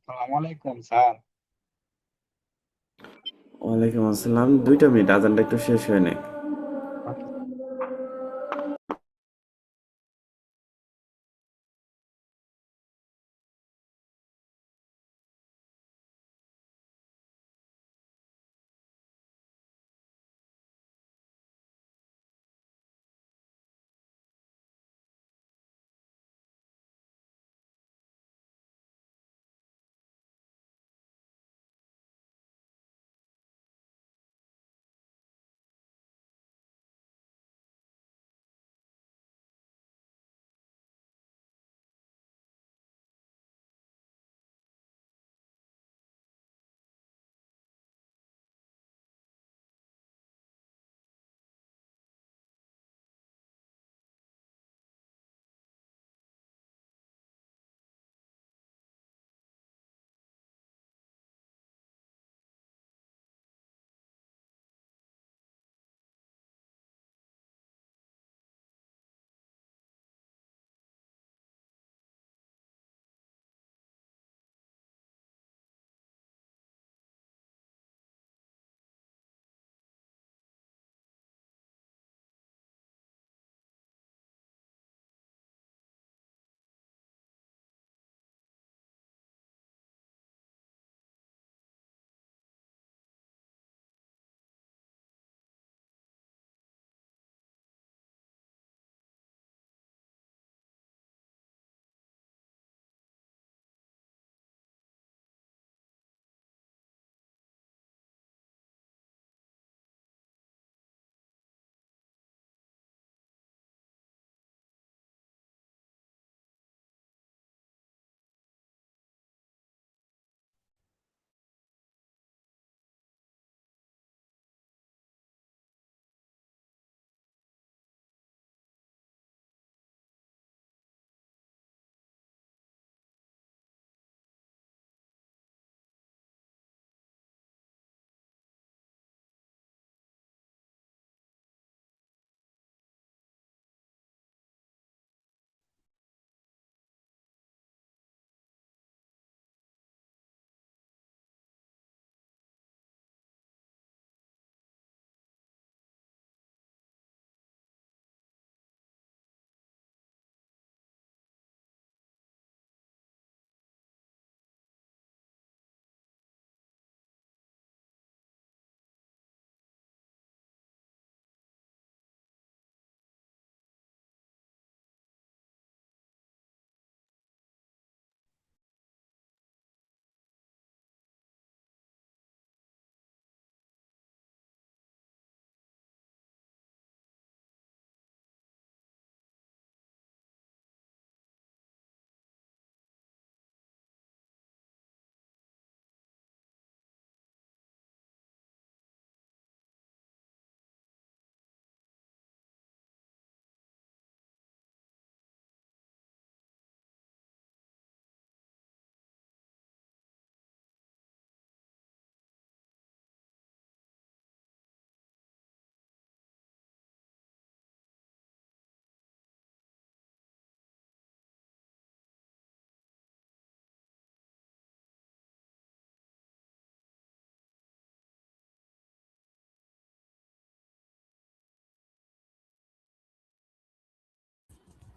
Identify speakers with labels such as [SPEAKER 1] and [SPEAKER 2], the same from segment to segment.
[SPEAKER 1] আসসালামু আলাইকুম স্যার।
[SPEAKER 2] ওয়ালাইকুম আসসালাম। 2টা মিনিট, আজানটা একটু শেষ হয়ে নেই।
[SPEAKER 1] ওকে।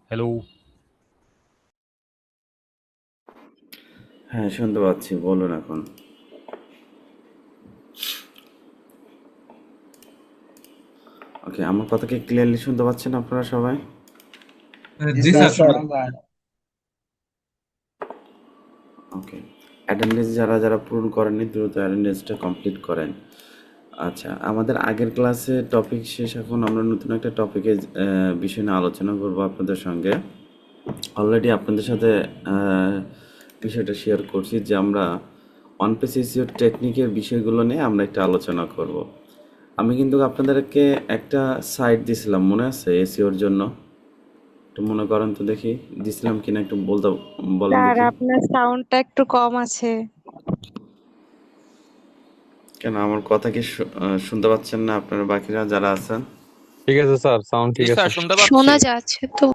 [SPEAKER 3] হ্যালো।
[SPEAKER 2] হ্যাঁ, শুনতে পাচ্ছি, বলুন এখন। ওকে, আমার কথা কি ক্লিয়ারলি শুনতে পাচ্ছেন আপনারা সবাই?
[SPEAKER 1] জি
[SPEAKER 3] জি
[SPEAKER 1] স্যার,
[SPEAKER 3] স্যার,
[SPEAKER 1] শোনা যায়।
[SPEAKER 2] ওকে। অ্যাটেন্ডেন্স যারা যারা পূরণ করেননি, দ্রুত অ্যাটেন্ডেন্সটা কমপ্লিট করেন। আচ্ছা, আমাদের আগের ক্লাসে টপিক শেষ, এখন আমরা নতুন একটা টপিকের বিষয় নিয়ে আলোচনা করব আপনাদের সঙ্গে। অলরেডি আপনাদের সাথে আহ, বিষয়টা শেয়ার করছি যে আমরা ওয়ান পেজ এসইও টেকনিকের বিষয়গুলো নিয়ে আমরা একটা আলোচনা করব। আমি কিন্তু আপনাদেরকে একটা সাইট দিছিলাম, মনে আছে এসইওর জন্য? একটু মনে করেন তো দেখি, দিছিলাম কিনা একটু বলেন
[SPEAKER 4] স্যার
[SPEAKER 2] দেখি।
[SPEAKER 4] আপনার সাউন্ডটা একটু কম আছে।
[SPEAKER 2] কেন, আমার কথা কি শুনতে পাচ্ছেন না আপনারা বাকিরা যারা আছেন?
[SPEAKER 3] ঠিক আছে স্যার, সাউন্ড
[SPEAKER 5] জি
[SPEAKER 3] ঠিক আছে।
[SPEAKER 5] স্যার, শুনতে পাচ্ছি।
[SPEAKER 4] শোনা যাচ্ছে তো।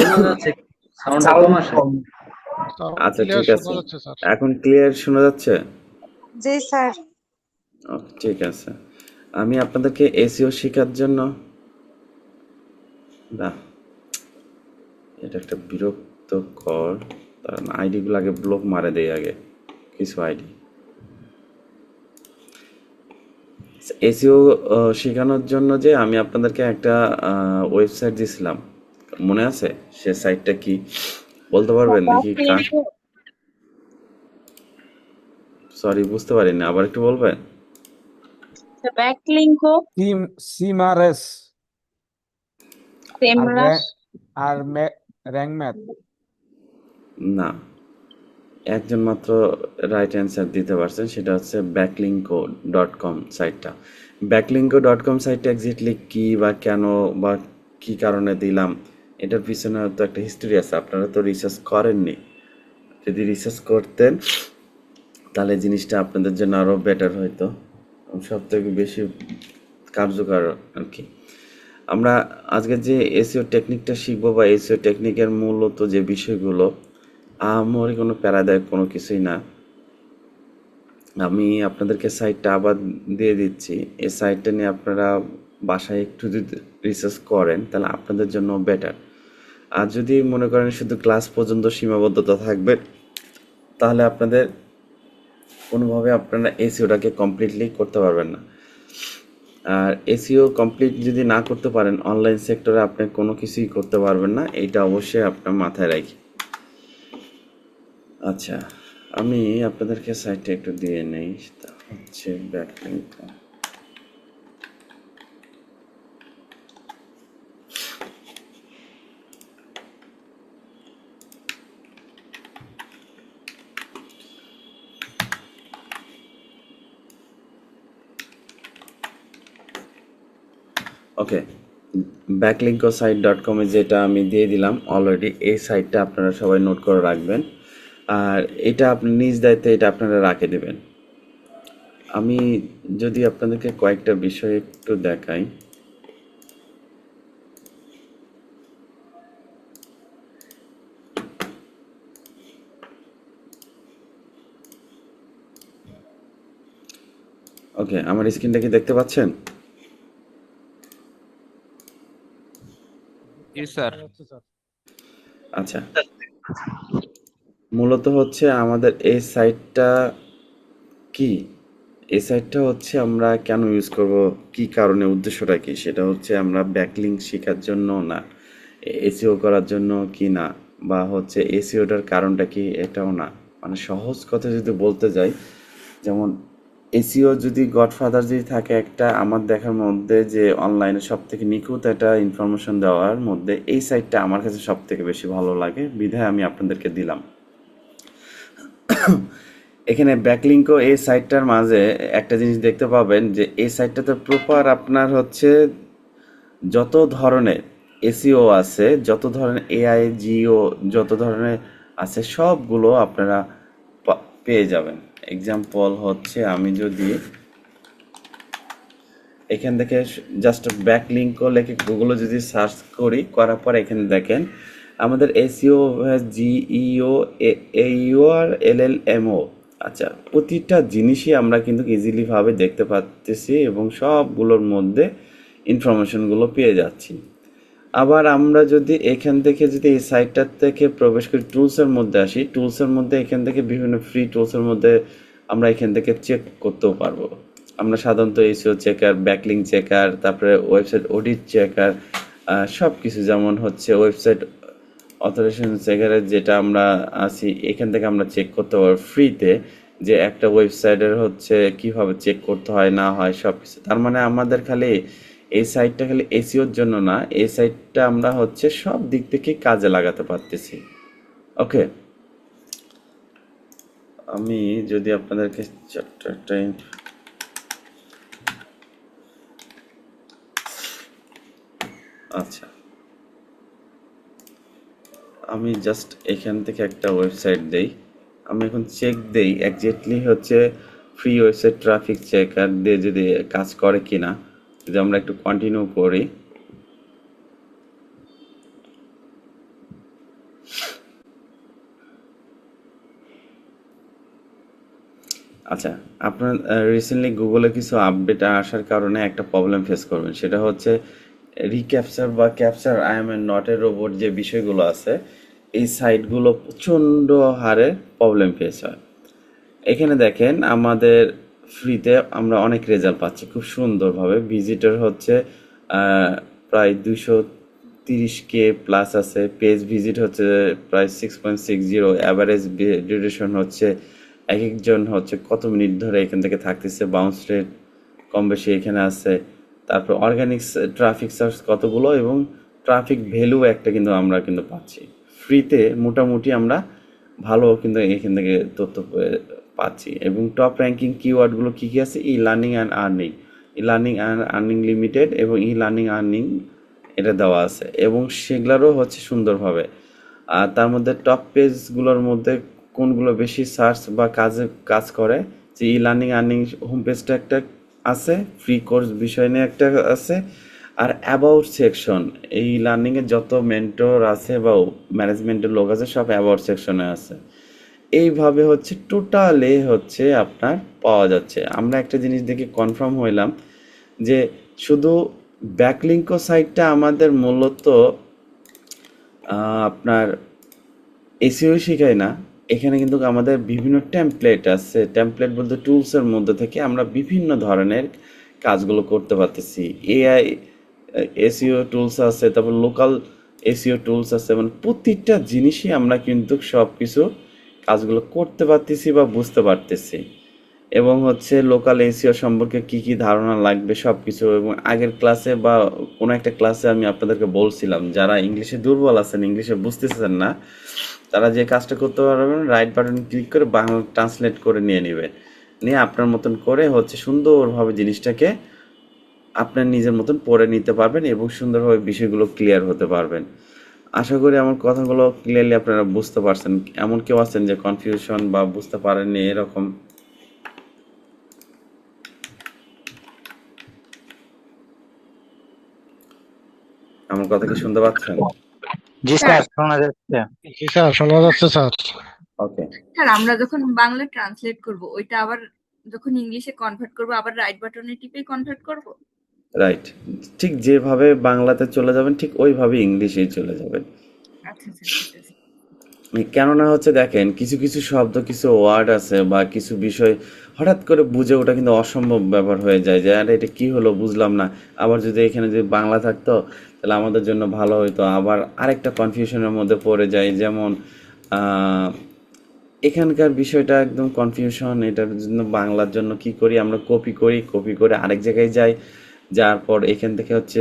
[SPEAKER 6] শোনা যাচ্ছে, সাউন্ডটা
[SPEAKER 1] সাউন্ড
[SPEAKER 6] কম আসে।
[SPEAKER 1] কম।
[SPEAKER 2] আচ্ছা
[SPEAKER 5] ক্লিয়ার
[SPEAKER 2] ঠিক
[SPEAKER 5] শোনা
[SPEAKER 2] আছে,
[SPEAKER 5] যাচ্ছে স্যার।
[SPEAKER 2] এখন ক্লিয়ার শোনা যাচ্ছে?
[SPEAKER 4] জি স্যার।
[SPEAKER 2] ওকে, ঠিক আছে। আমি আপনাদেরকে এসইও শেখার জন্য, না এটা একটা বিরক্তকর, কারণ আইডিগুলো আগে ব্লক মারে দেই আগে, কিছু আইডি। এসইও শেখানোর জন্য যে আমি আপনাদেরকে একটা ওয়েবসাইট দিয়েছিলাম, মনে আছে? সে সাইটটা কি বলতে পারবেন দেখি? সরি, বুঝতে পারিনি, আবার একটু বলবেন?
[SPEAKER 6] ব্যাকলিঙ্কও
[SPEAKER 1] সিমারেস আর
[SPEAKER 6] সেমরাস
[SPEAKER 1] র্যাঙ্ক ম্যাথ।
[SPEAKER 2] না, একজন মাত্র রাইট অ্যান্সার দিতে পারছেন, সেটা হচ্ছে ব্যাকলিঙ্কো.com সাইটটা। ব্যাকলিঙ্কো.com সাইটটা এক্স্যাক্টলি কী বা কেন বা কী কারণে দিলাম, এটার পিছনে তো একটা হিস্ট্রি আছে। আপনারা তো রিসার্চ করেননি। যদি রিসার্চ করতেন তাহলে জিনিসটা আপনাদের জন্য আরও বেটার হইতো, সব থেকে বেশি কার্যকর আর কি। আমরা আজকে যে এসইও টেকনিকটা শিখবো বা এসইও টেকনিকের মূলত যে বিষয়গুলো, আমারই কোনো প্যারাদায়ক কোনো কিছুই না। আমি আপনাদেরকে সাইটটা আবার দিয়ে দিচ্ছি। এই সাইটটা নিয়ে আপনারা বাসায় একটু যদি রিসার্চ করেন তাহলে আপনাদের জন্য বেটার। আর যদি মনে করেন শুধু ক্লাস পর্যন্ত সীমাবদ্ধতা থাকবে তাহলে আপনাদের কোনোভাবে আপনারা এসইওটাকে কমপ্লিটলি করতে পারবেন না। আর এসইও কমপ্লিট যদি না করতে পারেন অনলাইন সেক্টরে আপনি কোনো কিছুই করতে পারবেন না, এইটা অবশ্যই আপনার মাথায় রাখি। আচ্ছা, আমি আপনাদেরকে সাইটটা একটু দিয়ে নেই, সেটা হচ্ছে ব্যাকলিঙ্ক। ওকে, backlink-site.com এ যেটা আমি দিয়ে দিলাম অলরেডি, এই সাইটটা আপনারা সবাই নোট করে রাখবেন। আর এটা আপনি নিজ দায়িত্বে এটা আপনারা রাখে দেবেন। আমি যদি আপনাদেরকে কয়েকটা বিষয় একটু দেখাই। ওকে, আমার স্ক্রিনটা কি দেখতে পাচ্ছেন?
[SPEAKER 7] জি স্যার।
[SPEAKER 2] আচ্ছা, মূলত হচ্ছে আমাদের এই সাইটটা কি, এই সাইটটা হচ্ছে আমরা কেন ইউজ করব, কি কারণে, উদ্দেশ্যটা কি, সেটা হচ্ছে আমরা ব্যাকলিঙ্ক শেখার জন্য না, এসইও করার জন্য কি না, বা হচ্ছে এসইওটার কারণটা কি এটাও না। মানে সহজ কথা যদি বলতে যাই, যেমন এসইও যদি গডফাদার যদি থাকে একটা আমার দেখার মধ্যে, যে অনলাইনে সব থেকে নিখুঁত একটা ইনফরমেশন দেওয়ার মধ্যে এই সাইটটা আমার কাছে সব থেকে বেশি ভালো লাগে, বিধায় আমি আপনাদেরকে দিলাম। এখানে ব্যাকলিঙ্কও এই সাইটটার মাঝে একটা জিনিস দেখতে পাবেন, যে এই সাইটটাতে প্রপার আপনার হচ্ছে যত ধরনের এসইও আছে, যত ধরনের এআই জিও যত ধরনের আছে সবগুলো আপনারা পেয়ে যাবেন। এক্সাম্পল হচ্ছে আমি যদি এখান থেকে জাস্ট ব্যাকলিঙ্কও লিখে গুগলে যদি সার্চ করি, করার পর এখানে দেখেন আমাদের এসইও জিইও এইও আর এলএলএমও। আচ্ছা, প্রতিটা জিনিসই আমরা কিন্তু ইজিলি ভাবে দেখতে পাচ্তেছি এবং সবগুলোর মধ্যে ইনফরমেশনগুলো পেয়ে যাচ্ছি। আবার আমরা যদি এখান থেকে যদি এই সাইটটার থেকে প্রবেশ করি, টুলসের মধ্যে আসি, টুলসের মধ্যে এখান থেকে বিভিন্ন ফ্রি টুলসের মধ্যে আমরা এখান থেকে চেক করতেও পারবো। আমরা সাধারণত এসইও চেকার, ব্যাকলিঙ্ক চেকার, তারপরে ওয়েবসাইট অডিট চেকার, সব কিছু, যেমন হচ্ছে ওয়েবসাইট অথরাইজেশন চেকারের যেটা আমরা আছি, এখান থেকে আমরা চেক করতে পারবো ফ্রিতে, যে একটা ওয়েবসাইটের হচ্ছে কিভাবে চেক করতে হয় না হয় সব কিছু। তার মানে আমাদের খালি এই সাইটটা খালি এসইওর জন্য না, এই সাইটটা আমরা হচ্ছে সব দিক থেকে কাজে লাগাতে পারতেছি। ওকে, আমি যদি আপনাদেরকে চ্যাপ্টারটা, আচ্ছা, আমি জাস্ট এখান থেকে একটা ওয়েবসাইট দেই, আমি এখন চেক দেই এক্স্যাক্টলি হচ্ছে ফ্রি ওয়েবসাইট ট্রাফিক চেকার দিয়ে যদি কাজ করে কিনা। যদি আমরা একটু কন্টিনিউ করি, আচ্ছা, আপনার রিসেন্টলি গুগলে কিছু আপডেট আসার কারণে একটা প্রবলেম ফেস করবেন, সেটা হচ্ছে রিক্যাপচার বা capture I M A not a robot যে বিষয়গুলো আছে, এই সাইটগুলো প্রচণ্ড হারে প্রবলেম ফেস হয়। এখানে দেখেন আমাদের ফ্রিতে আমরা অনেক রেজাল্ট পাচ্ছি খুব সুন্দরভাবে। ভিজিটর হচ্ছে আহ, প্রায় 230K প্লাস আছে। পেজ ভিজিট হচ্ছে প্রায় 6.60। অ্যাভারেজ ডিউরেশন হচ্ছে এক একজন হচ্ছে কত মিনিট ধরে এখান থেকে থাকতেছে। বাউন্স রেট কম বেশি এখানে আছে। তারপর অর্গানিক ট্রাফিক সার্চ কতগুলো এবং ট্রাফিক ভ্যালু একটা কিন্তু আমরা কিন্তু পাচ্ছি ফ্রিতে। মোটামুটি আমরা ভালো কিন্তু এখান থেকে তথ্য পাচ্ছি। এবং টপ র্যাঙ্কিং কিওয়ার্ডগুলো কী কী আছে? E learning and earning, e learning and earning limited এবং ই লার্নিং আর্নিং এটা দেওয়া আছে এবং সেগুলোরও হচ্ছে সুন্দরভাবে। আর তার মধ্যে টপ পেজগুলোর মধ্যে কোনগুলো বেশি সার্চ বা কাজ করে, যে ই লার্নিং আর্নিং হোম পেজটা একটা আছে, ফ্রি কোর্স বিষয় নিয়ে একটা আছে, আর অ্যাবাউট সেকশন এই লার্নিংয়ের যত মেন্টর আছে বা ম্যানেজমেন্টের লোক আছে সব অ্যাবাউট সেকশনে আছে। এইভাবে হচ্ছে টোটালে হচ্ছে আপনার পাওয়া যাচ্ছে। আমরা একটা জিনিস দেখে কনফার্ম হইলাম যে শুধু ব্যাকলিঙ্কো সাইটটা আমাদের মূলত আপনার এসইও শেখায় না। এখানে কিন্তু আমাদের বিভিন্ন টেমপ্লেট আছে। টেমপ্লেট বলতে টুলসের মধ্যে থেকে আমরা বিভিন্ন ধরনের কাজগুলো করতে পারতেছি। এআই এসইও টুলস আছে, তারপর লোকাল এসইও টুলস আছে, মানে প্রতিটা জিনিসই আমরা কিন্তু সব কিছু কাজগুলো করতে পারতেছি বা বুঝতে পারতেছি। এবং হচ্ছে লোকাল এসইও সম্পর্কে কি কি ধারণা লাগবে সব কিছু। এবং আগের ক্লাসে বা কোনো একটা ক্লাসে আমি আপনাদেরকে বলছিলাম, যারা ইংলিশে দুর্বল আছেন, ইংলিশে বুঝতেছেন না, তারা যে কাজটা করতে পারবেন, রাইট বাটন ক্লিক করে বাংলা ট্রান্সলেট করে নিয়ে নেবেন। নিয়ে আপনার মতন করে হচ্ছে সুন্দরভাবে জিনিসটাকে আপনার নিজের মতন পড়ে নিতে পারবেন এবং সুন্দরভাবে বিষয়গুলো ক্লিয়ার হতে পারবেন। আশা করি আমার কথাগুলো ক্লিয়ারলি আপনারা বুঝতে পারছেন। এমন কেউ আছেন যে কনফিউশন বা বুঝতে পারেননি এরকম? আমার কথা কি শুনতে পাচ্ছেন?
[SPEAKER 3] জি স্যার শোনা যাচ্ছে।
[SPEAKER 5] জি স্যার, শোনা যাচ্ছে স্যার।
[SPEAKER 2] ওকে।
[SPEAKER 6] স্যার আমরা যখন বাংলা ট্রান্সলেট করব ওইটা আবার যখন ইংলিশে কনভার্ট করব আবার রাইট বাটনে টিপে কনভার্ট করব?
[SPEAKER 2] রাইট। ঠিক যেভাবে বাংলাতে চলে যাবেন ঠিক ওইভাবে ইংলিশেই চলে যাবেন।
[SPEAKER 6] আচ্ছা স্যার, ঠিক আছে।
[SPEAKER 2] কেননা হচ্ছে দেখেন, কিছু কিছু শব্দ, কিছু ওয়ার্ড আছে বা কিছু বিষয় হঠাৎ করে বুঝে ওঠা কিন্তু অসম্ভব ব্যাপার হয়ে যায়, যে আরে এটা কি হলো বুঝলাম না। আবার যদি এখানে যদি বাংলা থাকতো তাহলে আমাদের জন্য ভালো হতো। আবার আরেকটা কনফিউশনের মধ্যে পড়ে যায়, যেমন এখানকার বিষয়টা একদম কনফিউশন। এটার জন্য বাংলার জন্য কি করি আমরা? কপি করে আরেক জায়গায় যাই, যার পর এখান থেকে হচ্ছে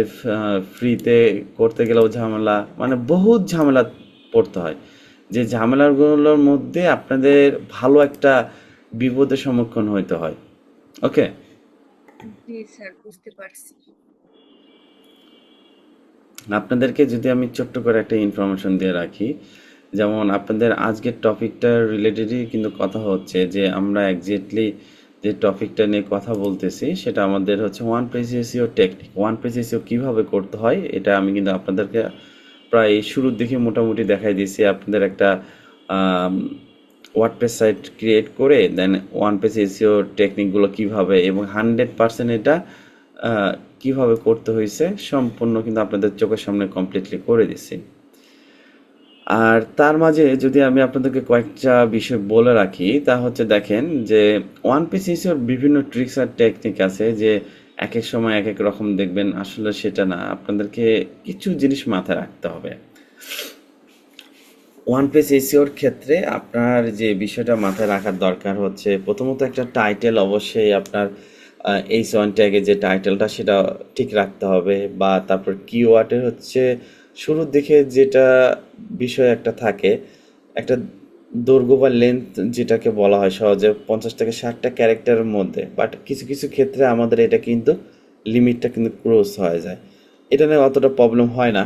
[SPEAKER 2] ফ্রিতে করতে গেলেও ঝামেলা, মানে বহুত ঝামেলা পড়তে হয়। যে ঝামেলাগুলোর মধ্যে আপনাদের ভালো একটা বিপদের সম্মুখীন হইতে হয়। ওকে।
[SPEAKER 6] জি স্যার, বুঝতে পারছি।
[SPEAKER 2] আপনাদেরকে যদি আমি ছোট্ট করে একটা ইনফরমেশন দিয়ে রাখি, যেমন আপনাদের আজকের টপিকটা রিলেটেডই কিন্তু কথা হচ্ছে, যে আমরা একজ্যাক্টলি যে টপিকটা নিয়ে কথা বলতেছি সেটা আমাদের হচ্ছে one page SEO technique. One page SEO কীভাবে করতে হয় এটা আমি কিন্তু আপনাদেরকে প্রায় শুরুর দিকে মোটামুটি দেখাই দিয়েছি। আপনাদের একটা ওয়ার্ডপ্রেস সাইট ক্রিয়েট করে দেন ওয়ান পেজ এসইও টেকনিকগুলো কীভাবে এবং 100% এটা কিভাবে করতে হয়েছে সম্পূর্ণ কিন্তু আপনাদের চোখের সামনে কমপ্লিটলি করে দিছি। আর তার মাঝে যদি আমি আপনাদেরকে কয়েকটা বিষয় বলে রাখি, তা হচ্ছে দেখেন যে ওয়ান পেজ এসইওর বিভিন্ন ট্রিক্স আর টেকনিক আছে, যে এক এক সময় এক এক রকম দেখবেন, আসলে সেটা না। আপনাদেরকে কিছু জিনিস মাথায় রাখতে হবে। ওয়ান পেজ এসইওর ক্ষেত্রে আপনার যে বিষয়টা মাথায় রাখার দরকার হচ্ছে, প্রথমত একটা টাইটেল অবশ্যই আপনার H1 ট্যাগে যে টাইটেলটা সেটা ঠিক রাখতে হবে। বা তারপর কিওয়ার্ডের হচ্ছে শুরুর দিকে যেটা বিষয় একটা থাকে, একটা দৈর্ঘ্য বা লেন্থ যেটাকে বলা হয় সহজে 50 থেকে 60টা ক্যারেক্টারের মধ্যে। বাট কিছু কিছু ক্ষেত্রে আমাদের এটা কিন্তু লিমিটটা কিন্তু ক্রস হয়ে যায়। এটা নিয়ে অতটা প্রবলেম হয় না,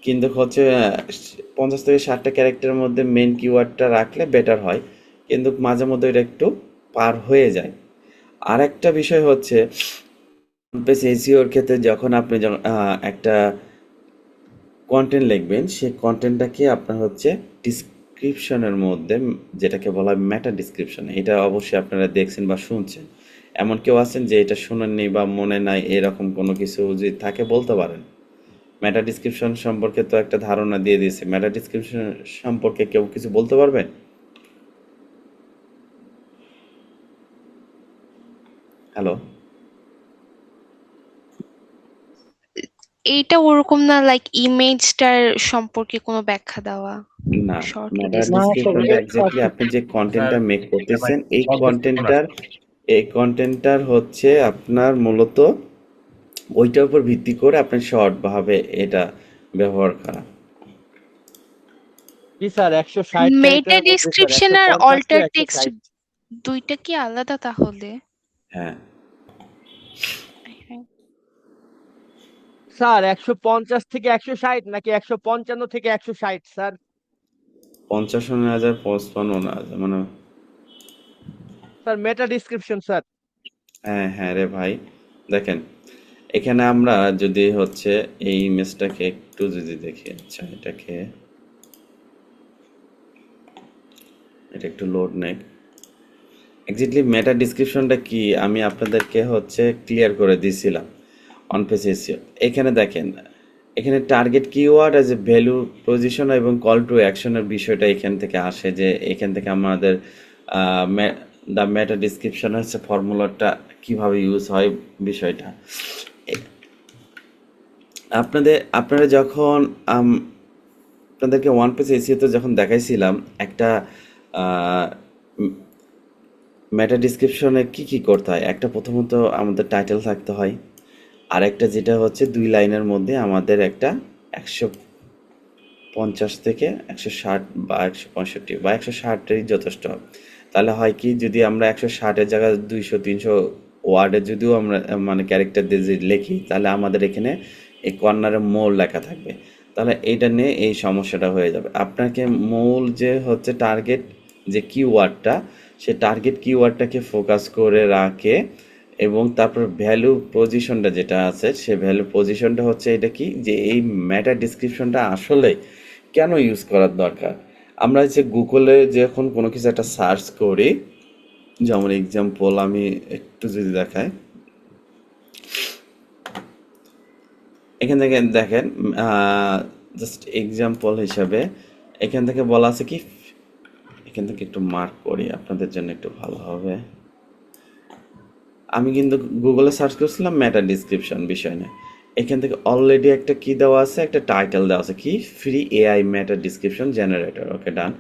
[SPEAKER 2] কিন্তু হচ্ছে 50 থেকে 60টা ক্যারেক্টারের মধ্যে মেন কিওয়ার্ডটা রাখলে বেটার হয়, কিন্তু মাঝে মধ্যে এটা একটু পার হয়ে যায়। আর একটা বিষয় হচ্ছে পেজ এসইওর ক্ষেত্রে যখন আপনি একটা কন্টেন্ট লিখবেন, সেই কন্টেন্টটাকে আপনার হচ্ছে ডিসক্রিপশনের মধ্যে যেটাকে বলা হয় মেটা ডিসক্রিপশন, এটা অবশ্যই আপনারা দেখছেন বা শুনছেন। এমন কেউ আছেন যে এটা শুনেননি বা মনে নাই, এরকম কোনো কিছু যদি থাকে বলতে পারেন। মেটা ডিসক্রিপশন সম্পর্কে তো একটা ধারণা দিয়ে দিয়েছি, মেটা ডিসক্রিপশন সম্পর্কে কেউ কিছু বলতে পারবেন? হ্যালো?
[SPEAKER 4] এইটা ওরকম না, লাইক ইমেজটার সম্পর্কে কোনো ব্যাখ্যা দেওয়া
[SPEAKER 2] না,
[SPEAKER 4] শর্টলি
[SPEAKER 2] মেটা
[SPEAKER 3] না
[SPEAKER 4] ডিসক্রিপশন।
[SPEAKER 3] স্যার,
[SPEAKER 2] ডিসক্রিপশনটা এক্স্যাক্টলি আপনি যে কন্টেন্টটা মেক করতেছেন, এই কন্টেন্টটার হচ্ছে আপনার মূলত ওইটার উপর ভিত্তি করে আপনি শর্ট ভাবে এটা ব্যবহার করা।
[SPEAKER 7] জি স্যার, 160
[SPEAKER 4] মেটা
[SPEAKER 7] ক্যারেক্টারের মধ্যে স্যার
[SPEAKER 4] ডিসক্রিপশন আর
[SPEAKER 7] 150 টু
[SPEAKER 4] অল্টার টেক্সট
[SPEAKER 7] 160।
[SPEAKER 4] দুইটা কি আলাদা তাহলে?
[SPEAKER 2] হ্যাঁ,
[SPEAKER 4] হ্যাঁ।
[SPEAKER 7] স্যার 150 থেকে 160 নাকি 155 থেকে 160 স্যার?
[SPEAKER 2] 50 শোনা যায়, 55 না যায় মানে।
[SPEAKER 7] স্যার মেটা ডিসক্রিপশন স্যার।
[SPEAKER 2] হ্যাঁ হ্যাঁ রে ভাই, দেখেন এখানে আমরা যদি হচ্ছে এই ইমেজটাকে একটু যদি দেখি, আচ্ছা এটা একটু লোড নেই। এক্স্যাক্টলি মেটা ডিসক্রিপশনটা কি আমি আপনাদেরকে হচ্ছে ক্লিয়ার করে দিয়েছিলাম অন পেজ এসিও। এখানে দেখেন, এখানে target keyword as a value position এবং কল টু অ্যাকশনের বিষয়টা এখান থেকে আসে, যে এখান থেকে আমাদের দ্য মেটা ডিসক্রিপশন হচ্ছে ফর্মুলাটা কিভাবে ইউজ হয় বিষয়টা। আপনারা যখন আপনাদেরকে ওয়ান পেজ এসিওতে যখন দেখাইছিলাম একটা মেটা ডিসক্রিপশনে কি করতে হয়, একটা প্রথমত আমাদের টাইটেল থাকতে হয়, আর একটা যেটা হচ্ছে 2 লাইনের মধ্যে আমাদের একটা 150 থেকে 160 বা 165 বা 160-ই যথেষ্ট। তাহলে হয় কি, যদি আমরা 160-এর জায়গায় 200-300 ওয়ার্ডে যদিও আমরা মানে ক্যারেক্টার দিয়ে যদি লিখি, তাহলে আমাদের এখানে এই কর্নারে মূল লেখা থাকবে। তাহলে এইটা নিয়ে এই সমস্যাটা হয়ে যাবে। আপনাকে মূল যে হচ্ছে টার্গেট যে কিওয়ার্ডটা, সে টার্গেট কিওয়ার্ডটাকে ফোকাস করে রাখে, এবং তারপর ভ্যালু পজিশনটা যেটা আছে, সে ভ্যালু পজিশনটা হচ্ছে এটা কি, যে এই মেটা ডিসক্রিপশনটা আসলে কেন ইউজ করার দরকার। আমরা যে গুগলে যখন কোনো কিছু একটা সার্চ করি, যেমন এক্সাম্পল আমি একটু যদি দেখাই, এখান থেকে দেখেন জাস্ট এক্সাম্পল হিসাবে এখান থেকে বলা আছে কি, এখান থেকে একটু মার্ক করি আপনাদের জন্য একটু ভালো হবে। আমি কিন্তু গুগলে সার্চ করছিলাম মেটা ডিসক্রিপশন বিষয় নিয়ে, এখান থেকে অলরেডি একটা কি দেওয়া আছে, একটা টাইটেল দেওয়া আছে কি, ফ্রি এআই মেটা ডিসক্রিপশন জেনারেটর। ওকে, ডান।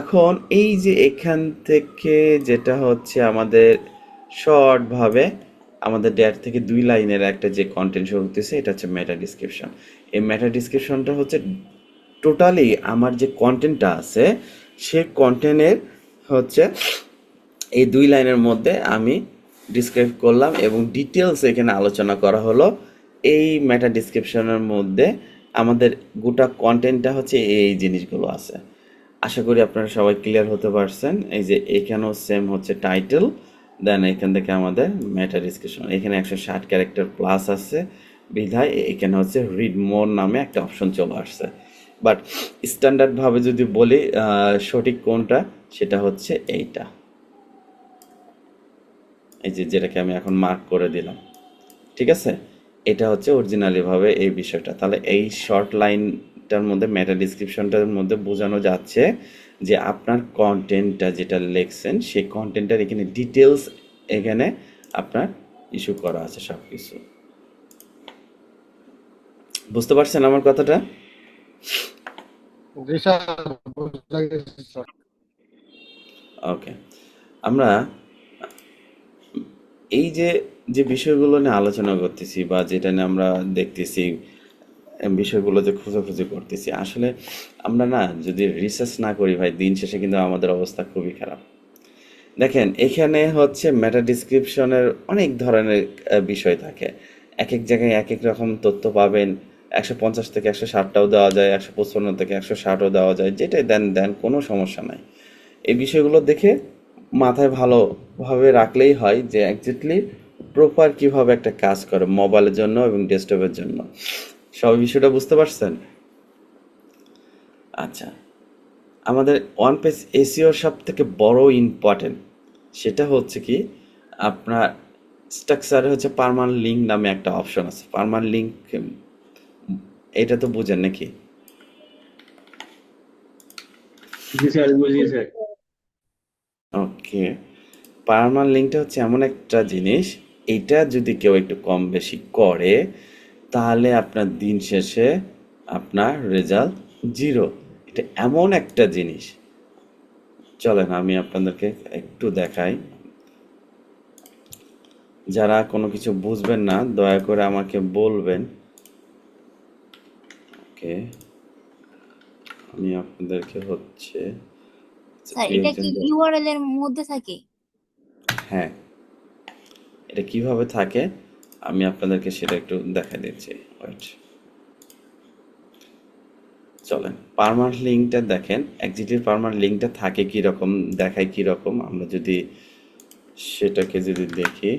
[SPEAKER 2] এখন এই যে এখান থেকে যেটা হচ্ছে আমাদের শর্টভাবে আমাদের 1.5 থেকে 2 লাইনের একটা যে কন্টেন্ট শো হতেছে, এটা হচ্ছে মেটা ডিসক্রিপশন। এই মেটা ডিসক্রিপশনটা হচ্ছে টোটালি আমার যে কন্টেন্টটা আছে, সে কন্টেন্টের হচ্ছে এই 2 লাইনের মধ্যে আমি ডিসক্রাইব করলাম, এবং ডিটেলস এখানে আলোচনা করা হলো। এই মেটা ডিসক্রিপশনের মধ্যে আমাদের গোটা কন্টেন্টটা হচ্ছে এই জিনিসগুলো আছে। আশা করি আপনারা সবাই ক্লিয়ার হতে পারছেন। এই যে এখানেও সেম হচ্ছে টাইটেল, দেন এখান থেকে আমাদের মেটা ডিসক্রিপশন, এখানে 160 ক্যারেক্টার প্লাস আছে বিধায় এখানে হচ্ছে রিড মোর নামে একটা অপশন চলে আসছে। বাট স্ট্যান্ডার্ডভাবে যদি বলি সঠিক কোনটা, সেটা হচ্ছে এইটা, এই যে যেটাকে আমি এখন মার্ক করে দিলাম, ঠিক আছে। এটা হচ্ছে অরিজিনালিভাবে এই বিষয়টা। তাহলে এই শর্ট লাইনটার মধ্যে মেটা ডিসক্রিপশনটার মধ্যে বোঝানো যাচ্ছে যে আপনার কন্টেন্টটা যেটা লিখছেন, সেই কন্টেন্টটার এখানে ডিটেলস এখানে আপনার ইস্যু করা আছে সব কিছু। বুঝতে পারছেন আমার কথাটা?
[SPEAKER 5] জি স্যার, বুঝা গেছে স্যার।
[SPEAKER 2] ওকে, আমরা এই যে যে বিষয়গুলো নিয়ে আলোচনা করতেছি বা যেটা নিয়ে আমরা দেখতেছি বিষয়গুলো যে খোঁজাখুঁজি করতেছি, আসলে আমরা না যদি রিসার্চ না করি ভাই, দিন শেষে কিন্তু আমাদের অবস্থা খুবই খারাপ। দেখেন এখানে হচ্ছে মেটা ডিসক্রিপশনের অনেক ধরনের বিষয় থাকে, এক এক জায়গায় এক এক রকম তথ্য পাবেন। 150 থেকে 160টাও দেওয়া যায়, 155 থেকে 160ও দেওয়া যায়, যেটাই দেন কোনো সমস্যা নাই। এই বিষয়গুলো দেখে মাথায় ভালোভাবে রাখলেই হয় যে একজাক্টলি প্রপার কিভাবে একটা কাজ করে মোবাইলের জন্য এবং ডেস্কটপের জন্য। সব বিষয়টা বুঝতে পারছেন? আচ্ছা, আমাদের ওয়ান পেজ এসিওর সব থেকে বড় ইম্পর্টেন্ট সেটা হচ্ছে কি আপনার স্ট্রাকচারে হচ্ছে পার্মানেন্ট লিঙ্ক নামে একটা অপশন আছে। পার্মানেন্ট লিঙ্ক এটা তো বুঝেন নাকি?
[SPEAKER 8] জি স্যার, বুঝি স্যার।
[SPEAKER 2] ওকে, পার্মানেন্ট লিঙ্কটা হচ্ছে এমন একটা জিনিস, এটা যদি কেউ একটু কম বেশি করে তাহলে আপনার দিন শেষে আপনার রেজাল্ট 0। এটা এমন একটা জিনিস, চলেন আমি আপনাদেরকে একটু দেখাই। যারা কোনো কিছু বুঝবেন না দয়া করে আমাকে বলবেন। ওকে, আমি আপনাদেরকে হচ্ছে
[SPEAKER 9] স্যার এটা কি ইউআরএল এর মধ্যে থাকে?
[SPEAKER 2] হ্যাঁ, এটা কিভাবে থাকে আমি আপনাদেরকে সেটা একটু দেখাই দিচ্ছি। ওয়েট, চলেন পার্মানেন্ট লিঙ্কটা দেখেন। এক্সিটের পার্মানেন্ট লিঙ্কটা থাকে কি রকম, দেখায় কি রকম, আমরা যদি সেটাকে যদি দেখি।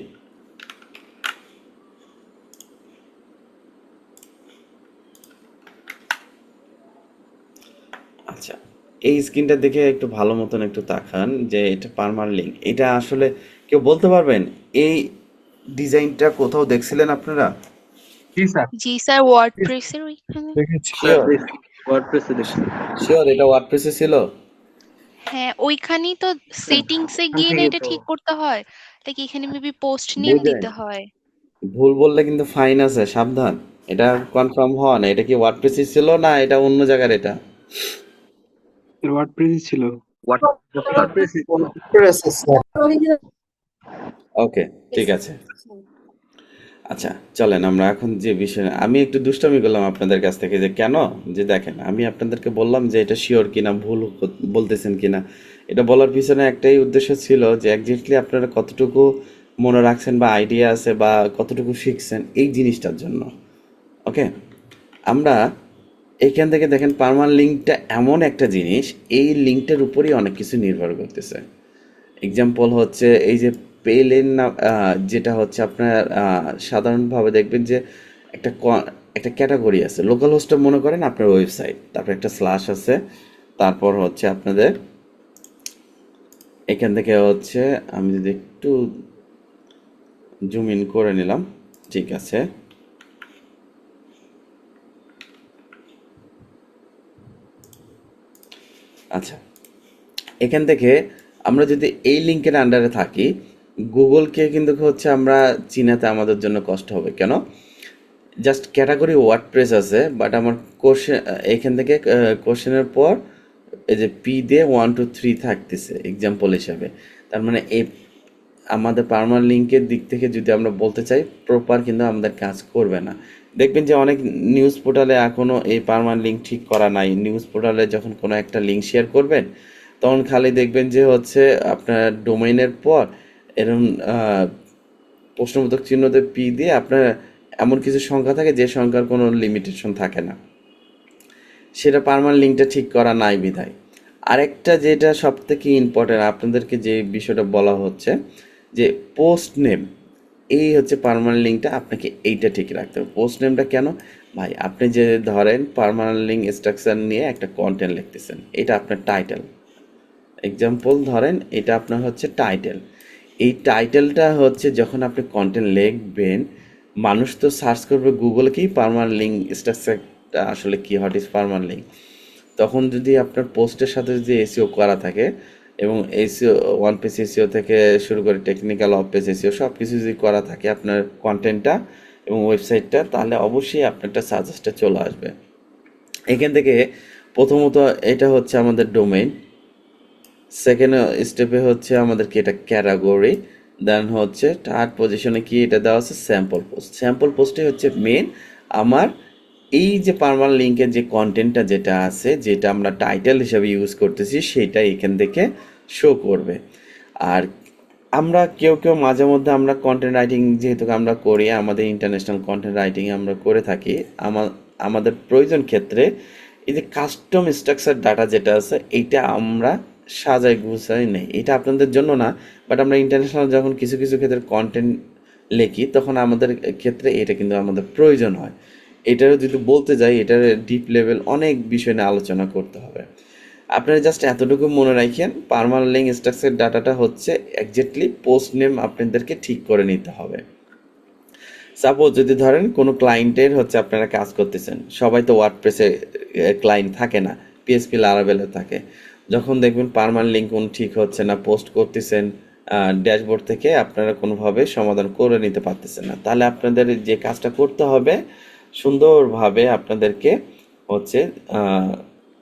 [SPEAKER 2] আচ্ছা, এই স্ক্রিনটা দেখে একটু ভালো মতন একটু তাকান যে এটা পার্মানেন্ট লিঙ্ক। এটা আসলে কেউ বলতে পারবেন এই ডিজাইনটা কোথাও দেখছিলেন আপনারা?
[SPEAKER 5] জি স্যার,
[SPEAKER 4] জি স্যার, ওয়ার্ডপ্রেসের ওইখানে।
[SPEAKER 5] দেখেছি।
[SPEAKER 8] স্যার ওয়ার্ডপ্রেসে দেখছি।
[SPEAKER 2] শিওর এটা ওয়ার্ডপ্রেসে ছিল?
[SPEAKER 4] হ্যাঁ, ওইখানেই তো সেটিংসে
[SPEAKER 8] ওখান
[SPEAKER 4] গিয়ে না
[SPEAKER 8] থেকে
[SPEAKER 4] এটা
[SPEAKER 8] তো
[SPEAKER 4] ঠিক করতে হয়, নাকি এখানে মেবি পোস্ট নেম
[SPEAKER 2] বুঝেন,
[SPEAKER 4] দিতে হয়?
[SPEAKER 2] ভুল বললে কিন্তু ফাইন আছে, সাবধান। এটা কনফার্ম হন এটা কি ওয়ার্ডপ্রেসে ছিল না এটা অন্য জায়গার এটা?
[SPEAKER 5] ওয়ার্ডপ্রেসই ছিল।
[SPEAKER 8] ওয়ার্ডপ্রেসে
[SPEAKER 2] ওকে, ঠিক আছে। আচ্ছা চলেন আমরা এখন যে বিষয়, আমি একটু দুষ্টামি করলাম আপনাদের কাছ থেকে যে কেন, যে দেখেন আমি আপনাদেরকে বললাম যে এটা শিওর কিনা, ভুল বলতেছেন কিনা। এটা বলার পিছনে একটাই উদ্দেশ্য ছিল যে একজাক্টলি আপনারা কতটুকু মনে রাখছেন বা আইডিয়া আছে বা কতটুকু শিখছেন এই জিনিসটার জন্য। ওকে, আমরা এইখান থেকে দেখেন পার্মানেন্ট লিঙ্কটা এমন একটা জিনিস, এই লিঙ্কটার উপরেই অনেক কিছু নির্ভর করতেছে। এক্সাম্পল হচ্ছে এই যে পেলেন না, যেটা হচ্ছে আপনার সাধারণভাবে দেখবেন যে একটা একটা ক্যাটাগরি আছে। লোকাল হোস্টটা মনে করেন আপনার ওয়েবসাইট, তারপর একটা স্ল্যাশ আছে, তারপর হচ্ছে আপনাদের এখান থেকে হচ্ছে আমি যদি একটু জুম ইন করে নিলাম, ঠিক আছে। আচ্ছা, এখান থেকে আমরা যদি এই লিঙ্কের আন্ডারে থাকি, গুগলকে কিন্তু হচ্ছে আমরা চিনাতে আমাদের জন্য কষ্ট হবে। কেন? জাস্ট ক্যাটাগরি ওয়ার্ডপ্রেস আছে, বাট আমার কোশ্চেন এখান থেকে কোশ্চেনের পর এই যে পি দিয়ে 1 2 3 থাকতেছে এক্সাম্পল হিসাবে। তার মানে এই আমাদের পার্মানেন্ট লিঙ্কের দিক থেকে যদি আমরা বলতে চাই প্রপার, কিন্তু আমাদের কাজ করবে না। দেখবেন যে অনেক নিউজ পোর্টালে এখনও এই পার্মানেন্ট লিঙ্ক ঠিক করা নাই। নিউজ পোর্টালে যখন কোনো একটা লিঙ্ক শেয়ার করবেন তখন খালি দেখবেন যে হচ্ছে আপনার ডোমেইনের পর এরকম প্রশ্নবোধক চিহ্নতে পি দিয়ে আপনার এমন কিছু সংখ্যা থাকে যে সংখ্যার কোনো লিমিটেশন থাকে না। সেটা পার্মানেন্ট লিঙ্কটা ঠিক করা নাই বিধায়। আরেকটা যেটা সব থেকে ইম্পর্টেন্ট আপনাদেরকে যে বিষয়টা বলা হচ্ছে যে পোস্ট নেম, এই হচ্ছে পার্মানেন্ট লিঙ্কটা আপনাকে এইটা ঠিক রাখতে হবে। পোস্ট নেমটা কেন ভাই? আপনি যে ধরেন পার্মানেন্ট লিঙ্ক স্ট্রাকচার নিয়ে একটা কন্টেন্ট লিখতেছেন, এটা আপনার টাইটেল। এক্সাম্পল ধরেন এটা আপনার হচ্ছে টাইটেল। এই টাইটেলটা হচ্ছে যখন আপনি কন্টেন্ট লিখবেন, মানুষ তো সার্চ করবে গুগলে কি পার্মানেন্ট লিঙ্ক স্ট্রাকচারটা আসলে কি, হোয়াট ইজ পার্মানেন্ট লিঙ্ক। তখন যদি আপনার পোস্টের সাথে যদি এসইও করা থাকে এবং এসইও ওয়ান পেজ এসইও থেকে শুরু করে টেকনিক্যাল অফ পেজ এসইও সব কিছু যদি করা থাকে আপনার কন্টেন্টটা এবং ওয়েবসাইটটা, তাহলে অবশ্যই আপনার একটা সাজেস্টটা চলে আসবে। এখান থেকে প্রথমত এটা হচ্ছে আমাদের ডোমেইন, সেকেন্ড স্টেপে হচ্ছে আমাদেরকে এটা ক্যাটাগরি, দেন হচ্ছে থার্ড পজিশনে কি এটা দেওয়া আছে স্যাম্পল পোস্ট। স্যাম্পল পোস্টে হচ্ছে মেন আমার এই যে পার্মানেন্ট লিঙ্কের যে কন্টেন্টটা যেটা আছে, যেটা আমরা টাইটেল হিসাবে ইউজ করতেছি, সেটা এখান থেকে শো করবে। আর আমরা কেউ কেউ মাঝে মধ্যে আমরা কন্টেন্ট রাইটিং যেহেতু আমরা করি, আমাদের ইন্টারন্যাশনাল কন্টেন্ট রাইটিং আমরা করে থাকি, আমাদের প্রয়োজন ক্ষেত্রে এই যে কাস্টম স্ট্রাকচার ডাটা যেটা আছে এইটা আমরা সাজাই গুছাই নেই। এটা আপনাদের জন্য না, বাট আমরা ইন্টারন্যাশনাল যখন কিছু কিছু ক্ষেত্রে কন্টেন্ট লিখি তখন আমাদের ক্ষেত্রে এটা কিন্তু আমাদের প্রয়োজন হয়। এটারও যদি বলতে যাই এটার ডিপ লেভেল অনেক বিষয় নিয়ে আলোচনা করতে হবে। আপনারা জাস্ট এতটুকু মনে রাখেন, পার্মানেন্ট লিঙ্ক স্ট্রাকচার ডাটাটা হচ্ছে এক্স্যাক্টলি পোস্ট নেম আপনাদেরকে ঠিক করে নিতে হবে। সাপোজ যদি ধরেন কোনো ক্লায়েন্টের হচ্ছে আপনারা কাজ করতেছেন, সবাই তো ওয়ার্ডপ্রেসে ক্লায়েন্ট থাকে না, পিএসপি লারাভেলে থাকে। যখন দেখবেন পার্মানেন্ট লিঙ্ক কোনো ঠিক হচ্ছে না, পোস্ট করতেছেন ড্যাশবোর্ড থেকে আপনারা কোনোভাবে সমাধান করে নিতে পারতেছেন না, তাহলে আপনাদের যে কাজটা করতে হবে, সুন্দরভাবে আপনাদেরকে হচ্ছে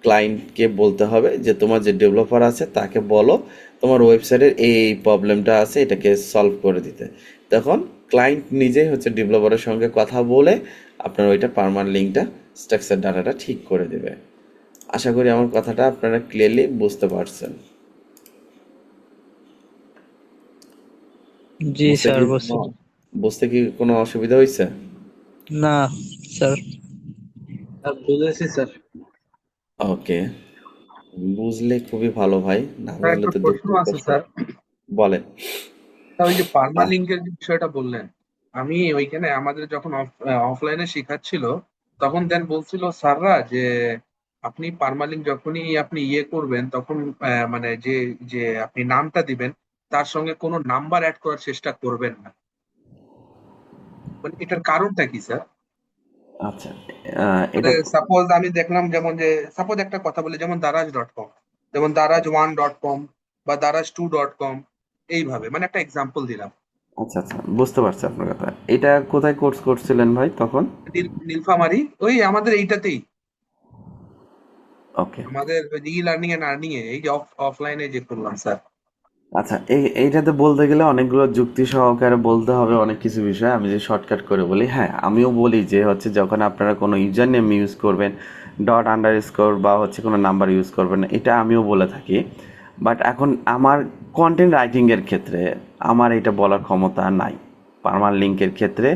[SPEAKER 2] ক্লায়েন্টকে বলতে হবে যে তোমার যে ডেভেলপার আছে তাকে বলো তোমার ওয়েবসাইটের এই প্রবলেমটা আছে, এটাকে সলভ করে দিতে। তখন ক্লায়েন্ট নিজেই হচ্ছে ডেভেলপারের সঙ্গে কথা বলে আপনার ওইটা পার্মানেন্ট লিঙ্কটা স্ট্রাকচার ডাটাটা ঠিক করে দেবে। আশা করি আমার কথাটা আপনারা ক্লিয়ারলি বুঝতে পারছেন।
[SPEAKER 3] জি
[SPEAKER 2] বুঝতে
[SPEAKER 3] স্যার,
[SPEAKER 2] কি
[SPEAKER 3] বুঝছি।
[SPEAKER 2] বুঝতে কি কোনো অসুবিধা হয়েছে?
[SPEAKER 3] না স্যার।
[SPEAKER 8] বুঝেছি স্যার।
[SPEAKER 2] ওকে, বুঝলে খুবই ভালো ভাই, না
[SPEAKER 5] স্যার
[SPEAKER 2] বুঝলে
[SPEAKER 5] একটা
[SPEAKER 2] তো দুঃখ
[SPEAKER 5] প্রশ্ন আছে
[SPEAKER 2] কষ্ট।
[SPEAKER 5] স্যার।
[SPEAKER 2] বলেন।
[SPEAKER 5] স্যার ওই যে পার্মালিঙ্কের যে বিষয়টা বললেন, আমি ওইখানে আমাদের যখন অফলাইনে শেখাচ্ছিল তখন দেন বলছিল স্যাররা যে আপনি পার্মালিঙ্ক যখনই আপনি ইয়ে করবেন তখন মানে যে যে আপনি নামটা দিবেন তার সঙ্গে কোনো নাম্বার অ্যাড করার চেষ্টা করবেন না। মানে এটার কারণটা কি স্যার?
[SPEAKER 2] আচ্ছা,
[SPEAKER 5] মানে
[SPEAKER 2] এটা
[SPEAKER 5] সাপোজ আমি দেখলাম যেমন যে সাপোজ একটা কথা বলি যেমন দারাজ.com, যেমন দারাজ1.com বা দারাজ2.com, এইভাবে মানে একটা এক্সাম্পল দিলাম।
[SPEAKER 2] আচ্ছা আচ্ছা, বুঝতে পারছি আপনার কথা। এটা কোথায় কোর্স করছিলেন ভাই তখন?
[SPEAKER 5] নীলফামারী ওই আমাদের এইটাতেই,
[SPEAKER 2] ওকে,
[SPEAKER 5] আমাদের ই লার্নিং এন্ড আর্নিং এ, এই যে অফলাইনে যে করলাম স্যার।
[SPEAKER 2] আচ্ছা, এইটাতে বলতে গেলে অনেকগুলো যুক্তি সহকারে বলতে হবে অনেক কিছু বিষয়। আমি যে শর্টকাট করে বলি, হ্যাঁ আমিও বলি যে হচ্ছে যখন আপনারা কোনো ইউজার নেম ইউজ করবেন, ডট আন্ডারস্কোর বা হচ্ছে কোনো নাম্বার ইউজ করবেন না, এটা আমিও বলে থাকি। বাট এখন আমার কন্টেন্ট রাইটিংয়ের ক্ষেত্রে আমার এটা বলার ক্ষমতা নাই, পার্মানেন্ট লিঙ্কের ক্ষেত্রে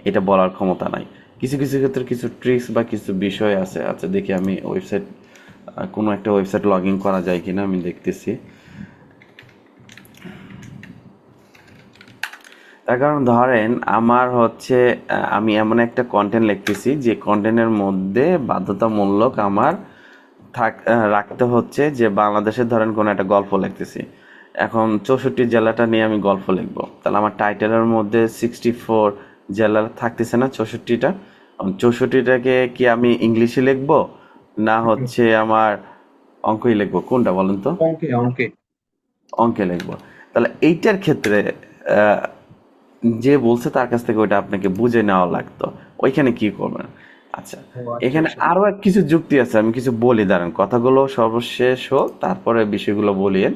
[SPEAKER 2] এটা বলার ক্ষমতা নাই। কিছু কিছু ক্ষেত্রে কিছু ট্রিক্স বা কিছু বিষয় আছে। আচ্ছা দেখি আমি ওয়েবসাইট, কোনো একটা ওয়েবসাইট লগ ইন করা যায় কিনা আমি দেখতেছি। তার কারণ ধরেন আমার হচ্ছে আমি এমন একটা কন্টেন্ট লিখতেছি যে কন্টেন্টের মধ্যে বাধ্যতামূলক আমার রাখতে হচ্ছে যে বাংলাদেশের ধরেন কোনো একটা গল্প লিখতেছি, এখন 64 জেলাটা নিয়ে আমি গল্প লিখবো, তাহলে আমার টাইটেলের মধ্যে 64 জেলা থাকতেছে না, 64টা। 64টাকে কি আমি ইংলিশে লিখবো না হচ্ছে আমার অঙ্কই লিখবো, কোনটা বলেন তো?
[SPEAKER 5] অঙ্কে অঙ্কে
[SPEAKER 2] অঙ্কে লিখবো। তাহলে এইটার ক্ষেত্রে আহ, যে বলছে তার কাছ থেকে ওইটা আপনাকে বুঝে নেওয়া লাগতো, ওইখানে কি করবেন? আচ্ছা, এখানে আরো কিছু যুক্তি আছে, আমি কিছু বলি, দাঁড়ান কথাগুলো সর্বশেষ হোক তারপরে বিষয়গুলো বলিয়েন।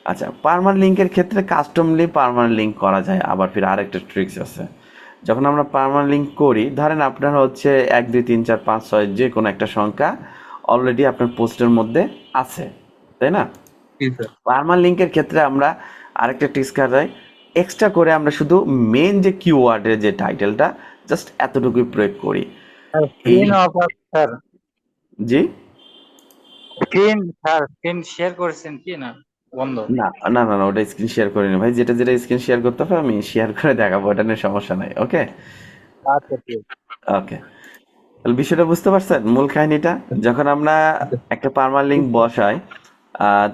[SPEAKER 2] আচ্ছা, পার্মানেন্ট লিঙ্কের ক্ষেত্রে কাস্টমলি পার্মানেন্ট লিঙ্ক করা যায়, আবার ফির আরেকটা ট্রিক্স আছে। যখন আমরা পার্মানেন্ট লিঙ্ক করি, ধরেন আপনার হচ্ছে 1 2 3 4 5 6 যে কোনো একটা সংখ্যা অলরেডি আপনার পোস্টের মধ্যে আছে, তাই না? পার্মানেন্ট লিঙ্কের ক্ষেত্রে আমরা আরেকটা ট্রিক্স কাজ হয়, এক্সট্রা করে আমরা শুধু মেন যে কিওয়ার্ডের যে টাইটেলটা জাস্ট এতটুকুই প্রয়োগ করি।
[SPEAKER 3] Screen off sir.
[SPEAKER 2] জি
[SPEAKER 3] স্ক্রিন শেয়ার করেছেন কি না? বন্ধ।
[SPEAKER 2] না না না না, ওটা স্ক্রিন শেয়ার করিনি ভাই, যেটা যেটা স্ক্রিন শেয়ার করতে হবে আমি শেয়ার করে দেখাবো, ওটা নিয়ে সমস্যা নাই। ওকে
[SPEAKER 3] আচ্ছা ঠিক
[SPEAKER 2] ওকে, তাহলে বিষয়টা বুঝতে পারছেন মূল কাহিনীটা। যখন আমরা একটা পার্মানেন্ট লিঙ্ক বসাই,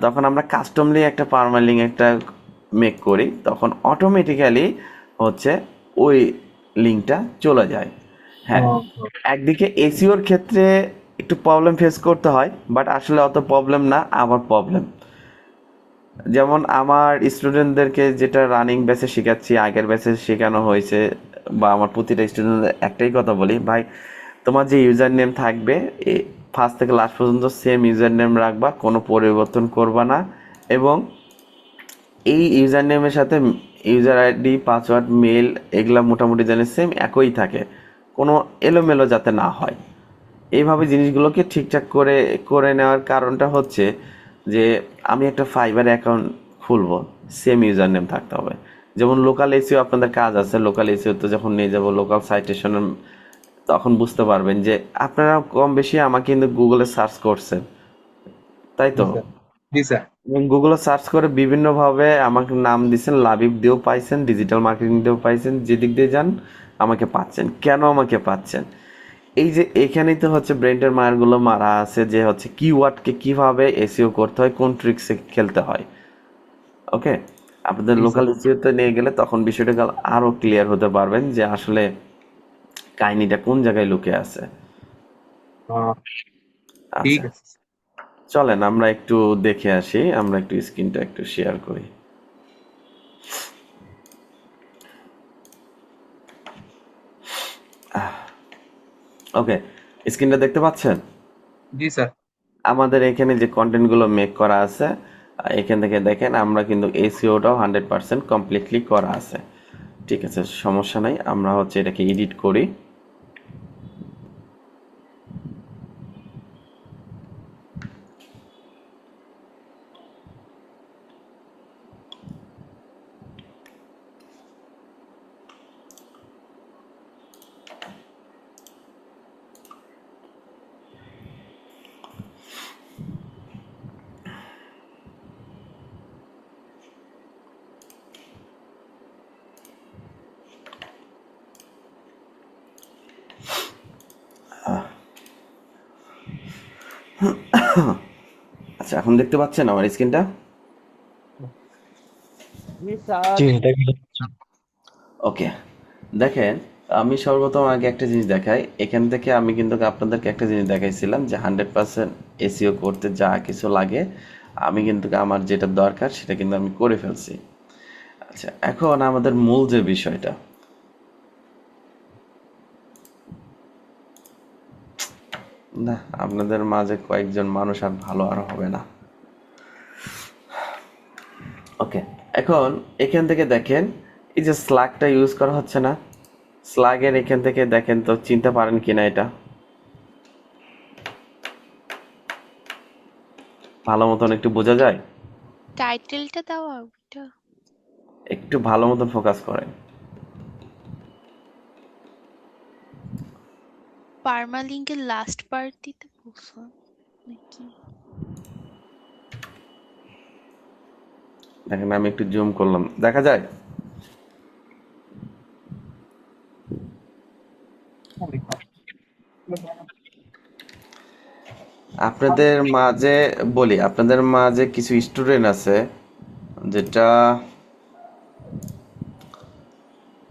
[SPEAKER 2] তখন আমরা কাস্টমলি একটা পার্মানেন্ট লিঙ্ক একটা মেক করি, তখন অটোমেটিক্যালি হচ্ছে ওই লিঙ্কটা চলে যায়। হ্যাঁ, একদিকে এসইওর ক্ষেত্রে একটু প্রবলেম ফেস করতে হয়, বাট আসলে অত প্রবলেম না, আবার প্রবলেম। যেমন আমার স্টুডেন্টদেরকে যেটা রানিং ব্যাচে শেখাচ্ছি, আগের ব্যাচে শেখানো হয়েছে, বা আমার প্রতিটা স্টুডেন্টদের একটাই কথা বলি, ভাই তোমার যে ইউজার নেম থাকবে ফার্স্ট থেকে লাস্ট পর্যন্ত সেম ইউজার নেম রাখবা, কোনো পরিবর্তন করবা না, এবং এই ইউজার নেমের সাথে ইউজার আইডি পাসওয়ার্ড মেল এগুলা মোটামুটি যেন সেম একই থাকে, কোনো এলোমেলো যাতে না হয়। এইভাবে জিনিসগুলোকে ঠিকঠাক করে করে নেওয়ার কারণটা হচ্ছে যে আমি একটা ফাইবার অ্যাকাউন্ট খুলবো, সেম ইউজার নেম থাকতে হবে। যেমন লোকাল এসিও আপনাদের কাজ আছে, লোকাল এসিও তো যখন নিয়ে যাব লোকাল সাইটেশনের, তখন বুঝতে পারবেন যে আপনারা কম বেশি আমাকে কিন্তু গুগলে সার্চ করছেন, তাই তো? এবং গুগলে সার্চ করে বিভিন্নভাবে আমাকে নাম দিচ্ছেন, লাবিব দিয়েও পাইছেন, ডিজিটাল মার্কেটিং দিয়েও পাইছেন, যেদিক দিয়ে যান আমাকে পাচ্ছেন। কেন আমাকে পাচ্ছেন? এই যে এখানেই তো হচ্ছে ব্রেনটের মারগুলো মারা আছে যে হচ্ছে কিওয়ার্ডকে কিভাবে এসইও করতে হয়, কোন ট্রিক্সে খেলতে হয়। ওকে, আপনাদের
[SPEAKER 5] জি
[SPEAKER 2] লোকাল
[SPEAKER 5] স্যার।
[SPEAKER 2] এসইওতে নিয়ে গেলে তখন বিষয়টা আরো ক্লিয়ার হতে পারবেন যে আসলে কাহিনীটা কোন জায়গায় লুকিয়ে আছে।
[SPEAKER 5] ঠিক
[SPEAKER 2] আচ্ছা,
[SPEAKER 5] আছে।
[SPEAKER 2] চলেন আমরা একটু দেখে আসি, আমরা একটু স্ক্রিনটা একটু শেয়ার করি। ওকে, স্ক্রিনটা দেখতে পাচ্ছেন?
[SPEAKER 5] জি স্যার।
[SPEAKER 2] আমাদের এখানে যে কন্টেন্টগুলো মেক করা আছে, এখান থেকে দেখেন আমরা কিন্তু এসইওটাও 100% কমপ্লিটলি করা আছে। ঠিক আছে, সমস্যা নাই, আমরা হচ্ছে এটাকে এডিট করি। আচ্ছা, এখন দেখতে পাচ্ছেন আমার স্ক্রিনটা?
[SPEAKER 7] জি স্যার।
[SPEAKER 3] জি দেখি।
[SPEAKER 2] ওকে, দেখেন আমি সর্বপ্রথম আগে একটা জিনিস দেখাই। এখান থেকে আমি কিন্তু আপনাদেরকে একটা জিনিস দেখাইছিলাম যে 100% এসইও করতে যা কিছু লাগে আমি কিন্তু আমার যেটা দরকার সেটা কিন্তু আমি করে ফেলছি। আচ্ছা, এখন আমাদের মূল যে বিষয়টা, না আপনাদের মাঝে কয়েকজন মানুষ আর ভালো আর হবে না। ওকে, এখন এখান থেকে দেখেন এই যে স্লাগটা ইউজ করা হচ্ছে না, স্লাগের এখান থেকে দেখেন তো চিনতে পারেন কিনা এটা ভালো মতন একটু বোঝা যায়?
[SPEAKER 4] টাইটেলটা দেওয়া ওইটা
[SPEAKER 2] একটু ভালো মতন ফোকাস করেন।
[SPEAKER 4] পার্মালিঙ্কের লাস্ট পার্ট দিতে বলছো নাকি?
[SPEAKER 2] দেখেন আমি একটু জুম করলাম, দেখা যায়? আপনাদের মাঝে বলি, আপনাদের মাঝে কিছু স্টুডেন্ট আছে যেটা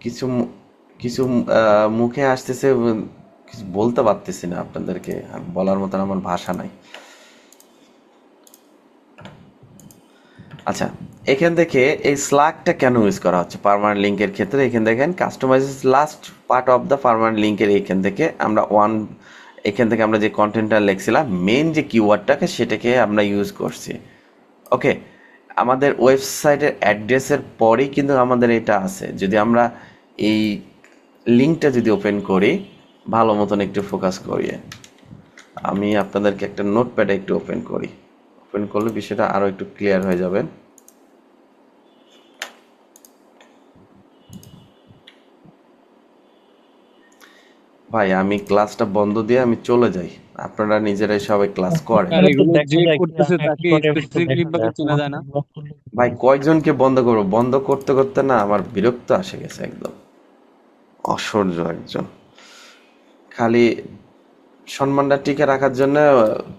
[SPEAKER 2] কিছু কিছু মুখে আসতেছে, কিছু বলতে পারতেছি না আপনাদেরকে, আর বলার মতন আমার ভাষা নাই। আচ্ছা, এখান থেকে এই স্লাগটা কেন ইউজ করা হচ্ছে পার্মানেন্ট লিঙ্কের ক্ষেত্রে? এখান দেখেন customize last part of the permanent লিঙ্কের এখান থেকে আমরা এখান থেকে আমরা যে কন্টেন্টটা লিখছিলাম মেন যে কিওয়ার্ডটাকে সেটাকে আমরা ইউজ করছি। ওকে, আমাদের ওয়েবসাইটের অ্যাড্রেসের পরেই কিন্তু আমাদের এটা আছে। যদি আমরা এই লিঙ্কটা যদি ওপেন করি, ভালো মতন একটু ফোকাস করিয়ে, আমি আপনাদেরকে একটা নোটপ্যাডে একটু ওপেন করি, ওপেন করলে বিষয়টা আরও একটু ক্লিয়ার হয়ে যাবে। ভাই আমি ক্লাসটা বন্ধ দিয়ে আমি চলে যাই, আপনারা নিজেরাই সবাই ক্লাস করেন।
[SPEAKER 8] আর এগুলো যে করতেছে তাকে স্পেসিফিকলি ভাবে চেনা যায় না।
[SPEAKER 2] ভাই কয়জনকে বন্ধ করবো? বন্ধ করতে করতে না আমার বিরক্ত আসে গেছে, একদম অসহ্য একজন, খালি সম্মানটা টিকে রাখার জন্য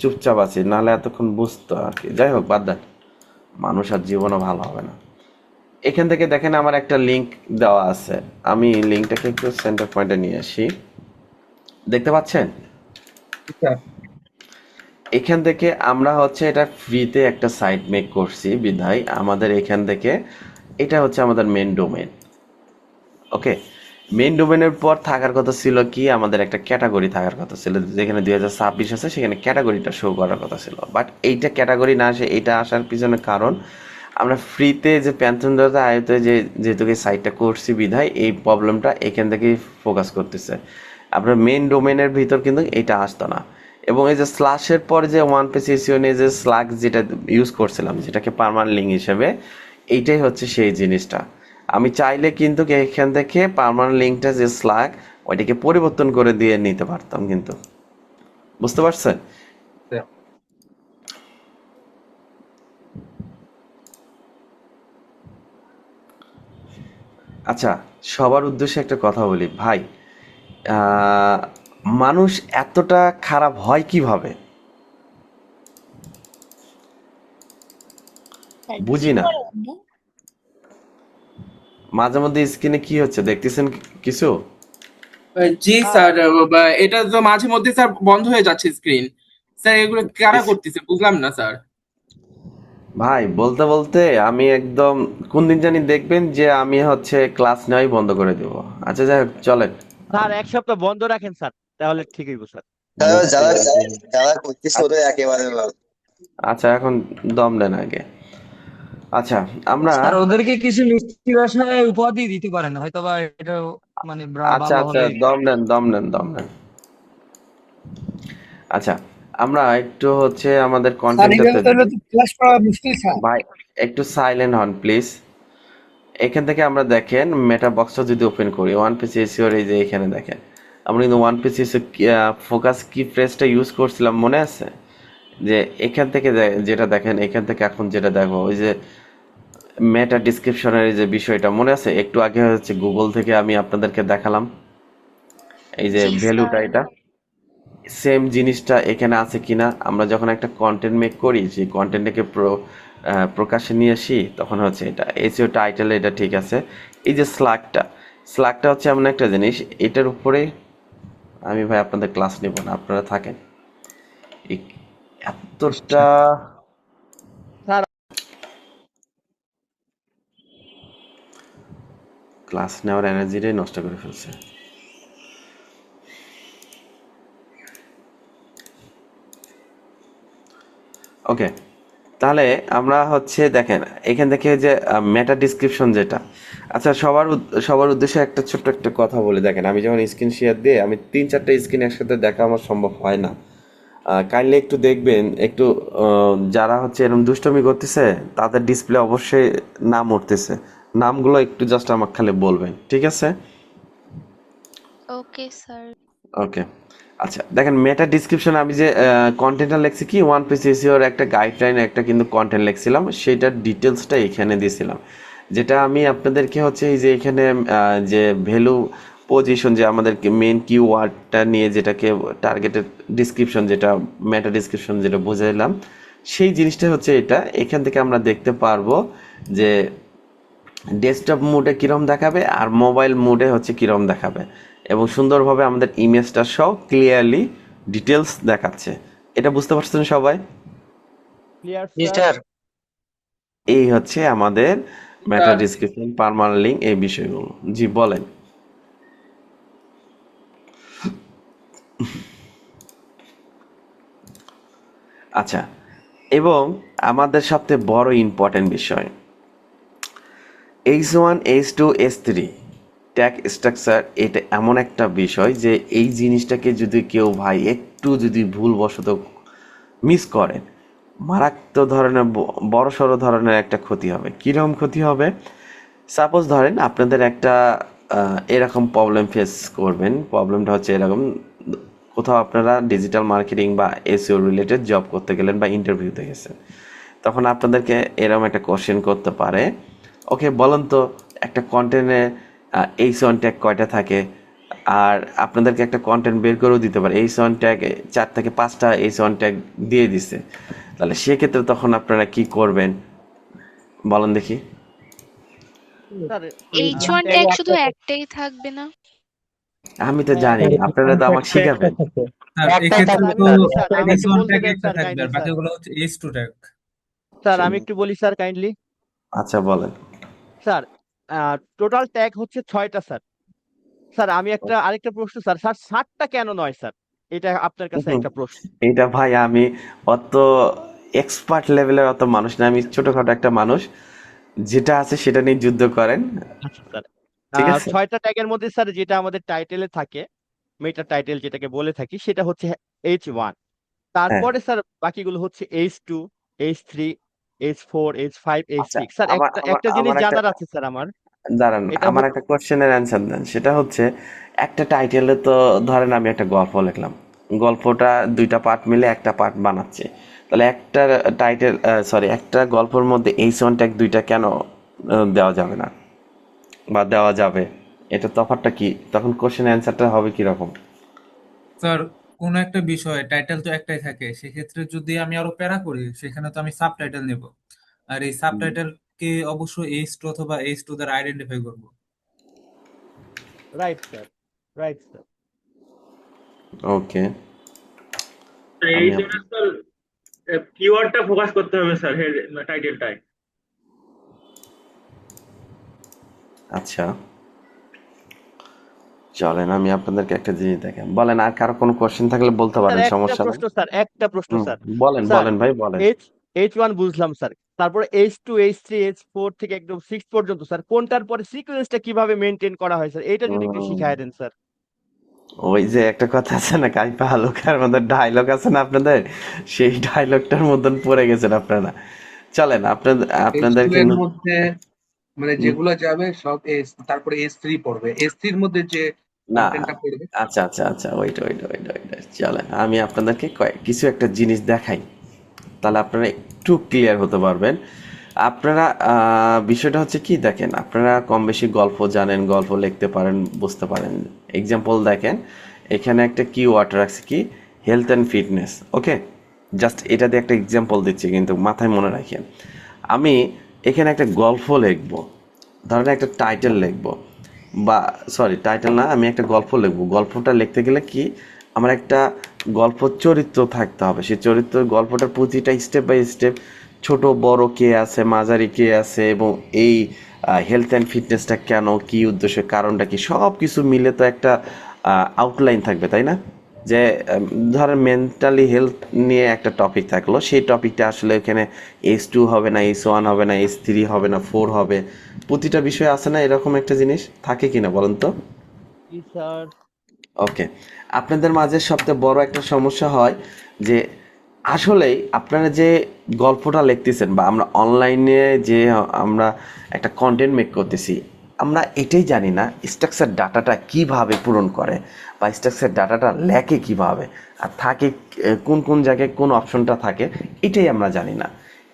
[SPEAKER 2] চুপচাপ আছি, নাহলে এতক্ষণ বুঝতো আর কি। যাই হোক, বাদ দেন, মানুষ আর জীবনও ভালো হবে না। এখান থেকে দেখেন আমার একটা লিঙ্ক দেওয়া আছে, আমি লিঙ্কটাকে একটু সেন্টার পয়েন্টে নিয়ে আসি, দেখতে পাচ্ছেন?
[SPEAKER 5] স্যার।
[SPEAKER 2] এখান থেকে আমরা হচ্ছে এটা ফ্রিতে একটা সাইট মেক করছি বিধায় আমাদের এখান থেকে এটা হচ্ছে আমাদের মেন ডোমেন। ওকে, মেন ডোমেনের পর থাকার কথা ছিল কি, আমাদের একটা ক্যাটাগরি থাকার কথা ছিল, যেখানে 2026 আছে সেখানে ক্যাটাগরিটা শো করার কথা ছিল। বাট এইটা ক্যাটাগরি না আসে, এটা আসার পিছনে কারণ আমরা ফ্রিতে যে প্যান্থনদাতা আয়তে যেহেতু সাইটটা করছি বিধায় এই প্রবলেমটা এখান থেকেই ফোকাস করতেছে। আপনার মেন ডোমেনের ভিতর কিন্তু এটা আসতো না। এবং এই যে স্ল্যাশের পরে যে ওয়ান পেজ এসইও নিয়ে যে স্লাগ যেটা ইউজ করছিলাম, যেটাকে পার্মানেন্ট লিঙ্ক হিসেবে, এইটাই হচ্ছে সেই জিনিসটা। আমি চাইলে কিন্তু এখান থেকে পার্মানেন্ট লিঙ্কটা যে স্লাগ ওইটাকে পরিবর্তন করে দিয়ে নিতে পারতাম, কিন্তু বুঝতে পারছেন?
[SPEAKER 5] স্যার।
[SPEAKER 2] আচ্ছা, সবার উদ্দেশ্যে একটা কথা বলি ভাই, মানুষ এতটা খারাপ হয় কিভাবে?
[SPEAKER 9] স্যার
[SPEAKER 2] বুঝি
[SPEAKER 9] ডিস্টার্ব
[SPEAKER 2] না।
[SPEAKER 9] করে বন্ধু?
[SPEAKER 2] মাঝে মধ্যে স্ক্রিনে কি হচ্ছে দেখতেছেন কিছু?
[SPEAKER 10] জি স্যার, এটা তো মাঝে মধ্যে স্যার বন্ধ হয়ে যাচ্ছে স্ক্রিন। স্যার এগুলো কারা
[SPEAKER 2] ইস,
[SPEAKER 10] করতেছে বুঝলাম না স্যার।
[SPEAKER 2] ভাই বলতে বলতে আমি একদম কোন দিন জানি দেখবেন যে আমি হচ্ছে ক্লাস নেওয়াই বন্ধ করে দেব। আচ্ছা যাই হোক, চলেন।
[SPEAKER 7] স্যার এক সপ্তাহ বন্ধ রাখেন স্যার, তাহলে ঠিক হইব স্যার।
[SPEAKER 2] বুঝতে
[SPEAKER 11] যারা
[SPEAKER 2] পেরেছি।
[SPEAKER 11] যারা করতেছে ওদের একেবারে ভালো।
[SPEAKER 2] আচ্ছা এখন দম দেন আগে। আচ্ছা আমরা
[SPEAKER 8] স্যার ওদেরকে কিছু মিষ্টি ভাষায় উপাধি দিতে পারেন, হয়তো বা এটা মানে
[SPEAKER 2] আচ্ছা
[SPEAKER 8] ভালো
[SPEAKER 2] আচ্ছা
[SPEAKER 8] হবে।
[SPEAKER 2] দম নেন দম নেন দম নেন। আচ্ছা আমরা একটু হচ্ছে আমাদের কন্টেন্টটাতে
[SPEAKER 8] ক্লাস করা মুশকিল স্যার।
[SPEAKER 2] ভাই একটু সাইলেন্ট হন প্লিজ। এখান থেকে আমরা দেখেন মেটা বক্সটা যদি ওপেন করি ওয়ান পিস এসিওর এই যে এখানে দেখেন আমরা কিন্তু ওয়ান পিস এসিও ফোকাস কি ফ্রেজটা ইউজ করছিলাম মনে আছে? যে এখান থেকে যেটা দেখেন এখান থেকে এখন যেটা দেখো ওই যে মেটা ডিসক্রিপশনের যে বিষয়টা মনে আছে? একটু আগে হচ্ছে গুগল থেকে আমি আপনাদেরকে দেখালাম এই যে
[SPEAKER 4] জি
[SPEAKER 2] ভ্যালুটা,
[SPEAKER 4] স্যার।
[SPEAKER 2] এটা সেম জিনিসটা এখানে আছে কিনা। আমরা যখন একটা কন্টেন্ট মেক করি সেই কন্টেন্টটাকে প্রকাশে নিয়ে আসি তখন হচ্ছে এটা এসইও টাইটেল এটা ঠিক আছে। এই যে স্লাগটা হচ্ছে এমন একটা জিনিস, এটার উপরে আমি ভাই আপনাদের ক্লাস নেব না, আপনারা থাকেন। এতটা
[SPEAKER 7] স্যার
[SPEAKER 2] ক্লাস নেওয়ার এনার্জিটাই নষ্ট করে ফেলছে। ওকে, তাহলে আমরা হচ্ছে দেখেন এখান থেকে যে মেটা ডিসক্রিপশন যেটা, আচ্ছা সবার উদ্দেশ্যে একটা ছোট্ট একটা কথা বলে দেখেন, আমি যখন স্ক্রিন শেয়ার দিয়ে আমি 3-4টা স্ক্রিন একসাথে দেখা আমার সম্ভব হয় না। কাইন্ডলি একটু দেখবেন একটু যারা হচ্ছে এরকম দুষ্টমি করতেছে তাদের ডিসপ্লে অবশ্যই নাম উঠতেছে, নামগুলো একটু জাস্ট আমাকে খালি বলবেন, ঠিক আছে?
[SPEAKER 4] Okay sir.
[SPEAKER 2] ওকে, আচ্ছা দেখেন মেটা ডিসক্রিপশন আমি যে কন্টেন্টটা লিখছি কি ওয়ান পিস এসইওর একটা গাইডলাইন একটা কিন্তু কন্টেন্ট লিখছিলাম, সেটার ডিটেলসটা এখানে দিয়েছিলাম। যেটা আমি আপনাদেরকে হচ্ছে এই যে এখানে যে ভ্যালু পজিশন যে আমাদের মেন কিওয়ার্ডটা নিয়ে যেটাকে টার্গেটেড ডিসক্রিপশন যেটা মেটা ডিসক্রিপশন যেটা বুঝাইলাম সেই জিনিসটা হচ্ছে এটা। এখান থেকে আমরা দেখতে পারবো যে ডেস্কটপ মোডে কীরকম দেখাবে আর মোবাইল মোডে হচ্ছে কীরকম দেখাবে, এবং সুন্দরভাবে আমাদের ইমেজটা সব ক্লিয়ারলি ডিটেলস দেখাচ্ছে। এটা বুঝতে পারছেন সবাই?
[SPEAKER 7] ক্লিয়ার
[SPEAKER 3] জি
[SPEAKER 7] স্যার।
[SPEAKER 3] স্যার।
[SPEAKER 2] এই হচ্ছে আমাদের মেটা ডিসক্রিপশন পার্মানেন্ট লিঙ্ক এই বিষয়গুলো। জি বলেন। আচ্ছা, এবং আমাদের সবচেয়ে বড় ইম্পর্টেন্ট বিষয় H1 H2 H3 tag structure, এটা এমন একটা বিষয় যে এই জিনিসটাকে যদি কেউ ভাই একটু যদি ভুলবশত মিস করেন মারাত্মক ধরনের বড়সড় ধরনের একটা ক্ষতি হবে। কীরকম ক্ষতি হবে? সাপোজ ধরেন আপনাদের একটা এরকম প্রবলেম ফেস করবেন, প্রবলেমটা হচ্ছে এরকম, কোথাও আপনারা ডিজিটাল মার্কেটিং বা এসইও রিলেটেড জব করতে গেলেন বা ইন্টারভিউতে গেছেন, তখন আপনাদেরকে এরকম একটা কোশ্চেন করতে পারে, ওকে বলেন তো একটা কন্টেন্টে H1 ট্যাগ কয়টা থাকে, আর আপনাদেরকে একটা কন্টেন্ট বের করেও দিতে পারে H1 ট্যাগ 4 থেকে 5টা H1 ট্যাগ দিয়ে দিছে, তাহলে সেক্ষেত্রে তখন আপনারা কি করবেন বলেন দেখি?
[SPEAKER 7] স্যার
[SPEAKER 4] H1
[SPEAKER 7] ট্যাগ
[SPEAKER 4] ট্যাগ শুধু একটাই থাকবে না?
[SPEAKER 2] আমি তো জানি, আপনারা তো আমাকে শিখাবেন।
[SPEAKER 7] স্যার আমি একটু বলতে দেন স্যার কাইন্ডলি স্যার।
[SPEAKER 8] বাকিগুলো হচ্ছে H2 ট্যাগ।
[SPEAKER 7] স্যার আমি একটু বলি স্যার কাইন্ডলি।
[SPEAKER 2] আচ্ছা বলেন।
[SPEAKER 7] স্যার টোটাল ট্যাগ হচ্ছে 6টা স্যার। স্যার আমি আরেকটা প্রশ্ন স্যার, 7টা কেন নয় স্যার? এটা আপনার কাছে একটা প্রশ্ন।
[SPEAKER 2] এটা ভাই আমি অত এক্সপার্ট লেভেলের অত মানুষ না, আমি ছোটখাটো একটা মানুষ, যেটা আছে সেটা নিয়ে যুদ্ধ করেন,
[SPEAKER 7] আচ্ছা স্যার,
[SPEAKER 2] ঠিক আছে?
[SPEAKER 7] 6টা ট্যাগের মধ্যে স্যার যেটা আমাদের টাইটেলে থাকে, মেটা টাইটেল যেটাকে বলে থাকি, সেটা হচ্ছে H1।
[SPEAKER 2] হ্যাঁ
[SPEAKER 7] তারপরে স্যার বাকিগুলো হচ্ছে H2, H3, H4, H5,
[SPEAKER 2] আচ্ছা,
[SPEAKER 7] H6। স্যার
[SPEAKER 2] আমার
[SPEAKER 7] একটা
[SPEAKER 2] আমার
[SPEAKER 7] একটা জিনিস
[SPEAKER 2] আমার একটা
[SPEAKER 7] জানার আছে স্যার আমার।
[SPEAKER 2] দাঁড়ান,
[SPEAKER 7] এটা
[SPEAKER 2] আমার একটা কোশ্চেনের অ্যান্সার দেন। সেটা হচ্ছে একটা টাইটেলে তো ধরেন আমি একটা গল্প লিখলাম, গল্পটা 2টা পার্ট মিলে একটা পার্ট বানাচ্ছে, তাহলে একটা টাইটেল সরি একটা গল্পের মধ্যে H1 ট্যাগ 2টা কেন দেওয়া যাবে না বা দেওয়া যাবে? এটা তফাৎটা কি? তখন কোশ্চেন অ্যান্সারটা হবে কিরকম?
[SPEAKER 12] স্যার কোন একটা বিষয় টাইটেল তো একটাই থাকে, সেক্ষেত্রে যদি আমি আরো প্যারা করি সেখানে তো আমি সাব টাইটেল নেব, আর এই সাব টাইটেল কে অবশ্যই এইচ টু অথবা এইচ টু দ্বারা আইডেন্টিফাই করবো।
[SPEAKER 7] Right sir, right sir.
[SPEAKER 2] Okay,
[SPEAKER 13] এই
[SPEAKER 2] আমি
[SPEAKER 13] জন্য স্যার কিওয়ার্ডটা ফোকাস করতে হবে স্যার টাইটেলটায়।
[SPEAKER 2] আচ্ছা চলেন আমি আপনাদেরকে একটা জিনিস দেখেন, বলেন আর কারো কোনো কোশ্চেন থাকলে বলতে
[SPEAKER 7] স্যার
[SPEAKER 2] পারেন,
[SPEAKER 7] একটা
[SPEAKER 2] সমস্যা নেই।
[SPEAKER 7] প্রশ্ন স্যার, একটা প্রশ্ন স্যার।
[SPEAKER 2] বলেন
[SPEAKER 7] স্যার
[SPEAKER 2] বলেন ভাই বলেন।
[SPEAKER 7] H1 বুঝলাম স্যার, তারপরে H2 H3 H4 থেকে একদম 6 পর্যন্ত স্যার কোনটার পরে সিকোয়েন্সটা কিভাবে মেনটেন করা হয় স্যার, এটা যদি একটু
[SPEAKER 2] উম,
[SPEAKER 7] শিখায় দেন স্যার।
[SPEAKER 2] ওই যে একটা কথা আছে না, কাইপা হালুকার মধ্যে ডায়লগ আছে না আপনাদের, সেই ডায়লগটার মতন পড়ে গেছেন আপনারা। চলেন আপনাদের
[SPEAKER 5] H2
[SPEAKER 2] আপনাদেরকে
[SPEAKER 5] এর মধ্যে মানে যেগুলো যাবে সব এস, তারপরে S3 পড়বে, S3 এর মধ্যে যে
[SPEAKER 2] না,
[SPEAKER 5] কন্টেন্টটা পড়বে।
[SPEAKER 2] আচ্ছা আচ্ছা আচ্ছা, ওইটা ওইটা ওইটা ওইটা চলেন আমি আপনাদেরকে কিছু একটা জিনিস দেখাই, তাহলে আপনারা একটু ক্লিয়ার হতে পারবেন। আপনারা বিষয়টা হচ্ছে কি দেখেন, আপনারা কম বেশি গল্প জানেন, গল্প লিখতে পারেন, বুঝতে পারেন। এক্সাম্পল দেখেন, এখানে একটা কিওয়ার্ড রাখছি কি, health and fitness. Okay, just এটা দিয়ে একটা এক্সাম্পল দিচ্ছি, কিন্তু মাথায় মনে রাখেন। আমি এখানে একটা গল্প লিখবো, ধরেন একটা টাইটেল লিখবো, বা সরি টাইটেল না, আমি একটা গল্প লিখবো। গল্পটা লিখতে গেলে কি, আমার একটা গল্প চরিত্র থাকতে হবে। সেই চরিত্র গল্পটার প্রতিটা স্টেপ বাই স্টেপ, ছোট বড় কে আছে, মাঝারি কে আছে, এবং এই হেলথ অ্যান্ড ফিটনেসটা কেন, কি উদ্দেশ্য, কারণটা কি, সব কিছু মিলে তো একটা আউটলাইন থাকবে, তাই না? যে ধরেন মেন্টালি হেলথ নিয়ে একটা টপিক থাকলো, সেই টপিকটা আসলে এখানে H2 হবে না, H1 হবে না, H3 হবে না, 4 হবে, প্রতিটা বিষয় আছে না, এরকম একটা জিনিস থাকে কিনা বলেন তো?
[SPEAKER 7] জি স্যার।
[SPEAKER 2] ওকে, আপনাদের মাঝে সবচেয়ে বড় একটা সমস্যা হয় যে আসলেই আপনারা যে গল্পটা লিখতেছেন, বা আমরা অনলাইনে যে আমরা একটা কন্টেন্ট মেক করতেছি, আমরা এটাই জানি না স্ট্রাকচার ডাটাটা কিভাবে পূরণ করে, বা স্ট্রাকচার ডাটাটা লেখে কিভাবে, আর থাকে কোন কোন জায়গায় কোন অপশনটা থাকে, এটাই আমরা জানি না।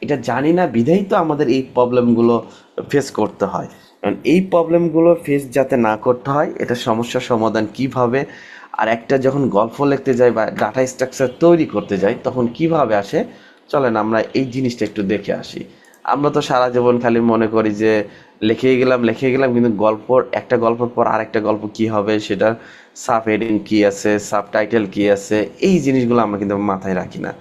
[SPEAKER 2] এটা জানি না বিধাই তো আমাদের এই প্রবলেমগুলো ফেস করতে হয়। কারণ এই প্রবলেমগুলো ফেস যাতে না করতে হয়, এটা সমস্যার সমাধান কিভাবে, আর একটা যখন গল্প লিখতে যাই বা ডাটা স্ট্রাকচার তৈরি করতে যাই, তখন কিভাবে আসে, চলেন আমরা এই জিনিসটা একটু দেখে আসি। আমরা তো সারা জীবন খালি মনে করি যে লিখে গেলাম, কিন্তু একটা গল্পের পর আরেকটা গল্প কি হবে, সেটার সাব হেডিং কি আছে, সাব টাইটেল কি আছে, এই জিনিসগুলো আমরা কিন্তু মাথায় রাখি না।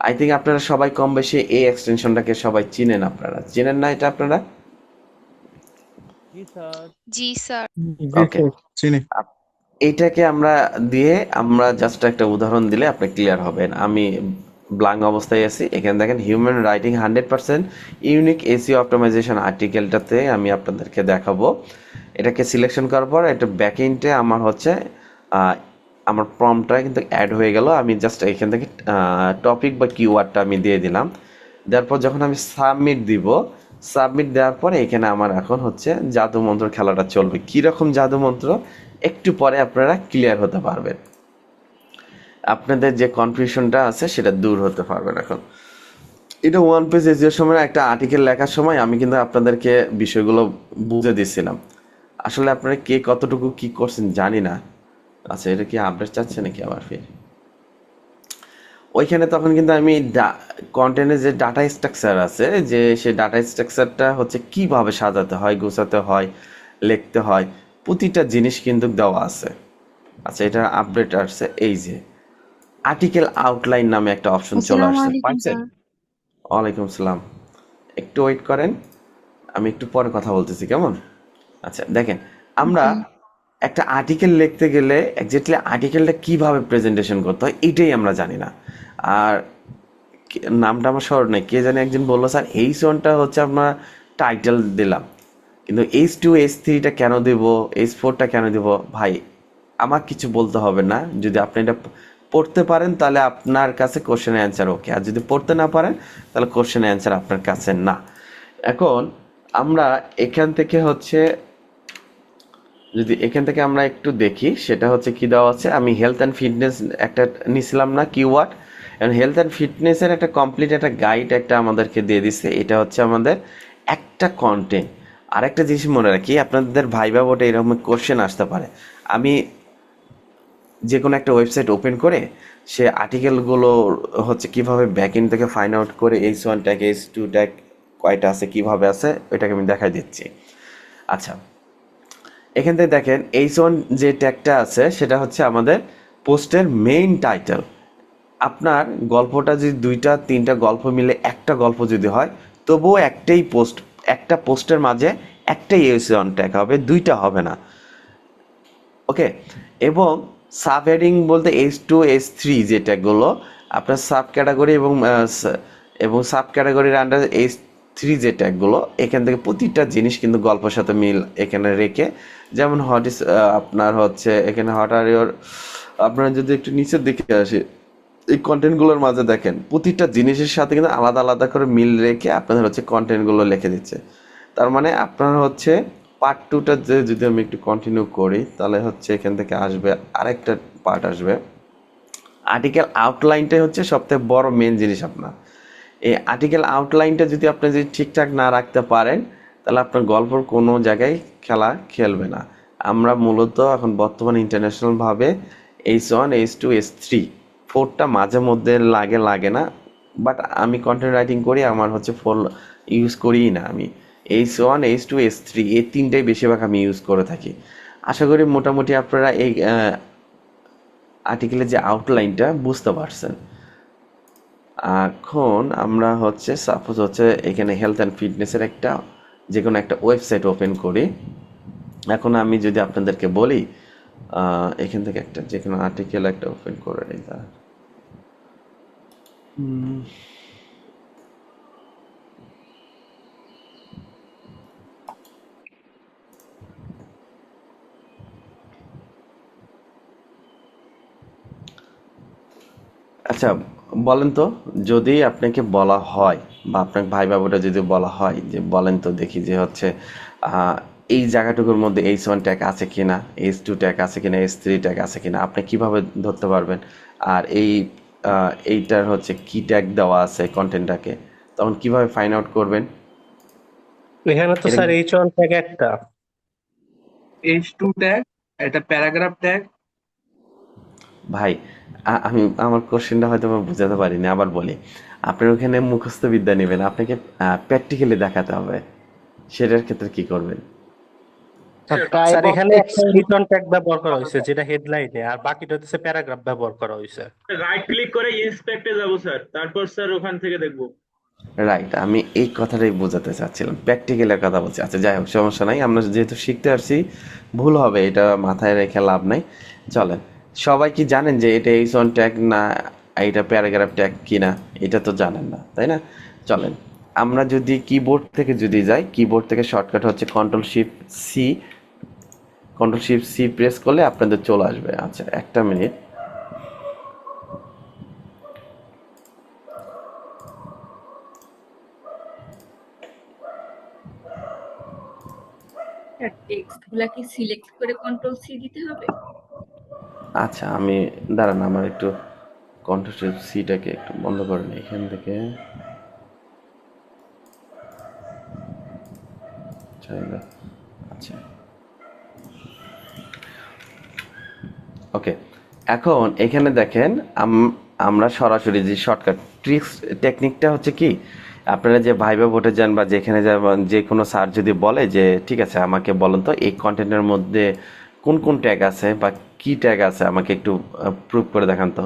[SPEAKER 2] আই থিঙ্ক আপনারা সবাই কম বেশি এই এক্সটেনশনটাকে সবাই চিনেন, আপনারা চিনেন না এটা আপনারা?
[SPEAKER 7] জি স্যার।
[SPEAKER 4] জি স্যার।
[SPEAKER 2] ওকে, এইটাকে আমরা দিয়ে আমরা জাস্ট একটা উদাহরণ দিলে আপনি ক্লিয়ার হবেন। আমি ব্ল্যাঙ্ক অবস্থায় আছি, এখানে দেখেন human writing 100% unique SEO optimisation আর্টিকেলটাতে আমি আপনাদেরকে দেখাবো। এটাকে সিলেকশন করার পর এটা ব্যাকএন্ডে আমার হচ্ছে আমার প্রম্পটটা কিন্তু অ্যাড হয়ে গেল। আমি জাস্ট এখান থেকে টপিক বা কিওয়ার্ডটা আমি দিয়ে দিলাম। দেওয়ার পর যখন আমি সাবমিট দিব, সাবমিট দেওয়ার পরে এখানে আমার এখন হচ্ছে জাদু মন্ত্র খেলাটা চলবে। কীরকম জাদু মন্ত্র, একটু পরে আপনারা ক্লিয়ার হতে পারবেন, আপনাদের যে কনফিউশনটা আছে সেটা দূর হতে পারবেন। এখন এটা ওয়ান পেজ এজিওর সময় একটা আর্টিকেল লেখার সময় আমি কিন্তু আপনাদেরকে বিষয়গুলো বুঝে দিচ্ছিলাম। আসলে আপনারা কে কতটুকু কি করছেন জানি না। আচ্ছা, এটা কি আপডেট চাচ্ছে নাকি আবার ফির? ওইখানে তখন কিন্তু আমি কন্টেন্টের যে ডাটা স্ট্রাকচার আছে, যে সেই ডাটা স্ট্রাকচারটা হচ্ছে কিভাবে সাজাতে হয়, গোছাতে হয়, লিখতে হয়, প্রতিটা জিনিস কিন্তু দেওয়া আছে। আচ্ছা, এটা আপডেট আসছে, এই যে আর্টিকেল আউটলাইন নামে একটা অপশন চলে
[SPEAKER 9] আসসালামু
[SPEAKER 2] আসছে,
[SPEAKER 9] আলাইকুম
[SPEAKER 2] পাচ্ছেন?
[SPEAKER 9] স্যার।
[SPEAKER 2] ওয়ালাইকুম সালাম, একটু ওয়েট করেন, আমি একটু পরে কথা বলতেছি, কেমন? আচ্ছা দেখেন, আমরা একটা আর্টিকেল লিখতে গেলে এক্স্যাক্টলি আর্টিকেলটা কিভাবে প্রেজেন্টেশন করতে হয় এটাই আমরা জানি না। আর নামটা আমার স্মরণ নেই, কে জানি একজন বললো স্যার H1টা হচ্ছে আমরা টাইটেল দিলাম, কিন্তু H2 H3টা কেন দেব, H4টা কেন দেব? ভাই আমার কিছু বলতে হবে না, যদি আপনি এটা পড়তে পারেন তাহলে আপনার কাছে কোশ্চেনের অ্যান্সার ওকে, আর যদি পড়তে না পারেন তাহলে কোশ্চেনের অ্যান্সার আপনার কাছে না। এখন আমরা এখান থেকে হচ্ছে, যদি এখান থেকে আমরা একটু দেখি, সেটা হচ্ছে কি দেওয়া আছে, আমি হেলথ অ্যান্ড ফিটনেস একটা নিছিলাম না কিওয়ার্ড, এবং হেলথ অ্যান্ড ফিটনেসের একটা কমপ্লিট একটা গাইড একটা আমাদেরকে দিয়ে দিচ্ছে। এটা হচ্ছে আমাদের একটা কন্টেন্ট। আরেকটা জিনিস মনে রাখি, আপনাদের ভাইবা বোর্ডে এরকম কোশ্চেন আসতে পারে। আমি যে কোনো একটা ওয়েবসাইট ওপেন করে সে আর্টিকেলগুলো হচ্ছে কিভাবে ব্যাকএন্ড থেকে ফাইন্ড আউট করে H1 ট্যাগ H2 ট্যাগ কয়টা আছে কিভাবে আছে ওইটাকে আমি দেখাই দিচ্ছি। আচ্ছা, এখান থেকে দেখেন H1 যে ট্যাগটা আছে সেটা হচ্ছে আমাদের পোস্টের মেইন টাইটেল। আপনার গল্পটা যদি 2টা 3টা গল্প মিলে একটা গল্প যদি হয় তবুও একটা পোস্টের মাঝে একটাই H1 ট্যাগ হবে, 2টা হবে না। ওকে, এবং সাব হেডিং বলতে H2 H3 যে ট্যাগগুলো আপনার সাব ক্যাটাগরি এবং সাব ক্যাটাগরির আন্ডার H3 যে ট্যাগগুলো, এখান থেকে প্রতিটা জিনিস কিন্তু গল্পের সাথে মিল এখানে রেখে, যেমন আপনার হচ্ছে এখানে হোয়াট আর ইউর, আপনারা যদি একটু নিচের দিকে আসে এই কন্টেন্টগুলোর মাঝে দেখেন প্রতিটা জিনিসের সাথে কিন্তু আলাদা আলাদা করে মিল রেখে আপনাদের হচ্ছে কন্টেন্টগুলো লিখে দিচ্ছে। তার মানে আপনার হচ্ছে পার্ট 2টা যদি আমি একটু কন্টিনিউ করি তাহলে হচ্ছে এখান থেকে আসবে আরেকটা পার্ট আসবে। আর্টিকেল আউটলাইনটাই হচ্ছে সবথেকে বড় মেন জিনিস আপনার। এই আর্টিকেল আউটলাইনটা যদি আপনি যদি ঠিকঠাক না রাখতে পারেন তাহলে আপনার গল্পর কোনো জায়গায় খেলবে না। আমরা মূলত এখন বর্তমানে ইন্টারন্যাশনালভাবে H1 H2 H3 4টা মাঝে মধ্যে লাগে না, বাট আমি কন্টেন্ট রাইটিং করি, আমার হচ্ছে 4 ইউজ করিই না। আমি H1 H2 H3 এই 3টাই বেশিরভাগ আমি ইউজ করে থাকি। আশা করি মোটামুটি আপনারা এই আর্টিকেলের যে আউটলাইনটা বুঝতে পারছেন। এখন আমরা হচ্ছে সাপোজ হচ্ছে এখানে হেলথ অ্যান্ড ফিটনেসের যে কোনো একটা ওয়েবসাইট ওপেন করি। এখন আমি যদি আপনাদেরকে বলি এখান থেকে যে কোনো আর্টিকেল ওপেন করে নিই। আচ্ছা, বলেন তো, যদি আপনাকে বলা হয় বা আপনার ভাই বাবুটা যদি বলা হয় যে বলেন তো দেখি যে হচ্ছে এই জায়গাটুকুর মধ্যে H1 ট্যাগ আছে কিনা, H2 ট্যাগ আছে কিনা, H3 ট্যাগ আছে কিনা, আপনি কিভাবে ধরতে পারবেন? আর এইটার হচ্ছে কি ট্যাগ দেওয়া আছে কন্টেন্টটাকে, তখন কিভাবে ফাইন্ড আউট করবেন?
[SPEAKER 13] এখানে তো স্যার H1 ট্যাগ একটা,
[SPEAKER 5] H2 ট্যাগ, এটা প্যারাগ্রাফ ট্যাগ।
[SPEAKER 2] ভাই আমি আমার কোশ্চেনটা হয়তো বুঝাতে পারিনি, আবার বলি। আপনার ওখানে মুখস্থ বিদ্যা নেবেন, আপনাকে প্র্যাকটিক্যালি দেখাতে হবে। সেটার ক্ষেত্রে কি করবেন?
[SPEAKER 13] স্যার এখানে একটা H1 ট্যাগ ব্যবহার করা হয়েছে যেটা হেডলাইনে, আর বাকিটা হচ্ছে প্যারাগ্রাফ ব্যবহার করা হয়েছে।
[SPEAKER 14] রাইট ক্লিক করে ইন্সপেক্টে যাব স্যার, তারপর স্যার ওখান থেকে দেখব।
[SPEAKER 2] রাইট, আমি এই কথাটাই বোঝাতে চাচ্ছিলাম, প্র্যাকটিক্যালের কথা বলছি। আচ্ছা যাই হোক, সমস্যা নাই, আমরা যেহেতু শিখতে আসছি ভুল হবে এটা মাথায় রেখে লাভ নাই। চলেন, সবাই কি জানেন যে এটা H1 ট্যাগ না এটা প্যারাগ্রাফ ট্যাগ কিনা? এটা তো জানেন না, তাই না? চলেন আমরা যদি কিবোর্ড থেকে যাই, কিবোর্ড থেকে শর্টকাট হচ্ছে কন্ট্রোল শিফট সি প্রেস করলে আপনাদের চলে আসবে। আচ্ছা, একটা মিনিট।
[SPEAKER 6] টেক্সটগুলা কি সিলেক্ট করে কন্ট্রোল সি দিতে হবে?
[SPEAKER 2] আচ্ছা, আমি দাঁড়ান, আমার একটু কন্ট্রোল শিফট সিটাকে একটু বন্ধ করে নিই এখান থেকে। আচ্ছা, ওকে, এখন এখানে দেখেন আমরা সরাসরি যে শর্টকাট ট্রিক্স টেকনিকটা হচ্ছে কি, আপনারা যে ভাইবা ভোটে যান বা যেখানে যাবেন, যে কোনো স্যার যদি বলে যে ঠিক আছে আমাকে বলেন তো এই কন্টেন্টের মধ্যে কোন কোন ট্যাগ আছে বা কি ট্যাগ আছে আমাকে একটু প্রুভ করে দেখান তো।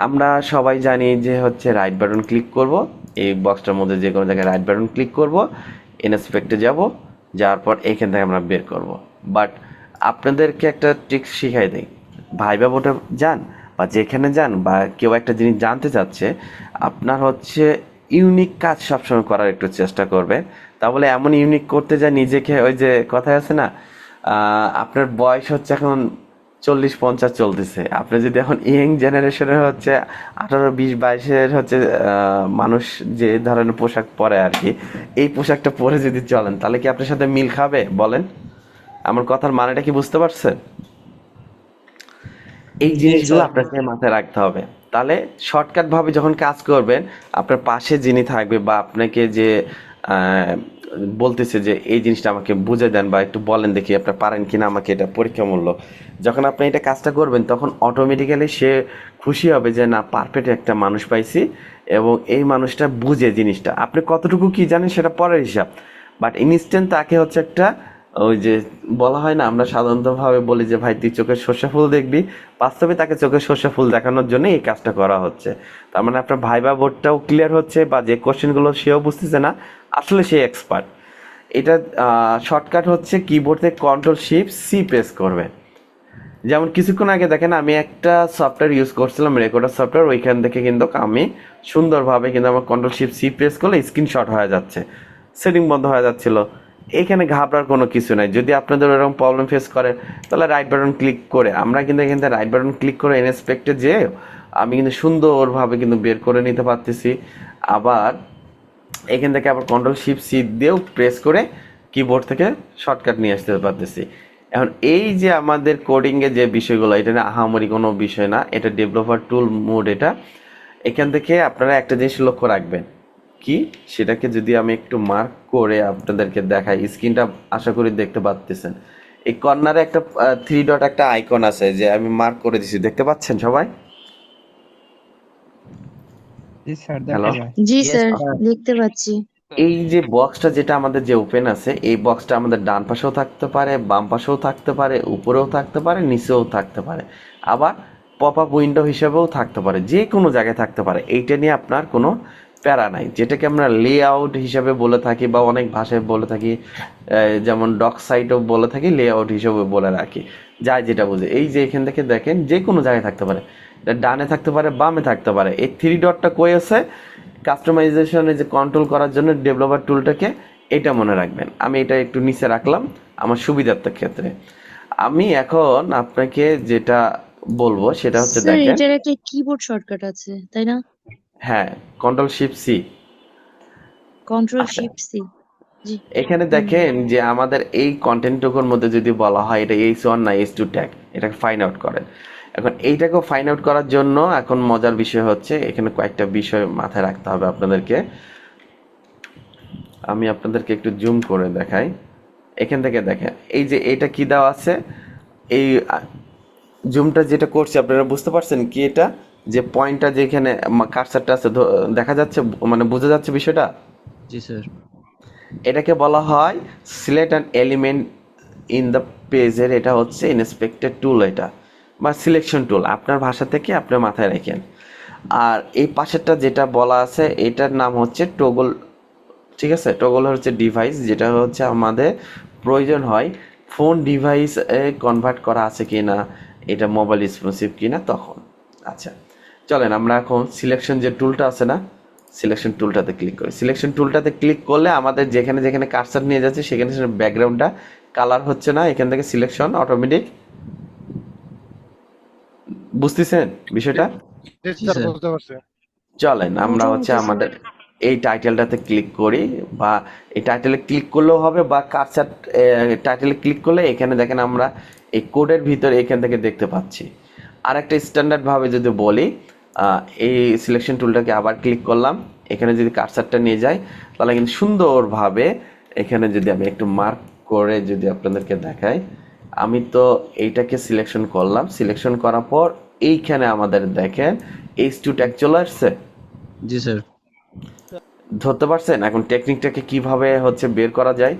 [SPEAKER 2] আমরা সবাই জানি যে হচ্ছে রাইট বাটন ক্লিক করব, এই বক্সটার মধ্যে যে কোনো জায়গায় রাইট বাটন ক্লিক করব, ইনস্পেক্টে যাওয়ার পর এখান থেকে আমরা বের করব। বাট আপনাদেরকে একটা ট্রিক্স শিখাই দিই, ভাইবা ভোটে যান বা যেখানে যান বা কেউ একটা জিনিস জানতে চাচ্ছে, আপনার হচ্ছে ইউনিক কাজ সবসময় করার একটু চেষ্টা করবেন। তাহলে এমন ইউনিক করতে যা নিজেকে, ওই যে কথায় আছে না, আপনার বয়স হচ্ছে এখন 40-50 চলতেছে, আপনি যদি এখন ইয়ং জেনারেশনের হচ্ছে 18-20-22-এর হচ্ছে মানুষ যে ধরনের পোশাক পরে আর কি, এই পোশাকটা পরে যদি চলেন তাহলে কি আপনার সাথে মিল খাবে? বলেন, আমার কথার মানেটা কি বুঝতে পারছেন? এই জিনিসগুলো আপনাকে মাথায় রাখতে হবে। তাহলে শর্টকাট ভাবে যখন কাজ করবেন, আপনার পাশে যিনি থাকবে বা আপনাকে যে বলতেছে যে এই জিনিসটা আমাকে বুঝে দেন বা একটু বলেন দেখি আপনারা পারেন কিনা আমাকে এটা পরীক্ষামূলক। যখন আপনি এটা কাজটা করবেন তখন অটোমেটিক্যালি সে খুশি হবে যে না পারফেক্ট একটা মানুষ পাইছি এবং এই মানুষটা বুঝে জিনিসটা। আপনি কতটুকু কি জানেন সেটা পরের হিসাব, বাট ইনস্ট্যান্ট তাকে হচ্ছে একটা ওই যে বলা হয় না, আমরা সাধারণতভাবে বলি যে ভাই তুই চোখের সর্ষে ফুল দেখবি, বাস্তবে তাকে চোখের সর্ষে ফুল দেখানোর জন্য এই কাজটা করা হচ্ছে। তার মানে আপনার ভাইবা বোর্ডটাও ক্লিয়ার হচ্ছে বা যে কোশ্চেনগুলো সেও বুঝতেছে না, আসলে সে এক্সপার্ট। এটা শর্টকাট হচ্ছে কিবোর্ড থেকে Ctrl+Shift+C প্রেস করবে। যেমন কিছুক্ষণ আগে দেখেন আমি একটা সফটওয়্যার ইউজ করছিলাম, রেকর্ডার সফটওয়্যার, ওইখান থেকে কিন্তু আমি সুন্দরভাবে কিন্তু আমার Ctrl+Shift+C প্রেস করলে স্ক্রিনশট হয়ে যাচ্ছে, সেটিং বন্ধ হয়ে যাচ্ছিল। এখানে ঘাবড়ার কোনো কিছু নাই। যদি আপনাদের এরকম প্রবলেম ফেস করেন তাহলে রাইট বাটন ক্লিক করে, আমরা কিন্তু এখান থেকে রাইট বাটন ক্লিক করে ইনস্পেক্টে যেয়ে আমি কিন্তু সুন্দরভাবে কিন্তু বের করে নিতে পারতেছি। আবার এখান থেকে আবার Ctrl+Shift+C দিয়েও প্রেস করে কিবোর্ড থেকে শর্টকাট নিয়ে আসতে পারতেছি। এখন এই যে আমাদের কোডিংয়ে যে বিষয়গুলো, এটা না আহামরি কোনো বিষয় না, এটা ডেভেলপার টুল মোড। এটা এখান থেকে আপনারা একটা জিনিস লক্ষ্য রাখবেন, কি সেটাকে যদি আমি একটু মার্ক করে আপনাদেরকে দেখাই, স্ক্রিনটা আশা করি দেখতে পাচ্ছেন। এই কর্নারে একটা 3 ডট একটা আইকন আছে যে আমি মার্ক করে দিছি, দেখতে পাচ্ছেন সবাই? হ্যালো,
[SPEAKER 9] জি স্যার দেখতে পাচ্ছি।
[SPEAKER 2] এই যে বক্সটা যেটা আমাদের যে ওপেন আছে, এই বক্সটা আমাদের ডান পাশেও থাকতে পারে, বাম পাশেও থাকতে পারে, উপরেও থাকতে পারে, নিচেও থাকতে পারে, আবার পপ আপ উইন্ডো হিসেবেও থাকতে পারে, যে কোনো জায়গায় থাকতে পারে। এইটা নিয়ে আপনার কোনো প্যারা নাই, যেটাকে আমরা লেআউট হিসেবে বলে থাকি বা অনেক ভাষায় বলে থাকি, যেমন ডক সাইটও বলে থাকি, লেআউট হিসেবে বলে রাখি, যাই যেটা বুঝে। এই যে এখান থেকে দেখেন যে কোনো জায়গায় থাকতে পারে, ডানে থাকতে পারে, বামে থাকতে পারে। এই 3 ডটটা কই আছে? কাস্টমাইজেশনে যে কন্ট্রোল করার জন্য ডেভেলপার টুলটাকে, এটা মনে রাখবেন। আমি এটা একটু নিচে রাখলাম আমার সুবিধার্থের ক্ষেত্রে। আমি এখন আপনাকে যেটা বলবো সেটা হচ্ছে
[SPEAKER 9] স্যার
[SPEAKER 2] দেখেন,
[SPEAKER 9] এটার একটা কিবোর্ড শর্টকাট আছে তাই না?
[SPEAKER 2] হ্যাঁ, Ctrl+Shift+C।
[SPEAKER 9] Ctrl+Shift+C। জি
[SPEAKER 2] এখানে দেখেন যে আমাদের এই কন্টেন্টটুকুর মধ্যে যদি বলা হয় এটা H1 না H2 ট্যাগ, এটাকে ফাইন্ড আউট করেন। এখন এইটাকেও ফাইন্ড আউট করার জন্য এখন মজার বিষয় হচ্ছে এখানে কয়েকটা বিষয় মাথায় রাখতে হবে আপনাদেরকে। আমি আপনাদেরকে একটু জুম করে দেখাই। এখান থেকে দেখেন এই যে এটা কি দেওয়া আছে, এই জুমটা যেটা করছে আপনারা বুঝতে পারছেন কি? এটা যে পয়েন্টটা যেখানে কার্সারটা আছে দেখা যাচ্ছে, মানে বোঝা যাচ্ছে বিষয়টা?
[SPEAKER 7] জি স্যার।
[SPEAKER 2] এটাকে বলা হয় select an element in the পেজের, এটা হচ্ছে ইন্সপেক্টেড টুল, এটা বা সিলেকশন টুল, আপনার ভাষা থেকে আপনার মাথায় রাখেন। আর এই পাশেরটা যেটা বলা আছে এটার নাম হচ্ছে টগল, ঠিক আছে? টগল হচ্ছে ডিভাইস, যেটা হচ্ছে আমাদের প্রয়োজন হয় ফোন ডিভাইস কনভার্ট করা আছে কি না, এটা মোবাইল রেসপন্সিভ কি না তখন। আচ্ছা চলেন আমরা এখন সিলেকশন যে টুলটা আছে না, সিলেকশন টুলটাতে ক্লিক করি। সিলেকশন টুলটাতে ক্লিক করলে আমাদের যেখানে যেখানে কার্সার নিয়ে যাচ্ছে সেখানে সেখানে ব্যাকগ্রাউন্ডটা কালার হচ্ছে না, এখান থেকে সিলেকশন অটোমেটিক। বুঝতেছেন বিষয়টা? চলেন আমরা হচ্ছে আমাদের এই টাইটেলটাতে ক্লিক করি, বা এই টাইটেলে ক্লিক করলেও হবে, বা কার্সার টাইটেলে ক্লিক করলে এখানে দেখেন আমরা এই কোডের ভিতরে এখান থেকে দেখতে পাচ্ছি। আর একটা স্ট্যান্ডার্ড ভাবে যদি বলি, এই সিলেকশন টুলটাকে আবার ক্লিক করলাম, এখানে যদি কার্সারটা নিয়ে যাই তাহলে কিন্তু সুন্দরভাবে এখানে যদি আমি একটু মার্ক করে যদি আপনাদেরকে দেখাই, আমি তো এইটাকে সিলেকশন করলাম, সিলেকশন করার পর এইখানে আমাদের দেখেন H2 ট্যাগ চলে আসছে।
[SPEAKER 7] জি স্যার।
[SPEAKER 2] ধরতে পারছেন এখন টেকনিকটাকে কিভাবে হচ্ছে বের করা যায়?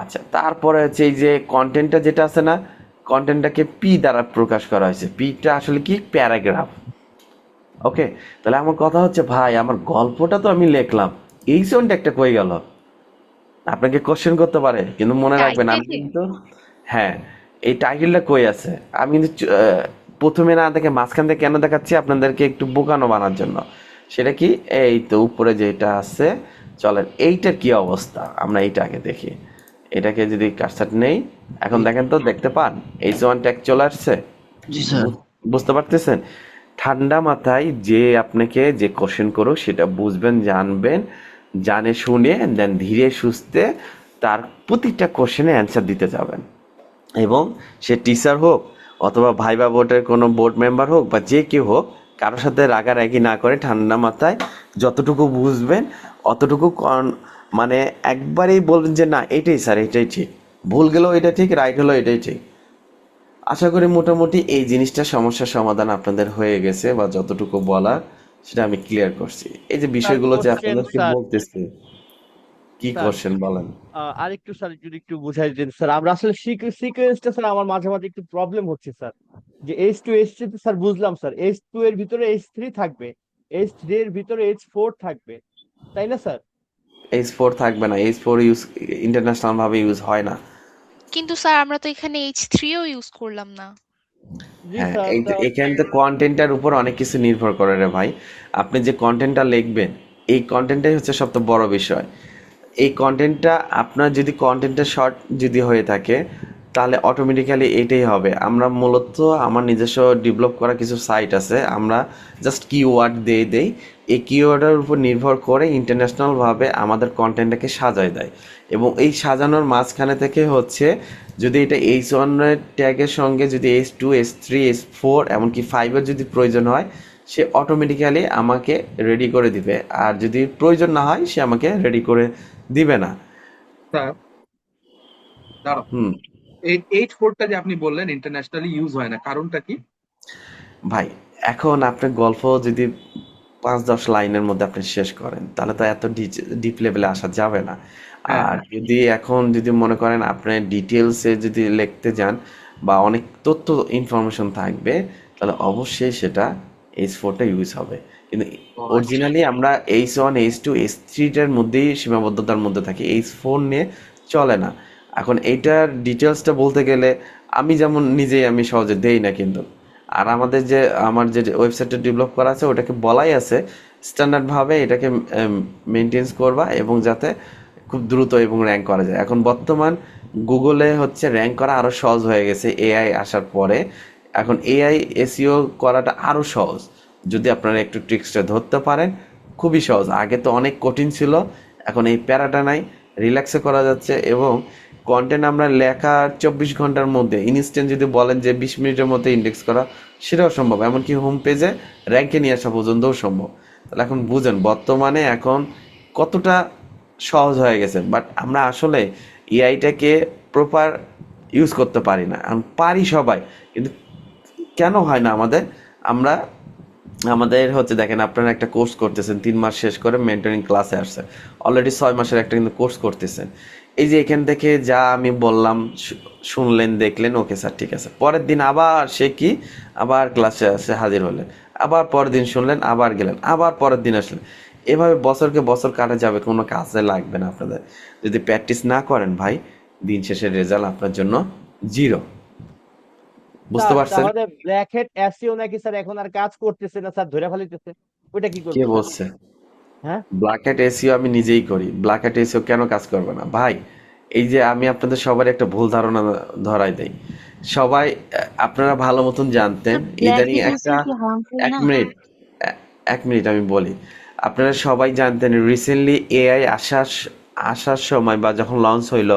[SPEAKER 2] আচ্ছা তারপরে হচ্ছে এই যে কন্টেন্টটা যেটা আছে না, কন্টেন্টটাকে পি দ্বারা প্রকাশ করা হয়েছে। পিটা আসলে কি? প্যারাগ্রাফ। ওকে, তাহলে আমার কথা হচ্ছে ভাই আমার গল্পটা তো আমি লিখলাম, এই জোনটা একটা কই গেল? আপনাকে কোশ্চেন করতে পারে, কিন্তু মনে রাখবেন আমি কিন্তু, হ্যাঁ এই টাইটেলটা কই আছে, আমি কিন্তু প্রথমে না দেখে মাঝখান থেকে কেন দেখাচ্ছি আপনাদেরকে একটু বোকানো বানার জন্য। সেটা কি? এই তো উপরে যেটা আছে, চলেন এইটার কি অবস্থা আমরা এইটা আগে দেখি। এটাকে যদি কার্সার নেই, এখন দেখেন তো, দেখতে পান H1 ট্যাগ চলে আসছে?
[SPEAKER 7] জি স্যার।
[SPEAKER 2] বুঝতে পারতেছেন? ঠান্ডা মাথায় যে আপনাকে যে কোশ্চেন করুক সেটা বুঝবেন, জানবেন, জানে শুনে দেন ধীরে সুস্থে তার প্রতিটা কোশ্চেনে অ্যান্সার দিতে যাবেন। এবং সে টিচার হোক অথবা ভাইবা বোর্ডের কোনো বোর্ড মেম্বার হোক বা যে কেউ হোক, কারোর সাথে রাগারাগি না করে ঠান্ডা মাথায় যতটুকু বুঝবেন অতটুকু মানে একবারেই বলবেন যে না এটাই স্যার এটাই ঠিক, ভুল গেলেও এটা ঠিক, রাইট হলো এটাই ঠিক। আশা করি মোটামুটি এই জিনিসটা সমস্যার সমাধান আপনাদের হয়ে গেছে, বা যতটুকু বলার সেটা আমি ক্লিয়ার করছি। এই যে
[SPEAKER 7] স্যার
[SPEAKER 2] বিষয়গুলো যে
[SPEAKER 7] কোশ্চেন
[SPEAKER 2] আপনাদেরকে
[SPEAKER 7] স্যার
[SPEAKER 2] বলতেছি, কি
[SPEAKER 7] স্যার
[SPEAKER 2] করছেন বলেন।
[SPEAKER 7] আরেকটু স্যার যদি একটু বুঝাই দিন স্যার, আমরা আসলে সিকোয়েন্সটা স্যার আমার মাঝে মাঝে একটু প্রবলেম হচ্ছে স্যার। যে H2 H3 স্যার বুঝলাম স্যার, H2 এর ভিতরে H3 থাকবে, H3 এর ভিতরে H4 থাকবে, তাই না স্যার?
[SPEAKER 2] H4 থাকবে না, H4 ইউজ ইন্টারন্যাশনাল ভাবে ইউজ হয় না।
[SPEAKER 4] কিন্তু স্যার আমরা তো এখানে H3ও ইউজ করলাম না।
[SPEAKER 7] জি
[SPEAKER 2] হ্যাঁ,
[SPEAKER 7] স্যার,
[SPEAKER 2] এখানে তো কন্টেন্টের উপর অনেক কিছু নির্ভর করে রে ভাই। আপনি যে কন্টেন্টটা লিখবেন, এই কন্টেন্টটাই হচ্ছে সবচেয়ে বড় বিষয়। এই কন্টেন্টটা আপনার যদি কন্টেন্টটা শর্ট যদি হয়ে থাকে, তাহলে অটোমেটিক্যালি এটাই হবে। আমরা মূলত আমার নিজস্ব ডেভেলপ করা কিছু সাইট আছে, আমরা জাস্ট কিওয়ার্ড দিয়ে দেই, এই কিওয়ার্ডের উপর নির্ভর করে ইন্টারন্যাশনালভাবে আমাদের কন্টেন্টটাকে সাজায় দেয়। এবং এই সাজানোর মাঝখানে থেকে হচ্ছে যদি এটা H1 এর ট্যাগের সঙ্গে যদি H2 H3 H4 এমনকি 5 এর যদি প্রয়োজন হয়, সে অটোমেটিক্যালি আমাকে রেডি করে দিবে। আর যদি প্রয়োজন না হয়, সে আমাকে রেডি করে দিবে না।
[SPEAKER 5] স্যার দাঁড়াও,
[SPEAKER 2] হুম
[SPEAKER 5] এই H4টা যে আপনি বললেন ইন্টারন্যাশনালি ইউজ হয় না, কারণটা কি?
[SPEAKER 2] ভাই, এখন আপনার গল্প যদি 5-10 লাইনের মধ্যে আপনি শেষ করেন, তাহলে তো এত ডিপ লেভেলে আসা যাবে না।
[SPEAKER 5] হ্যাঁ
[SPEAKER 2] আর যদি এখন যদি মনে করেন আপনি ডিটেলসে যদি লিখতে যান, বা অনেক তথ্য ইনফরমেশন থাকবে, তাহলে অবশ্যই সেটা H4টা ইউজ হবে। কিন্তু
[SPEAKER 5] ও আচ্ছা।
[SPEAKER 2] অরিজিনালি আমরা H1 H2 H3টার মধ্যেই সীমাবদ্ধতার মধ্যে থাকি, H4 নিয়ে চলে না। এখন এইটার ডিটেলসটা বলতে গেলে আমি যেমন নিজেই আমি সহজে দেই না কিন্তু। আর আমার যে ওয়েবসাইটটা ডেভেলপ করা আছে ওটাকে বলাই আছে স্ট্যান্ডার্ডভাবে এটাকে মেনটেন্স করবা, এবং যাতে খুব দ্রুত এবং র্যাঙ্ক করা যায়। এখন বর্তমান গুগলে হচ্ছে র্যাঙ্ক করা আরও সহজ হয়ে গেছে এআই আসার পরে। এখন এআই এসইও করাটা আরও সহজ, যদি আপনারা একটু ট্রিক্সটা ধরতে পারেন। খুবই সহজ, আগে তো অনেক কঠিন ছিল, এখন এই প্যারাটা নাই, রিল্যাক্সে করা যাচ্ছে। এবং কন্টেন্ট আমরা লেখা 24 ঘন্টার মধ্যে ইনস্ট্যান্ট যদি বলেন যে 20 মিনিটের মধ্যে ইন্ডেক্স করা, সেটাও সম্ভব। এমনকি হোম পেজে র্যাঙ্কে নিয়ে আসা পর্যন্তও সম্ভব। তাহলে এখন বুঝেন বর্তমানে এখন কতটা সহজ হয়ে গেছে। বাট আমরা আসলে এআইটাকে প্রপার ইউজ করতে পারি না। এখন পারি সবাই, কিন্তু কেন হয় না আমাদের হচ্ছে দেখেন, আপনারা একটা কোর্স করতেছেন, 3 মাস শেষ করে মেন্টরিং ক্লাসে আসছে, অলরেডি 6 মাসের একটা কিন্তু কোর্স করতেছেন। এই যে এখান থেকে যা আমি বললাম শুনলেন, দেখলেন, ওকে স্যার ঠিক আছে, পরের দিন আবার সে কি আবার ক্লাসে আসে হাজির হলেন, আবার পরের দিন শুনলেন, আবার গেলেন, আবার পরের দিন আসলেন। এভাবে বছরকে বছর কাটা যাবে, কোনো কাজে লাগবে না আপনাদের যদি প্র্যাকটিস না করেন ভাই। দিন শেষের রেজাল্ট আপনার জন্য 0। বুঝতে
[SPEAKER 7] স্যার
[SPEAKER 2] পারছেন?
[SPEAKER 7] তাহলে ব্ল্যাক হেড এসইও নাকি স্যার এখন আর কাজ করতেছে না স্যার, ধরে ফেলাইতেছে, ওইটা কি
[SPEAKER 2] কে
[SPEAKER 7] করবো স্যার?
[SPEAKER 2] বলছে?
[SPEAKER 7] হ্যাঁ
[SPEAKER 2] ব্ল্যাক হ্যাট এসইও আমি নিজেই করি। ব্ল্যাক হ্যাট এসইও কেন কাজ করবে না ভাই? এই যে আমি আপনাদের সবার একটা ভুল ধারণা ধরাই দেই। সবাই আপনারা ভালো মতন জানতেন ইদানিং একটা এক মিনিট এক মিনিট আমি বলি। আপনারা সবাই জানতেন রিসেন্টলি এআই আসার সময়, বা যখন লঞ্চ হইলো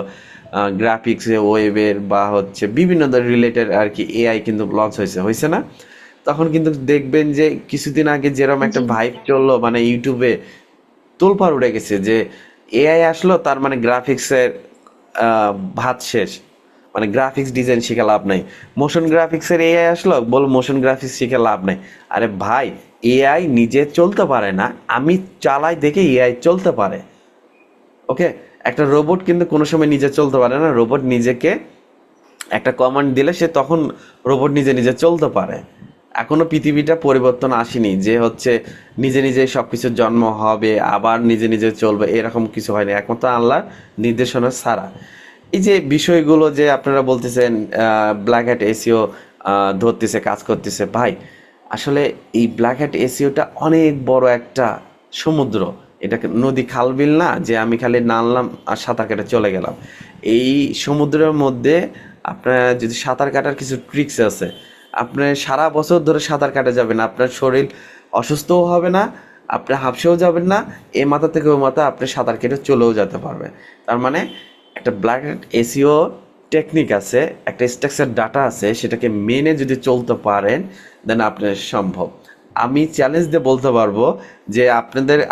[SPEAKER 2] গ্রাফিক্সে, ওয়েবের, বা হচ্ছে বিভিন্ন রিলেটেড আর কি, এআই কিন্তু লঞ্চ হয়েছে না? তখন কিন্তু দেখবেন যে কিছুদিন আগে যেরকম একটা ভাইব চললো, মানে ইউটিউবে তোলপাড় উঠে গেছে যে এআই আসলো, তার মানে গ্রাফিক্সের ভাত শেষ, মানে গ্রাফিক্স ডিজাইন শিখে লাভ নাই। মোশন গ্রাফিক্সের এআই আসলো, বল মোশন গ্রাফিক্স শিখে লাভ নাই। আরে ভাই, এআই নিজে চলতে পারে না, আমি চালাই দেখে এআই চলতে পারে। ওকে, একটা রোবট কিন্তু কোনো সময় নিজে চলতে পারে না। রোবট নিজেকে একটা কমান্ড দিলে সে তখন রোবট নিজে চলতে পারে। এখনো পৃথিবীটা পরিবর্তন আসেনি যে হচ্ছে নিজে সবকিছুর জন্ম হবে আবার নিজে চলবে, এরকম কিছু হয়নি, একমাত্র আল্লাহর নির্দেশনা ছাড়া। এই যে বিষয়গুলো যে আপনারা বলতেছেন ব্ল্যাক হ্যাট এসইও ধরতেছে, কাজ করতেছে, ভাই আসলে এই ব্ল্যাক হ্যাট এসইওটা অনেক বড় একটা সমুদ্র। এটা নদী খাল বিল না যে আমি খালি নামলাম আর সাঁতার কেটে চলে গেলাম। এই সমুদ্রের মধ্যে আপনার যদি সাঁতার কাটার কিছু ট্রিক্স আছে, আপনার সারা বছর ধরে সাঁতার কাটা যাবে না, আপনার শরীর অসুস্থও হবে না, আপনি হাঁপসেও যাবেন না, এ মাথা থেকে ও মাথা আপনি সাঁতার কেটে চলেও যেতে পারবেন। তার মানে একটা ব্ল্যাক হ্যাট এসইও টেকনিক আছে, একটা স্ট্রাকচার ডাটা আছে, সেটাকে মেনে যদি চলতে পারেন দেন আপনার সম্ভব। আমি চ্যালেঞ্জ দিয়ে বলতে পারবো যে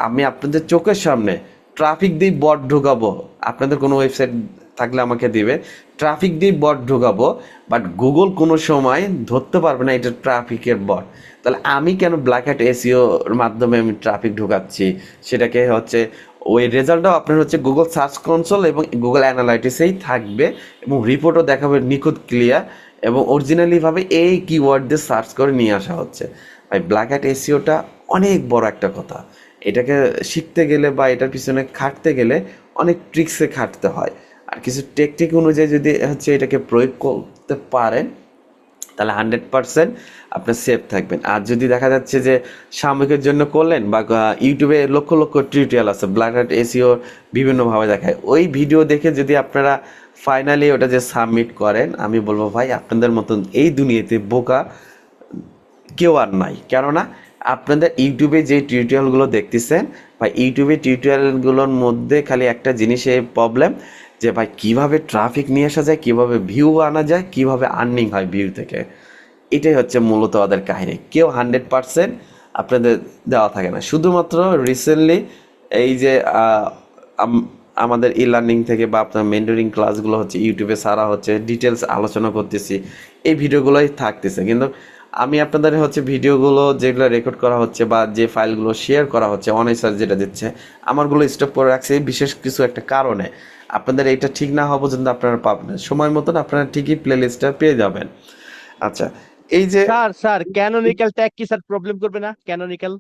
[SPEAKER 2] আমি আপনাদের চোখের সামনে ট্রাফিক দিয়ে বট ঢুকাবো, আপনাদের কোনো ওয়েবসাইট থাকলে আমাকে দিবে, ট্রাফিক দিয়ে বট ঢুকাবো, বাট গুগল কোনো সময় ধরতে পারবে না এটা ট্রাফিকের বট। তাহলে আমি কেন ব্ল্যাক হ্যাট এসইওর মাধ্যমে আমি ট্রাফিক ঢুকাচ্ছি, সেটাকে হচ্ছে ওই রেজাল্টটাও আপনার হচ্ছে গুগল সার্চ কনসোল এবং গুগল অ্যানালাইটিক্সেই থাকবে এবং রিপোর্টও দেখাবে নিখুঁত ক্লিয়ার এবং অরিজিনালিভাবে এই কিওয়ার্ড দিয়ে সার্চ করে নিয়ে আসা হচ্ছে। ভাই ব্ল্যাক হ্যাট এসইওটা অনেক বড় একটা কথা, এটাকে শিখতে গেলে বা এটার পিছনে খাটতে গেলে অনেক ট্রিক্সে খাটতে হয়, আর কিছু টেকনিক অনুযায়ী যদি হচ্ছে এটাকে প্রয়োগ করতে পারেন তাহলে 100% আপনার সেফ থাকবেন। আর যদি দেখা যাচ্ছে যে সাময়িকের জন্য করলেন বা ইউটিউবে লক্ষ লক্ষ টিউটোরিয়াল আছে ব্ল্যাক হ্যাট এসইও বিভিন্নভাবে দেখায়, ওই ভিডিও দেখে যদি আপনারা ফাইনালি ওটা যে সাবমিট করেন, আমি বলবো ভাই আপনাদের মতন এই দুনিয়াতে বোকা কেউ আর নাই। কেননা আপনাদের ইউটিউবে যে টিউটোরিয়ালগুলো দেখতেছেন বা ইউটিউবে টিউটোরিয়ালগুলোর মধ্যে খালি একটা জিনিসের প্রবলেম যে ভাই কিভাবে ট্রাফিক নিয়ে আসা যায়, কিভাবে ভিউ আনা যায়, কিভাবে আর্নিং হয় ভিউ থেকে, এটাই হচ্ছে মূলত ওদের কাহিনী। কেউ 100% আপনাদের দেওয়া থাকে না। শুধুমাত্র রিসেন্টলি এই যে আমাদের ই লার্নিং থেকে বা আপনার মেন্টরিং ক্লাসগুলো হচ্ছে ইউটিউবে ছাড়া হচ্ছে, ডিটেলস আলোচনা করতেছি, এই ভিডিওগুলোই থাকতেছে। কিন্তু আমি আপনাদের হচ্ছে ভিডিওগুলো যেগুলো রেকর্ড করা হচ্ছে বা যে ফাইলগুলো শেয়ার করা হচ্ছে অনলাইন যেটা দিচ্ছে, আমারগুলো স্টপ করে রাখছে বিশেষ কিছু একটা কারণে। আপনাদের এটা ঠিক না হওয়া পর্যন্ত আপনারা পাবেন না, সময় মতন আপনারা ঠিকই প্লে লিস্টটা পেয়ে যাবেন। আচ্ছা, এই যে
[SPEAKER 7] স্যার ক্যানোনিক্যাল ট্যাগ কি স্যার প্রবলেম করবে না? ক্যানোনিক্যাল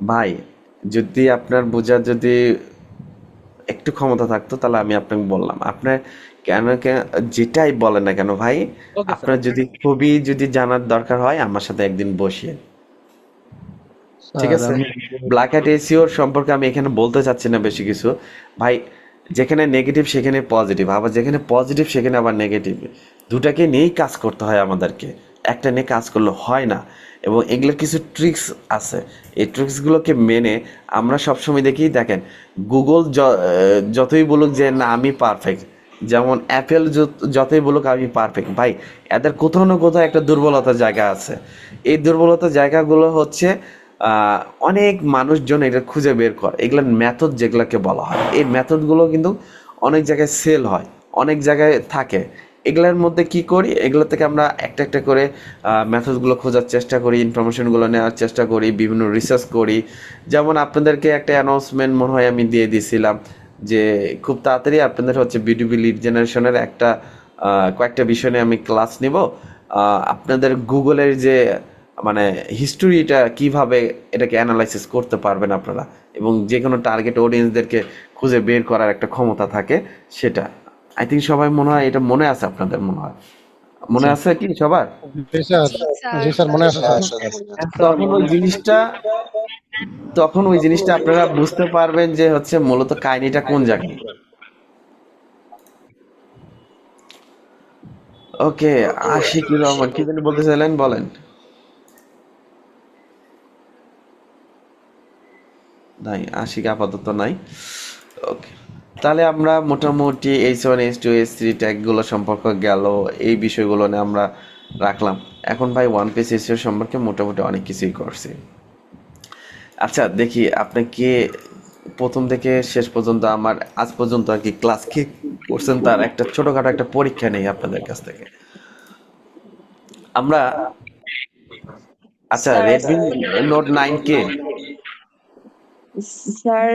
[SPEAKER 2] ভাই যদি আপনার বোঝার যদি একটু ক্ষমতা থাকতো তাহলে আমি আপনাকে বললাম, আপনার কেন যেটাই বলেন না কেন ভাই, আপনার যদি খুবই যদি জানার দরকার হয় আমার সাথে একদিন বসিয়ে, ঠিক আছে? ব্ল্যাক হ্যাট এসইওর সম্পর্কে আমি এখানে বলতে চাচ্ছি না বেশি কিছু ভাই। যেখানে নেগেটিভ সেখানে পজিটিভ, আবার যেখানে পজিটিভ সেখানে আবার নেগেটিভ, দুটাকে নিয়েই কাজ করতে হয় আমাদেরকে, একটা নিয়ে কাজ করলে হয় না। এবং এগুলোর কিছু ট্রিক্স আছে, এই ট্রিক্সগুলোকে মেনে আমরা সবসময় দেখি, দেখেন গুগল যতই বলুক যে না আমি পারফেক্ট, যেমন অ্যাপেল যতই বলুক আমি পারফেক্ট, ভাই এদের কোথাও না কোথাও একটা দুর্বলতার জায়গা আছে। এই দুর্বলতার জায়গাগুলো হচ্ছে অনেক মানুষজন এটা খুঁজে বের করে, এগুলোর মেথড যেগুলোকে বলা হয়, এই মেথডগুলো কিন্তু অনেক জায়গায় সেল হয়, অনেক জায়গায় থাকে। এগুলোর মধ্যে কি করি, এগুলো থেকে আমরা একটা একটা করে মেথডগুলো খোঁজার চেষ্টা করি, ইনফরমেশনগুলো নেওয়ার চেষ্টা করি, বিভিন্ন রিসার্চ করি। যেমন আপনাদেরকে একটা অ্যানাউন্সমেন্ট মনে হয় আমি দিয়ে দিয়েছিলাম যে খুব তাড়াতাড়ি আপনাদের হচ্ছে বিডিবি লিড জেনারেশনের একটা কয়েকটা বিষয় নিয়ে আমি ক্লাস নিব। আপনাদের গুগলের যে মানে হিস্টোরিটা কিভাবে এটাকে অ্যানালাইসিস করতে পারবেন আপনারা, এবং যে কোনো টার্গেট অডিয়েন্সদেরকে খুঁজে বের করার একটা ক্ষমতা থাকে, সেটা আই থিঙ্ক সবাই মনে হয় এটা মনে আছে, আপনাদের মনে হয় মনে আছে কি সবার?
[SPEAKER 9] মনে আছে
[SPEAKER 2] তখন ওই জিনিসটা আপনারা বুঝতে পারবেন যে হচ্ছে মূলত কাহিনীটা কোন জায়গায়। ওকে, আশিকুর রহমান কি জানি বলতে চাইলেন, বলেন। নাই, আশিক আপাতত নাই। ওকে, তাহলে আমরা মোটামুটি H1 H2 H3 ট্যাগগুলো সম্পর্কে গেল, এই বিষয়গুলো নিয়ে আমরা রাখলাম। এখন ভাই ওয়ান পেজ এসিও সম্পর্কে মোটামুটি অনেক কিছুই করছি। আচ্ছা দেখি আপনাকে প্রথম থেকে শেষ পর্যন্ত আমার আজ পর্যন্ত আর কি ক্লাস কি করছেন তার একটা ছোটখাটো একটা পরীক্ষা নেই আপনাদের কাছ থেকে আমরা। আচ্ছা, রেডমি নোট 9K
[SPEAKER 15] স্যার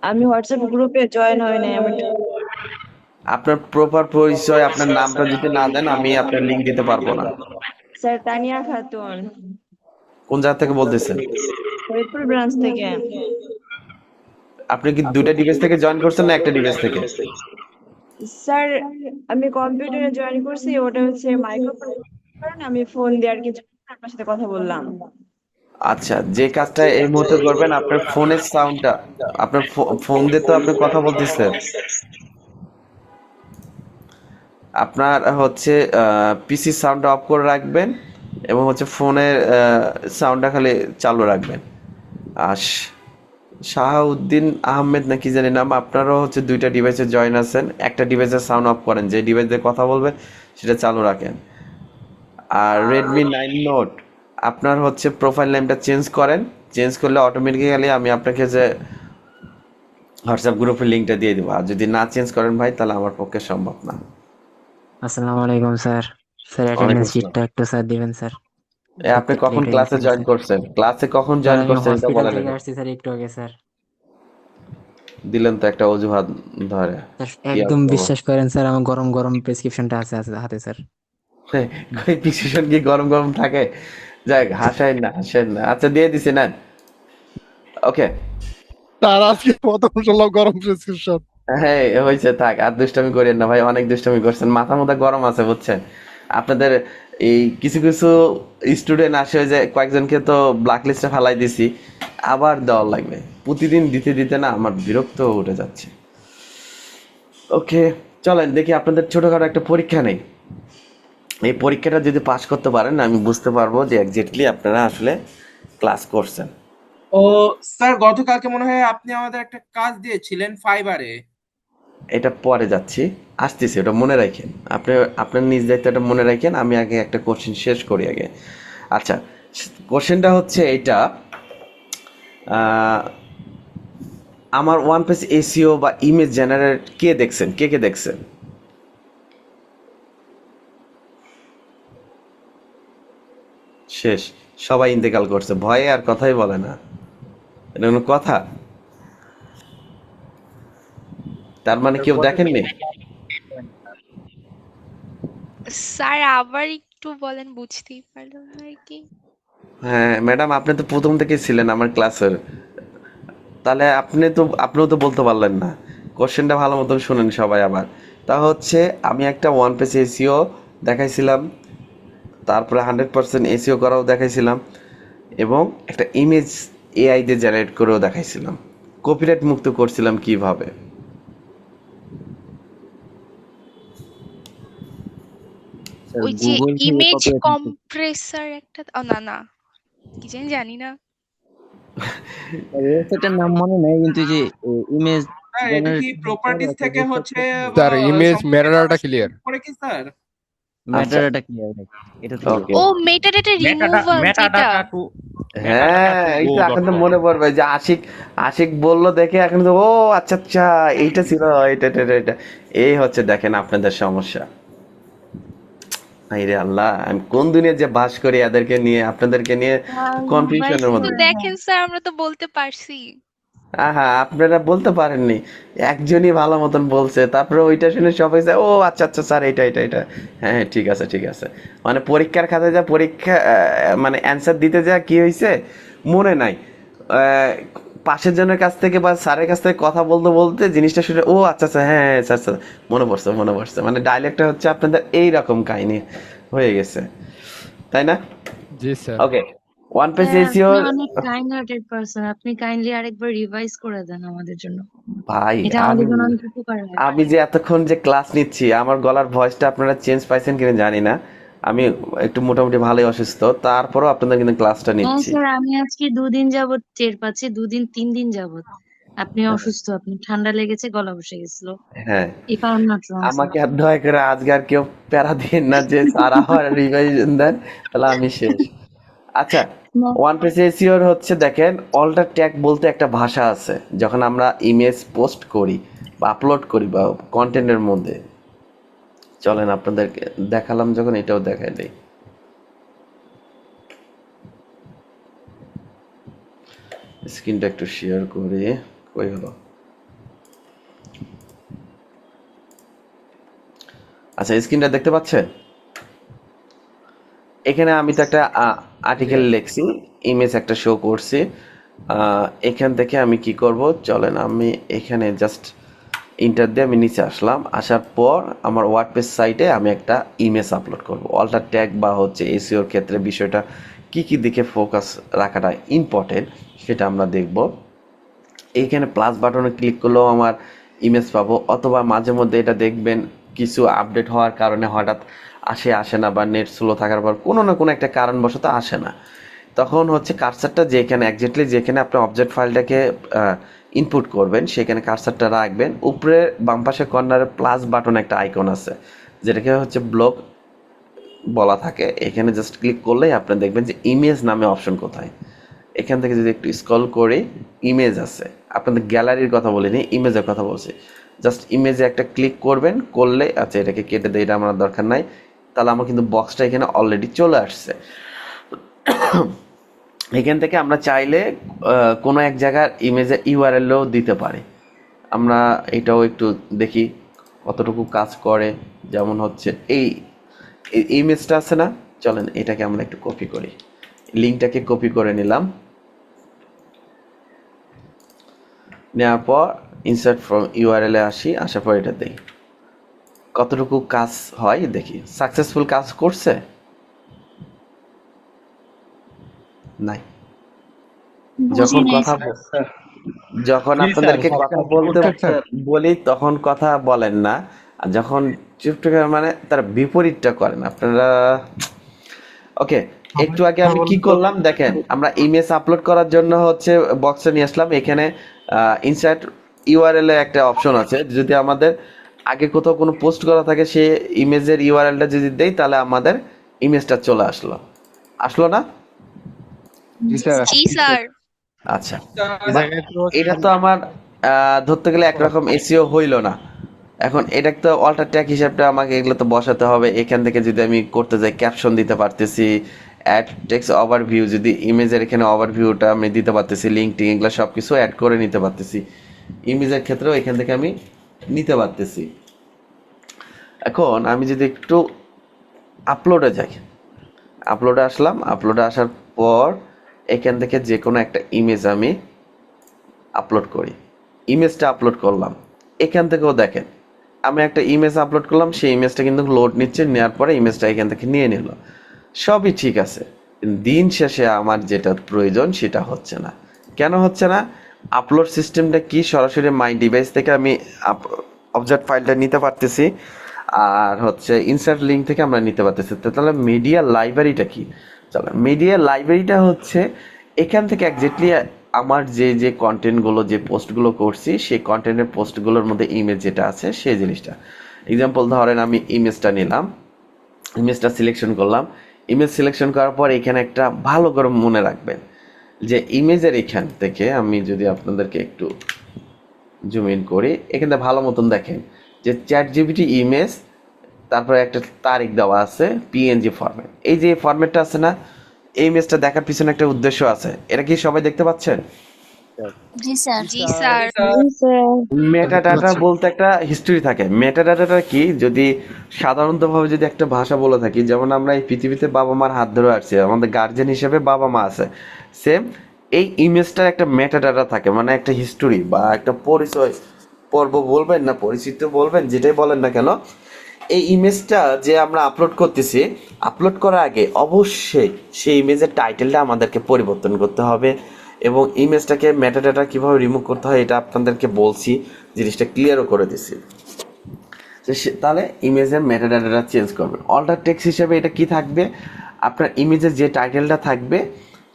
[SPEAKER 15] আমি হোয়াটসঅ্যাপ গ্রুপে জয়েন হই নাই।
[SPEAKER 2] আপনার প্রপার পরিচয়, আপনার নামটা যদি না দেন আমি আপনার লিংক দিতে পারবো না।
[SPEAKER 15] স্যার তানিয়া খাতুন।
[SPEAKER 2] কোন জায়গা থেকে বলতেছেন?
[SPEAKER 15] ফরিদপুর ব্রাঞ্চ থেকে।
[SPEAKER 2] আপনি কি দুইটা ডিভাইস থেকে জয়েন করছেন না একটা ডিভাইস থেকে?
[SPEAKER 15] স্যার আমি কম্পিউটারে জয়েন করছি, ওটা হচ্ছে মাইক্রোফোন কারণে আমি ফোন দিয়ে আর কিছু আপনার সাথে কথা বললাম।
[SPEAKER 2] আচ্ছা, যে কাজটা এই মুহূর্তে করবেন, আপনার ফোনের সাউন্ডটা, আপনার ফোন দিয়ে তো আপনি কথা বলতেছেন, আপনার হচ্ছে পিসি সাউন্ডটা অফ করে রাখবেন এবং হচ্ছে ফোনের সাউন্ডটা খালি চালু রাখবেন। আর শাহাউদ্দিন আহমেদ নাকি জানি নাম, আপনারাও হচ্ছে দুইটা ডিভাইসে জয়েন আছেন, একটা ডিভাইসের সাউন্ড অফ করেন, যে ডিভাইস দিয়ে কথা বলবেন সেটা চালু রাখেন। আর রেডমি 9 নোট আপনার হচ্ছে প্রোফাইল নেমটা চেঞ্জ করেন, চেঞ্জ করলে অটোমেটিক্যালি আমি আপনাকে যে হোয়াটসঅ্যাপ গ্রুপের লিঙ্কটা দিয়ে দিব, আর যদি না চেঞ্জ করেন ভাই তাহলে আমার পক্ষে সম্ভব না।
[SPEAKER 16] আসসালামু আলাইকুম স্যার। স্যার
[SPEAKER 2] ওয়ালাইকুম
[SPEAKER 16] অ্যাটেন্ডেন্স
[SPEAKER 2] আসসালাম।
[SPEAKER 16] শিটটা একটু স্যার দিবেন স্যার।
[SPEAKER 2] আপনি
[SPEAKER 16] প্রত্যেকটা
[SPEAKER 2] কখন
[SPEAKER 16] লেটে
[SPEAKER 2] ক্লাসে
[SPEAKER 16] গেছে
[SPEAKER 2] জয়েন
[SPEAKER 16] স্যার।
[SPEAKER 2] করছেন? ক্লাসে কখন
[SPEAKER 16] স্যার
[SPEAKER 2] জয়েন
[SPEAKER 16] আমি
[SPEAKER 2] করছেন এটা
[SPEAKER 16] হসপিটাল
[SPEAKER 2] বলেন
[SPEAKER 16] থেকে
[SPEAKER 2] আগে।
[SPEAKER 16] আসছি স্যার একটু আগে স্যার।
[SPEAKER 2] দিলেন তো একটা অজুহাত ধরে।
[SPEAKER 16] স্যার
[SPEAKER 2] কি আর
[SPEAKER 16] একদম
[SPEAKER 2] করবো?
[SPEAKER 16] বিশ্বাস করেন স্যার, আমার গরম গরম প্রেসক্রিপশনটা আছে আছে হাতে স্যার।
[SPEAKER 2] ওই প্রিসক্রিপশন কি গরম গরম থাকে? যাক, হাসাই না হাসেন না। আচ্ছা দিয়ে দিছি না। ওকে,
[SPEAKER 17] তার আজকে প্রথম শুনলাম গরম প্রেসক্রিপশন।
[SPEAKER 2] হ্যাঁ হয়েছে, থাক আর দুষ্টামি করেন না ভাই, অনেক দুষ্টামি করছেন, মাথা মাথা গরম আছে বুঝছেন। আপনাদের এই কিছু কিছু স্টুডেন্ট আসে, ওই যে কয়েকজনকে তো ব্ল্যাক লিস্টে ফেলাই দিছি, আবার দেওয়া লাগবে। প্রতিদিন দিতে দিতে না আমার বিরক্ত উঠে যাচ্ছে। ওকে চলেন দেখি, আপনাদের ছোটখাটো একটা পরীক্ষা নেই। এই পরীক্ষাটা যদি পাস করতে পারেন আমি বুঝতে পারবো যে এক্স্যাক্টলি আপনারা আসলে ক্লাস করছেন।
[SPEAKER 10] ও স্যার, গতকালকে মনে হয় আপনি আমাদের একটা কাজ দিয়েছিলেন ফাইবারে।
[SPEAKER 2] এটা পরে যাচ্ছি, আসতেছি, ওটা মনে রাখেন। আপনি আপনার নিজ দায়িত্বটা মনে রাখেন, আমি আগে একটা কোশ্চেন শেষ করি আগে। আচ্ছা, কোশ্চেনটা হচ্ছে এটা, আমার ওয়ান পেজ এসিও বা ইমেজ জেনারেট কে দেখছেন, কে কে দেখছেন? শেষ, সবাই ইন্তেকাল করছে, ভয়ে আর কথাই বলে না। এটা কোনো কথা? তার মানে কেউ দেখেননি?
[SPEAKER 4] স্যার আবার একটু বলেন, বুঝতেই পারলাম না আর কি।
[SPEAKER 2] হ্যাঁ ম্যাডাম, আপনি তো প্রথম থেকে ছিলেন আমার ক্লাসের, তাহলে আপনিও তো বলতে পারলেন না। কোশ্চেনটা ভালো মতন শুনেন সবাই আবার। তা হচ্ছে আমি একটা ওয়ান পেজ এসিও দেখাইছিলাম, তারপরে 100% এসিও করাও দেখাইছিলাম, এবং একটা ইমেজ এআই দিয়ে জেনারেট করেও দেখাইছিলাম। কপিরাইট মুক্ত করছিলাম কিভাবে।
[SPEAKER 4] ওই যে ইমেজ কম্প্রেসার একটা, না না কি জানি না।
[SPEAKER 16] ওয়েবসাইটের নাম মনে নেই, কিন্তু যে ইমেজ
[SPEAKER 10] স্যার এটা কি প্রপার্টিজ থেকে হচ্ছে
[SPEAKER 17] স্যার ইমেজ
[SPEAKER 10] সম্পর্কিত
[SPEAKER 17] মেটাডাটা ক্লিয়ার।
[SPEAKER 10] করে কি স্যার?
[SPEAKER 16] মেটাডাটা ক্লিয়ার, এটা তো
[SPEAKER 2] ওকে,
[SPEAKER 4] ও মেটাডাটা রিমুভাল যেটা।
[SPEAKER 2] হ্যাঁ এইটা এখন তো মনে পড়বে যে আশিক বললো দেখে এখন তো, ও আচ্ছা আচ্ছা এইটা ছিল, এটা এই হচ্ছে দেখেন আপনাদের সমস্যা। রে আল্লাহ, আমি কোন দুনিয়া যে বাস করি এদেরকে নিয়ে, আপনাদেরকে নিয়ে কনফিউশনের
[SPEAKER 4] তো
[SPEAKER 2] মধ্যে।
[SPEAKER 4] দেখেন স্যার, আমরা তো বলতে পারছি।
[SPEAKER 2] আহা, আপনারা বলতে পারেননি, একজনই ভালো মতন বলছে, তারপরে ওইটা শুনে সবাই ও আচ্ছা আচ্ছা স্যার এটা। হ্যাঁ ঠিক আছে। মানে পরীক্ষার খাতায় যা পরীক্ষা মানে অ্যান্সার দিতে যা কি হয়েছে মনে নাই, পাশের জনের কাছ থেকে বা স্যারের কাছ থেকে কথা বলতে বলতে জিনিসটা শুনে ও আচ্ছা হ্যাঁ স্যার মনে পড়ছে। মানে ডায়লগটা হচ্ছে আপনাদের এইরকম কাহিনী হয়ে গেছে, তাই না?
[SPEAKER 17] জি স্যার।
[SPEAKER 2] ওকে, ওয়ান পেজ এসিও
[SPEAKER 9] অনেক কাইন্ড হার্টেড পারসন, আপনি কাইন্ডলি আরেকবার রিভাইজ করে দেন আমাদের জন্য।
[SPEAKER 2] ভাই,
[SPEAKER 9] এটা আমাদের জন্য অনেক উপকার হয়।
[SPEAKER 2] আমি যে এতক্ষণ যে ক্লাস নিচ্ছি, আমার গলার ভয়েসটা আপনারা চেঞ্জ পাইছেন কিনা জানি না, আমি একটু মোটামুটি ভালোই অসুস্থ, তারপরও আপনাদের কিন্তু ক্লাসটা
[SPEAKER 9] হ্যাঁ
[SPEAKER 2] নিচ্ছি।
[SPEAKER 9] স্যার, আমি আজকে 2 দিন যাবত টের পাচ্ছি, 2 দিন 3 দিন যাবত আপনি অসুস্থ, আপনি ঠান্ডা লেগেছে, গলা বসে গেছিল।
[SPEAKER 2] হ্যাঁ,
[SPEAKER 9] if I am not wrong sir.
[SPEAKER 2] আমাকে আর দয়া করে আজকে আর কেউ প্যারা দিন না যে সারা আবার রিভাইজন দেন, তাহলে আমি শেষ। আচ্ছা, ওয়ান পেজ এসিওর হচ্ছে দেখেন, অল্টার ট্যাগ বলতে একটা ভাষা আছে, যখন আমরা ইমেজ পোস্ট করি বা আপলোড করি বা কন্টেন্টের মধ্যে। চলেন আপনাদেরকে দেখালাম যখন, এটাও দেখাই দেই। স্ক্রিনটা একটু শেয়ার করে, কই হলো? আচ্ছা, স্ক্রিনটা দেখতে পাচ্ছেন? এখানে আমি তো একটা আর্টিকেল লিখছি, ইমেজ একটা শো করছি। এখান থেকে আমি কি করব, চলেন আমি এখানে জাস্ট ইন্টার দিয়ে আমি নিচে আসলাম, আসার পর আমার ওয়ার্ডপ্রেস সাইটে আমি একটা ইমেজ আপলোড করব। অল্টার ট্যাগ বা হচ্ছে এসইওর ক্ষেত্রে বিষয়টা কি দিকে ফোকাস রাখাটা ইম্পর্টেন্ট সেটা আমরা দেখব। এইখানে প্লাস বাটনে ক্লিক করলেও আমার ইমেজ পাবো, অথবা মাঝে মধ্যে এটা দেখবেন কিছু আপডেট হওয়ার কারণে হঠাৎ আসে না, বা নেট স্লো থাকার পর কোনো না কোনো একটা কারণবশত আসে না, তখন হচ্ছে কার্সারটা যেখানে যেখানে আপনি অবজেক্ট ফাইলটাকে ইনপুট করবেন সেখানে কার্সারটা রাখবেন। উপরে বাম পাশে কর্নারে প্লাস বাটন একটা আইকন আছে, যেটাকে হচ্ছে ব্লক বলা থাকে। এখানে জাস্ট ক্লিক করলেই আপনি দেখবেন যে ইমেজ নামে অপশন কোথায়। এখান থেকে যদি একটু স্ক্রল করে ইমেজ আছে, আপনাদের গ্যালারির কথা বলিনি, ইমেজের কথা বলছি। জাস্ট ইমেজে একটা ক্লিক করবেন, করলে আচ্ছা এটাকে কেটে দেয়, এটা আমার দরকার নাই। তাহলে আমার কিন্তু বক্সটা এখানে অলরেডি চলে আসছে। এখান থেকে আমরা চাইলে কোনো এক জায়গার ইমেজে ইউআরএলও দিতে পারি। আমরা এটাও একটু দেখি কতটুকু কাজ করে। যেমন হচ্ছে এই ইমেজটা আছে না, চলেন এটাকে আমরা একটু কপি করি, লিঙ্কটাকে কপি করে নিলাম। নেওয়ার পর ইনসার্ট ফ্রম ইউআরএল এ আসি, আসার পর এটা দেখি কতটুকু কাজ হয়, দেখি সাকসেসফুল কাজ করছে নাই। যখন আপনাদেরকে কথা বলতে বলি তখন কথা বলেন না, আর যখন চুপচাপ মানে তার বিপরীতটা করেন আপনারা। ওকে, একটু আগে আমি কি করলাম দেখেন, আমরা ইমেজ আপলোড করার জন্য হচ্ছে বক্সে নিয়ে আসলাম। এখানে ইনসার্ট ইউআরএল এ একটা অপশন আছে, যদি আমাদের আগে কোথাও কোনো পোস্ট করা থাকে সে ইমেজের ইউআরএলটা যদি দেই তাহলে আমাদের ইমেজটা চলে আসলো না?
[SPEAKER 4] জি স্যার।
[SPEAKER 2] আচ্ছা, এটা তো আমার ধরতে গেলে একরকম এসইও হইলো না। এখন এটা তো অল্টার ট্যাগ হিসাবটা আমাকে এগুলো তো বসাতে হবে। এখান থেকে যদি আমি করতে যাই ক্যাপশন দিতে পারতেছি, অ্যাড টেক্সট ওভারভিউ, যদি ইমেজের এখানে ওভারভিউটা আমি দিতে পারতেছি, লিঙ্ক টিঙ্ক এগুলো সব কিছু অ্যাড করে নিতে পারতেছি। ইমেজের ক্ষেত্রেও এখান থেকে আমি নিতে পারতেছি। এখন আমি যদি একটু আপলোডে যাই, আপলোডে আসলাম, আপলোডে আসার পর এখান থেকে যে কোনো একটা ইমেজ আমি আপলোড করি, ইমেজটা আপলোড করলাম। এখান থেকেও দেখেন আমি একটা ইমেজ আপলোড করলাম, সেই ইমেজটা কিন্তু লোড নিচ্ছে, নেওয়ার পরে ইমেজটা এখান থেকে নিয়ে নিল, সবই ঠিক আছে। দিন শেষে আমার যেটা প্রয়োজন সেটা হচ্ছে না। কেন হচ্ছে না? আপলোড সিস্টেমটা কি সরাসরি মাই ডিভাইস থেকে আমি অবজেক্ট ফাইলটা নিতে পারতেছি, আর হচ্ছে ইনসার্ট লিঙ্ক থেকে আমরা নিতে পারতেছি। তাহলে মিডিয়া লাইব্রেরিটা কি? চলো, মিডিয়া লাইব্রেরিটা হচ্ছে এখান থেকে একজাক্টলি আমার যে কন্টেন্টগুলো, যে পোস্টগুলো করছি সেই কন্টেন্টের পোস্টগুলোর মধ্যে ইমেজ যেটা আছে সেই জিনিসটা। এক্সাম্পল ধরেন আমি ইমেজটা নিলাম, ইমেজটা সিলেকশন করলাম। ইমেজ সিলেকশন করার পর এখানে একটা ভালো করে মনে রাখবেন যে ইমেজের এখান থেকে আমি যদি আপনাদেরকে একটু জুম ইন করি, এখানে ভালো মতন দেখেন যে ChatGPT ইমেজ, তারপরে একটা তারিখ দেওয়া আছে, PNG ফরম্যাট। এই যে ফরম্যাটটা আছে না, এই ইমেজটা দেখার পিছনে একটা উদ্দেশ্য আছে। এটা কি সবাই দেখতে পাচ্ছেন?
[SPEAKER 4] জি স্যার। জি স্যার।
[SPEAKER 2] মেটাডাটা বলতে একটা হিস্ট্রি থাকে। মেটাডাটাটা কি, যদি সাধারণতভাবে যদি একটা ভাষা বলে থাকি, যেমন আমরা এই পৃথিবীতে বাবা মার হাত ধরে আসছি, আমাদের গার্জেন হিসেবে বাবা মা আছে, সেম এই ইমেজটার একটা মেটাডাটা থাকে, মানে একটা হিস্টোরি বা একটা পরিচয় পর্ব বলবেন না পরিচিত বলবেন, যেটাই বলেন না কেন, এই ইমেজটা যে আমরা আপলোড করতেছি, আপলোড করার আগে অবশ্যই সেই ইমেজের টাইটেলটা আমাদেরকে পরিবর্তন করতে হবে, এবং ইমেজটাকে মেটাডাটা কিভাবে রিমুভ করতে হয় এটা আপনাদেরকে বলছি, জিনিসটা ক্লিয়ারও করে দিছি। তাহলে ইমেজের মেটাডাটাটা চেঞ্জ করবেন। অল্টার টেক্সট হিসেবে এটা কি থাকবে, আপনার ইমেজের যে টাইটেলটা থাকবে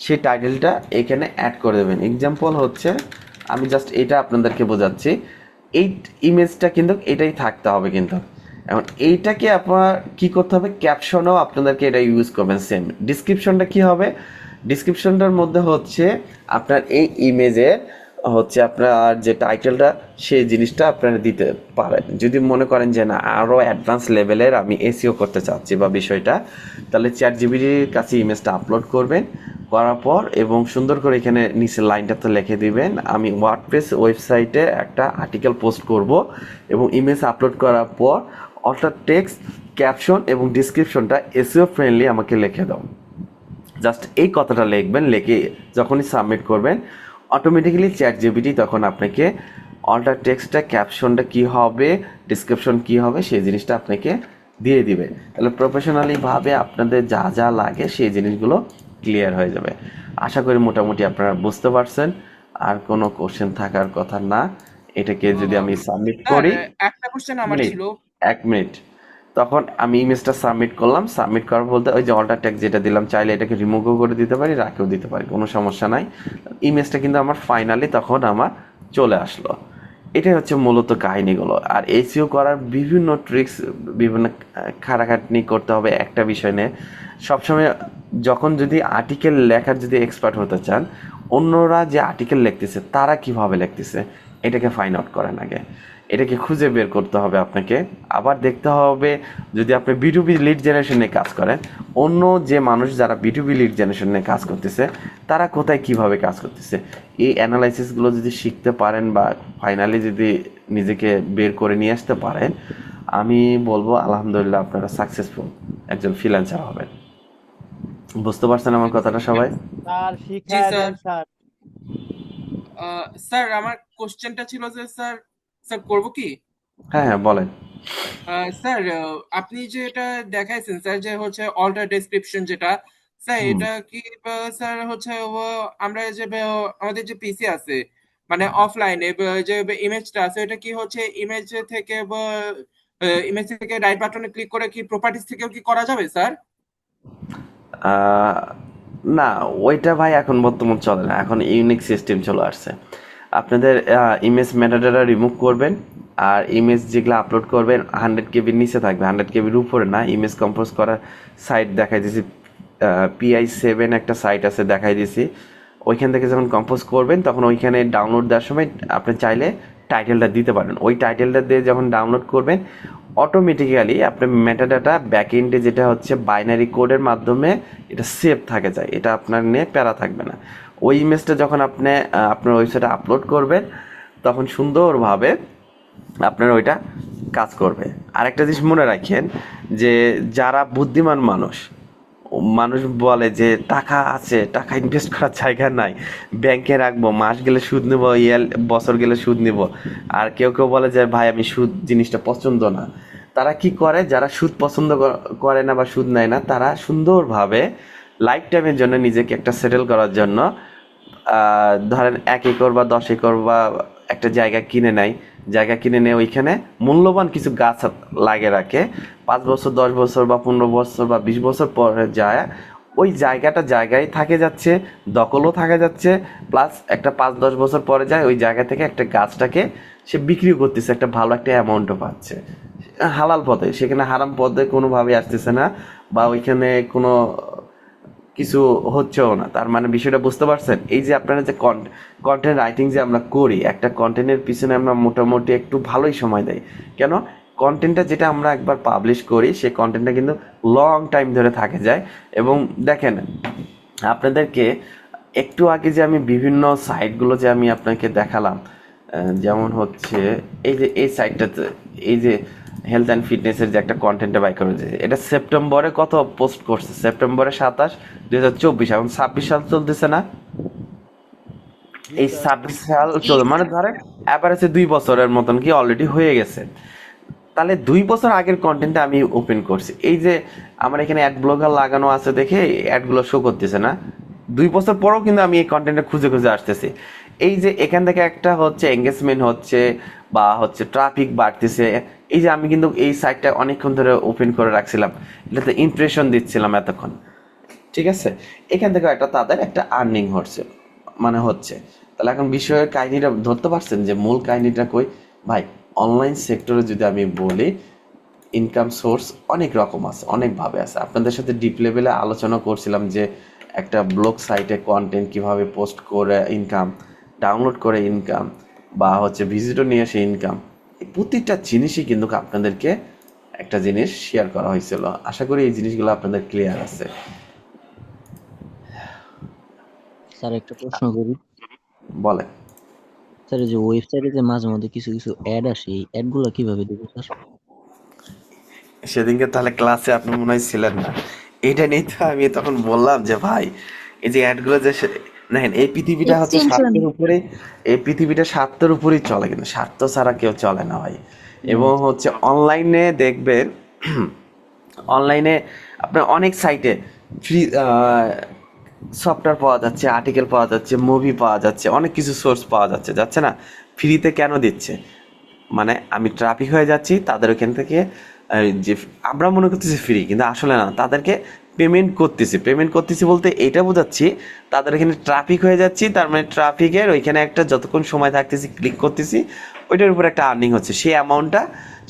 [SPEAKER 2] সেই টাইটেলটা এখানে অ্যাড করে দেবেন। এক্সাম্পল হচ্ছে আমি জাস্ট এটা আপনাদেরকে বোঝাচ্ছি, এই ইমেজটা কিন্তু এটাই থাকতে হবে। কিন্তু এখন এইটাকে আপনার কি করতে হবে, ক্যাপশনও আপনাদেরকে এটা ইউজ করবেন সেম। ডিসক্রিপশনটা কি হবে, ডিসক্রিপশনটার মধ্যে হচ্ছে আপনার এই ইমেজের হচ্ছে আপনার যে টাইটেলটা সেই জিনিসটা আপনারা দিতে পারেন। যদি মনে করেন যে না আরও অ্যাডভান্স লেভেলের আমি এসইও করতে চাচ্ছি বা বিষয়টা, তাহলে ChatGPTর কাছে ইমেজটা আপলোড করবেন, করার পর এবং সুন্দর করে এখানে নিচে লাইনটাতে লিখে দিবেন আমি ওয়ার্ডপ্রেস ওয়েবসাইটে একটা আর্টিকেল পোস্ট করব, এবং ইমেজ আপলোড করার পর অল্টার টেক্সট, ক্যাপশন এবং ডিসক্রিপশনটা এসইও ফ্রেন্ডলি আমাকে লিখে দাও। জাস্ট এই কথাটা লিখবেন, লিখে যখনই সাবমিট করবেন অটোমেটিক্যালি ChatGPT তখন আপনাকে অল্টার টেক্সটটা, ক্যাপশনটা কি হবে, ডিসক্রিপশন কি হবে সেই জিনিসটা আপনাকে দিয়ে দিবে। তাহলে প্রফেশনালিভাবে আপনাদের যা যা লাগে সেই জিনিসগুলো ক্লিয়ার হয়ে যাবে। আশা করি মোটামুটি আপনারা বুঝতে পারছেন, আর কোনো কোশ্চেন থাকার কথা না। এটাকে যদি আমি সাবমিট করি,
[SPEAKER 10] একটা কোশ্চেন আমার ছিল,
[SPEAKER 2] 1 মিনিট, তখন আমি ইমেজটা সাবমিট করলাম। সাবমিট করার বলতে ওই যে অল্টার ট্যাগ যেটা দিলাম, চাইলে এটাকে রিমুভও করে দিতে পারি, রাখেও দিতে পারি, কোনো সমস্যা নাই। ইমেজটা কিন্তু আমার ফাইনালি তখন আমার চলে আসলো। এটাই হচ্ছে মূলত কাহিনীগুলো। আর এসইও করার বিভিন্ন ট্রিক্স, বিভিন্ন খাটাখাটনি করতে হবে একটা বিষয় নিয়ে। সবসময় যখন যদি আর্টিকেল লেখার যদি এক্সপার্ট হতে চান, অন্যরা যে আর্টিকেল লিখতেছে তারা কিভাবে লিখতেছে এটাকে ফাইন্ড আউট করেন আগে, এটাকে খুঁজে বের করতে হবে আপনাকে। আবার দেখতে হবে যদি আপনি বিটুবি লিড জেনারেশন নিয়ে কাজ করেন, অন্য যে মানুষ যারা বিটুবি লিড জেনারেশন নিয়ে কাজ করতেছে তারা কোথায় কিভাবে কাজ করতেছে, এই অ্যানালাইসিসগুলো যদি শিখতে পারেন বা ফাইনালি যদি নিজেকে বের করে নিয়ে আসতে পারেন, আমি বলবো আলহামদুলিল্লাহ আপনারা সাকসেসফুল একজন ফ্রিল্যান্সার হবেন। বুঝতে পারছেন আমার কথাটা সবাই?
[SPEAKER 7] স্যার
[SPEAKER 10] জি
[SPEAKER 7] শিখায়
[SPEAKER 10] স্যার।
[SPEAKER 7] দেন স্যার।
[SPEAKER 10] স্যার আমার কোশ্চেনটা ছিল যে স্যার স্যার করবো কি?
[SPEAKER 2] হ্যাঁ হ্যাঁ বলেন।
[SPEAKER 10] স্যার আপনি যে এটা দেখাইছেন স্যার যে হচ্ছে অল্টার ডেসক্রিপশন যেটা স্যার
[SPEAKER 2] হুম।
[SPEAKER 10] এটা কি স্যার হচ্ছে আমরা যে আমাদের যে পিসি আছে মানে অফলাইনে যে ইমেজটা আছে এটা কি হচ্ছে ইমেজ থেকে রাইট বাটনে ক্লিক করে কি প্রপার্টিজ থেকেও কি করা যাবে স্যার?
[SPEAKER 2] আহ, না ওইটা ভাই এখন বর্তমান চলে না, এখন ইউনিক সিস্টেম চলে আসছে। আপনাদের ইমেজ মেটাডাটা রিমুভ করবেন, আর ইমেজ যেগুলো আপলোড করবেন 100 কেবির নিচে থাকবে, 100 কেবির উপরে না। ইমেজ কম্পোজ করার সাইট দেখাই দিয়েছি, PI7 একটা সাইট আছে দেখাই দিয়েছি। ওইখান থেকে যখন কম্পোজ করবেন তখন ওইখানে ডাউনলোড দেওয়ার সময় আপনি চাইলে টাইটেলটা দিতে পারেন। ওই টাইটেলটা দিয়ে যখন ডাউনলোড করবেন অটোমেটিক্যালি আপনার মেটাডাটা ব্যাকএন্ডে যেটা হচ্ছে বাইনারি কোডের মাধ্যমে এটা সেভ থাকে যায়, এটা আপনার নিয়ে প্যারা থাকবে না। ওই ইমেজটা যখন আপনি আপনার ওয়েবসাইটে আপলোড করবেন তখন সুন্দরভাবে আপনার ওইটা কাজ করবে। আরেকটা জিনিস মনে রাখেন যে যারা বুদ্ধিমান মানুষ বলে যে টাকা আছে, টাকা ইনভেস্ট করার জায়গা নাই, ব্যাংকে রাখবো, মাস গেলে সুদ নেব, বছর গেলে সুদ নেব। আর কেউ কেউ বলে যে ভাই আমি সুদ জিনিসটা পছন্দ না। তারা কি করে, যারা সুদ পছন্দ করে না বা সুদ নেয় না, তারা সুন্দরভাবে লাইফ টাইমের জন্য নিজেকে একটা সেটেল করার জন্য ধরেন 1 একর বা 10 একর বা একটা জায়গা কিনে নেয়, জায়গা কিনে নিয়ে ওইখানে মূল্যবান কিছু গাছ লাগিয়ে রাখে। 5 বছর 10 বছর বা 15 বছর বা 20 বছর পরে যায় ওই জায়গাটা জায়গায় থাকে যাচ্ছে, দখলও থাকে যাচ্ছে, প্লাস একটা 5-10 বছর পরে যায় ওই জায়গা থেকে একটা গাছটাকে সে বিক্রি করতেছে, একটা ভালো একটা অ্যামাউন্টও পাচ্ছে হালাল পথে, সেখানে হারাম পথে কোনোভাবে আসতেছে না বা ওইখানে কোনো কিছু হচ্ছেও না। তার মানে বিষয়টা বুঝতে পারছেন? এই যে আপনারা যে কন্টেন্ট রাইটিং যে আমরা করি, একটা কন্টেন্টের পিছনে আমরা মোটামুটি একটু ভালোই সময় দেই। কেন? কন্টেন্টটা যেটা আমরা একবার পাবলিশ করি সেই কন্টেন্টটা কিন্তু লং টাইম ধরে থাকে যায়। এবং দেখেন আপনাদেরকে একটু আগে যে আমি বিভিন্ন সাইটগুলো যে আমি আপনাকে দেখালাম, যেমন হচ্ছে এই যে এই সাইটটাতে এই যে হেলথ অ্যান্ড ফিটনেসের যে একটা কন্টেন্টে বাই করেছে, এটা সেপ্টেম্বরে কত পোস্ট করছে, সেপ্টেম্বরে 27, 2024, এখন 26 সাল চলতেছে না? এই 26 সাল চল মানে ধরেন অ্যাভারেজে 2 বছরের মতন কি অলরেডি হয়ে গেছে। তাহলে 2 বছর আগের কন্টেন্টটা আমি ওপেন করছি, এই যে আমার এখানে অ্যাড ব্লগার লাগানো আছে দেখে অ্যাডগুলো শো করতেছে না, 2 বছর পরেও কিন্তু আমি এই কন্টেন্টটা খুঁজে খুঁজে আসতেছি। এই যে এখান থেকে একটা হচ্ছে এঙ্গেজমেন্ট হচ্ছে বা হচ্ছে ট্রাফিক বাড়তেছে, এই যে আমি কিন্তু এই সাইটটা অনেকক্ষণ ধরে ওপেন করে রাখছিলাম, এটাতে ইমপ্রেশন দিচ্ছিলাম এতক্ষণ, ঠিক আছে? এখান থেকে একটা তাদের একটা আর্নিং হচ্ছে মানে হচ্ছে। তাহলে এখন বিষয়ের কাহিনীটা ধরতে পারছেন যে মূল কাহিনীটা কই ভাই? অনলাইন সেক্টরে যদি আমি বলি ইনকাম সোর্স অনেক রকম আছে, অনেকভাবে আছে। আপনাদের সাথে ডিপ লেভেলে আলোচনা করছিলাম যে একটা ব্লগ সাইটে কন্টেন্ট কিভাবে পোস্ট করে ইনকাম, ডাউনলোড করে ইনকাম, বা হচ্ছে ভিজিটর নিয়ে এসে ইনকাম, এই প্রতিটা জিনিসই কিন্তু আপনাদেরকে একটা জিনিস শেয়ার করা হয়েছিল। আশা করি এই জিনিসগুলো আপনাদের ক্লিয়ার আছে।
[SPEAKER 16] স্যার একটা প্রশ্ন করি।
[SPEAKER 2] বলে
[SPEAKER 16] স্যার এই যে ওয়েবসাইটে যে মাঝে মধ্যে কিছু কিছু অ্যাড আসে, এই অ্যাড গুলো কিভাবে দেবো স্যার?
[SPEAKER 2] সেদিনকে তাহলে ক্লাসে আপনি মনে হয় ছিলেন না, এটা নিয়ে তো আমি তখন বললাম যে ভাই এই যে অ্যাডগুলো যে দেখেন এই পৃথিবীটা হচ্ছে স্বার্থের উপরে, এই পৃথিবীটা স্বার্থের উপরেই চলে, কিন্তু স্বার্থ ছাড়া কেউ চলে না ভাই। এবং হচ্ছে অনলাইনে দেখবেন, অনলাইনে আপনার অনেক সাইটে ফ্রি সফটওয়্যার পাওয়া যাচ্ছে, আর্টিকেল পাওয়া যাচ্ছে, মুভি পাওয়া যাচ্ছে, অনেক কিছু সোর্স পাওয়া যাচ্ছে না? ফ্রিতে কেন দিচ্ছে? মানে আমি ট্রাফিক হয়ে যাচ্ছি তাদের ওখান থেকে, যে আমরা মনে করতেছি ফ্রি, কিন্তু আসলে না, তাদেরকে পেমেন্ট করতেছি বলতে এইটা বোঝাচ্ছি তাদের এখানে ট্রাফিক হয়ে যাচ্ছি, তার মানে ট্রাফিকের ওইখানে একটা যতক্ষণ সময় থাকতেছি ক্লিক করতেছি ওইটার উপর একটা আর্নিং হচ্ছে, সেই অ্যামাউন্টটা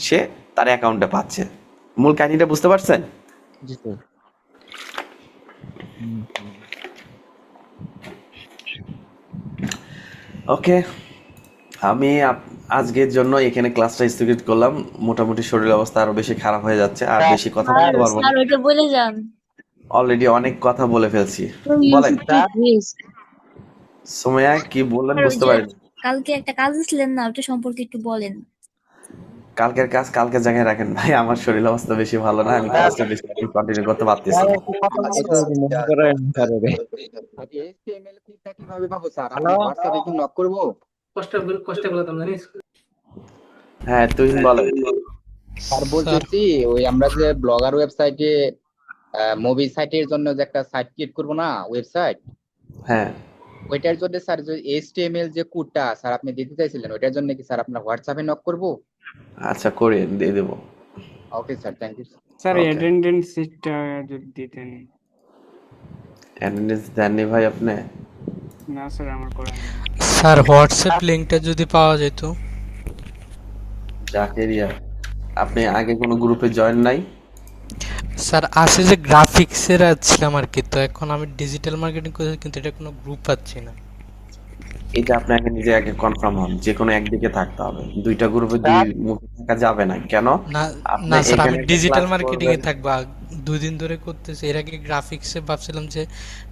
[SPEAKER 2] সে তার অ্যাকাউন্টে পাচ্ছে। মূল কাহিনীটা বুঝতে পারছেন?
[SPEAKER 16] জি স্যার।
[SPEAKER 2] ওকে, আমি আজকের জন্য এখানে ক্লাসটা স্থগিত করলাম। মোটামুটি শরীর অবস্থা আরো বেশি খারাপ হয়ে যাচ্ছে, আর বেশি কথা
[SPEAKER 9] স্যার
[SPEAKER 2] বলতে পারবো না।
[SPEAKER 9] স্যার ওইটা বলে যান।
[SPEAKER 2] অলরেডি অনেক কথা বলে ফেলছি।
[SPEAKER 9] Sir, you
[SPEAKER 2] বলেন
[SPEAKER 9] should take risk.
[SPEAKER 2] সুমাইয়া, কি বললেন
[SPEAKER 18] স্যার ওই
[SPEAKER 2] বুঝতে
[SPEAKER 18] যে
[SPEAKER 2] পারিনি।
[SPEAKER 18] কালকে একটা কাজ দিছিলেন না, ওটা সম্পর্কে একটু বলেন।
[SPEAKER 2] কালকের কাজ কালকে জায়গায় রাখেন ভাই, আমার শরীর অবস্থা বেশি ভালো না, আমি ক্লাসটা বেশি কন্টিনিউ করতে পারতেছি না।
[SPEAKER 19] HTML কোডটা কিভাবে পাবো স্যার? আমি হোয়াটসঅ্যাপে কি নক করব?
[SPEAKER 8] কষ্ট বলতাম জানিস।
[SPEAKER 2] হ্যাঁ, তুই বলেন।
[SPEAKER 19] স্যার বলতেছি ওই আমরা যে ব্লগার ওয়েবসাইটে মুভি সাইটের জন্য যে একটা সাইট ক্রিয়েট করব না, ওয়েবসাইট,
[SPEAKER 2] হ্যাঁ,
[SPEAKER 19] ওইটার জন্য স্যার যে HTML যে কোডটা স্যার আপনি দিতে চাইছিলেন, ওইটার জন্য কি স্যার আপনার হোয়াটসঅ্যাপে নক করব?
[SPEAKER 2] আচ্ছা, করে দিয়ে দেবো।
[SPEAKER 19] Okay sir, thank you.
[SPEAKER 20] Sir
[SPEAKER 2] Okay.
[SPEAKER 20] Attendance সিটটা যদি দিতেন।
[SPEAKER 2] অ্যাটেন্ডেন্স দেননি ভাই আপনি?
[SPEAKER 20] না স্যার, আমার করা নেই।
[SPEAKER 21] স্যার হোয়াটসঅ্যাপ লিংকটা যদি পাওয়া যেত।
[SPEAKER 2] জাকেরিয়া, আপনি আগে কোনো গ্রুপে জয়েন নাই?
[SPEAKER 21] স্যার আছে যে গ্রাফিক্সের ছিলাম আর কি, তো এখন আমি ডিজিটাল মার্কেটিং করছি, কিন্তু এটা কোনো গ্রুপ পাচ্ছি না।
[SPEAKER 2] এটা আপনাকে নিজে আগে কনফার্ম হন, যে কোনো একদিকে থাকতে হবে। দুইটা গ্রুপে দুই মুখে থাকা যাবে না। কেন?
[SPEAKER 21] না
[SPEAKER 2] আপনি
[SPEAKER 21] না স্যার, আমি
[SPEAKER 2] এখানে একটা
[SPEAKER 21] ডিজিটাল
[SPEAKER 2] ক্লাস
[SPEAKER 21] মার্কেটিং এ
[SPEAKER 2] করবেন।
[SPEAKER 21] থাকবো। 2 দিন ধরে করতেছি। এর আগে গ্রাফিক্সে ভাবছিলাম যে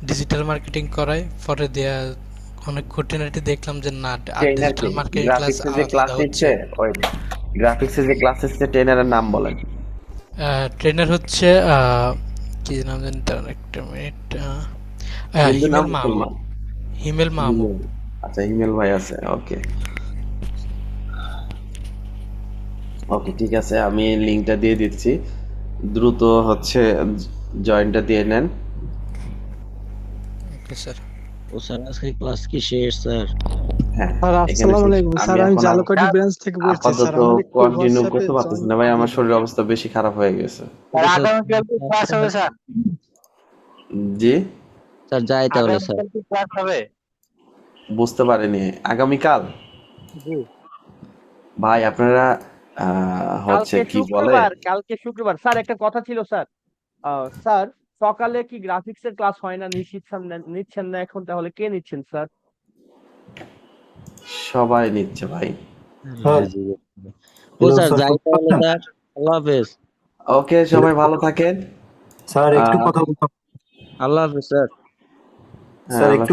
[SPEAKER 21] ডিজিটাল মার্কেটিং করাই, পরে দেয়া অনেক খুঁটিনাটি দেখলাম যে না, আর ডিজিটাল মার্কেটিং ক্লাস
[SPEAKER 2] গ্রাফিক্সে যে ক্লাস নিচ্ছে, ওই গ্রাফিক্সে যে ক্লাস নিচ্ছে ট্রেনারের নাম বলেন।
[SPEAKER 21] ট্রেনার হচ্ছে কি নাম জানি তার, একটা মিনিট।
[SPEAKER 2] হিন্দু নাম
[SPEAKER 21] হিমেল মাহমুদ।
[SPEAKER 2] মুসলমান?
[SPEAKER 21] হিমেল মাহমুদ।
[SPEAKER 2] আচ্ছা, ইমেল ভাই আছে। ওকে ওকে, ঠিক আছে, আমি লিংকটা দিয়ে দিচ্ছি। দ্রুত হচ্ছে জয়েনটা দিয়ে নেন।
[SPEAKER 21] Okay sir.
[SPEAKER 16] ও স্যার আজকে ক্লাস কি শেষ স্যার?
[SPEAKER 2] হ্যাঁ,
[SPEAKER 17] স্যার আসসালামু আলাইকুম স্যার, আমি জালকাঠি ব্রাঞ্চ থেকে বলছি স্যার।
[SPEAKER 2] আপাতত
[SPEAKER 17] আমার একটু
[SPEAKER 2] কন্টিনিউ
[SPEAKER 17] হোয়াটসঅ্যাপে
[SPEAKER 2] করতে পারতেছি না ভাই, আমার শরীর অবস্থা বেশি খারাপ হয়ে গেছে।
[SPEAKER 3] স্যার আগামীকাল কি ক্লাস হবে স্যার?
[SPEAKER 2] জি
[SPEAKER 16] স্যার যাই তাহলে স্যার।
[SPEAKER 3] আগামীকাল কি ক্লাস হবে?
[SPEAKER 2] বুঝতে পারিনি। আগামীকাল?
[SPEAKER 3] জি
[SPEAKER 2] ভাই আপনারা হচ্ছে
[SPEAKER 7] কালকে
[SPEAKER 2] কি বলে,
[SPEAKER 7] কালকে শুক্রবার স্যার, একটা কথা ছিল স্যার। স্যার সকালে কি গ্রাফিক্সের ক্লাস হয় না, নিচ্ছেন না এখন? তাহলে কে নিচ্ছেন স্যার?
[SPEAKER 2] সবাই নিচ্ছে ভাই।
[SPEAKER 16] ও স্যার যাই তাহলে স্যার, আল্লাহ হাফেজ।
[SPEAKER 2] ওকে, সবাই ভালো থাকেন
[SPEAKER 13] স্যার একটু কথা বলতে।
[SPEAKER 16] আল্লাহ হাফেজ স্যার।
[SPEAKER 2] হ্যাঁ,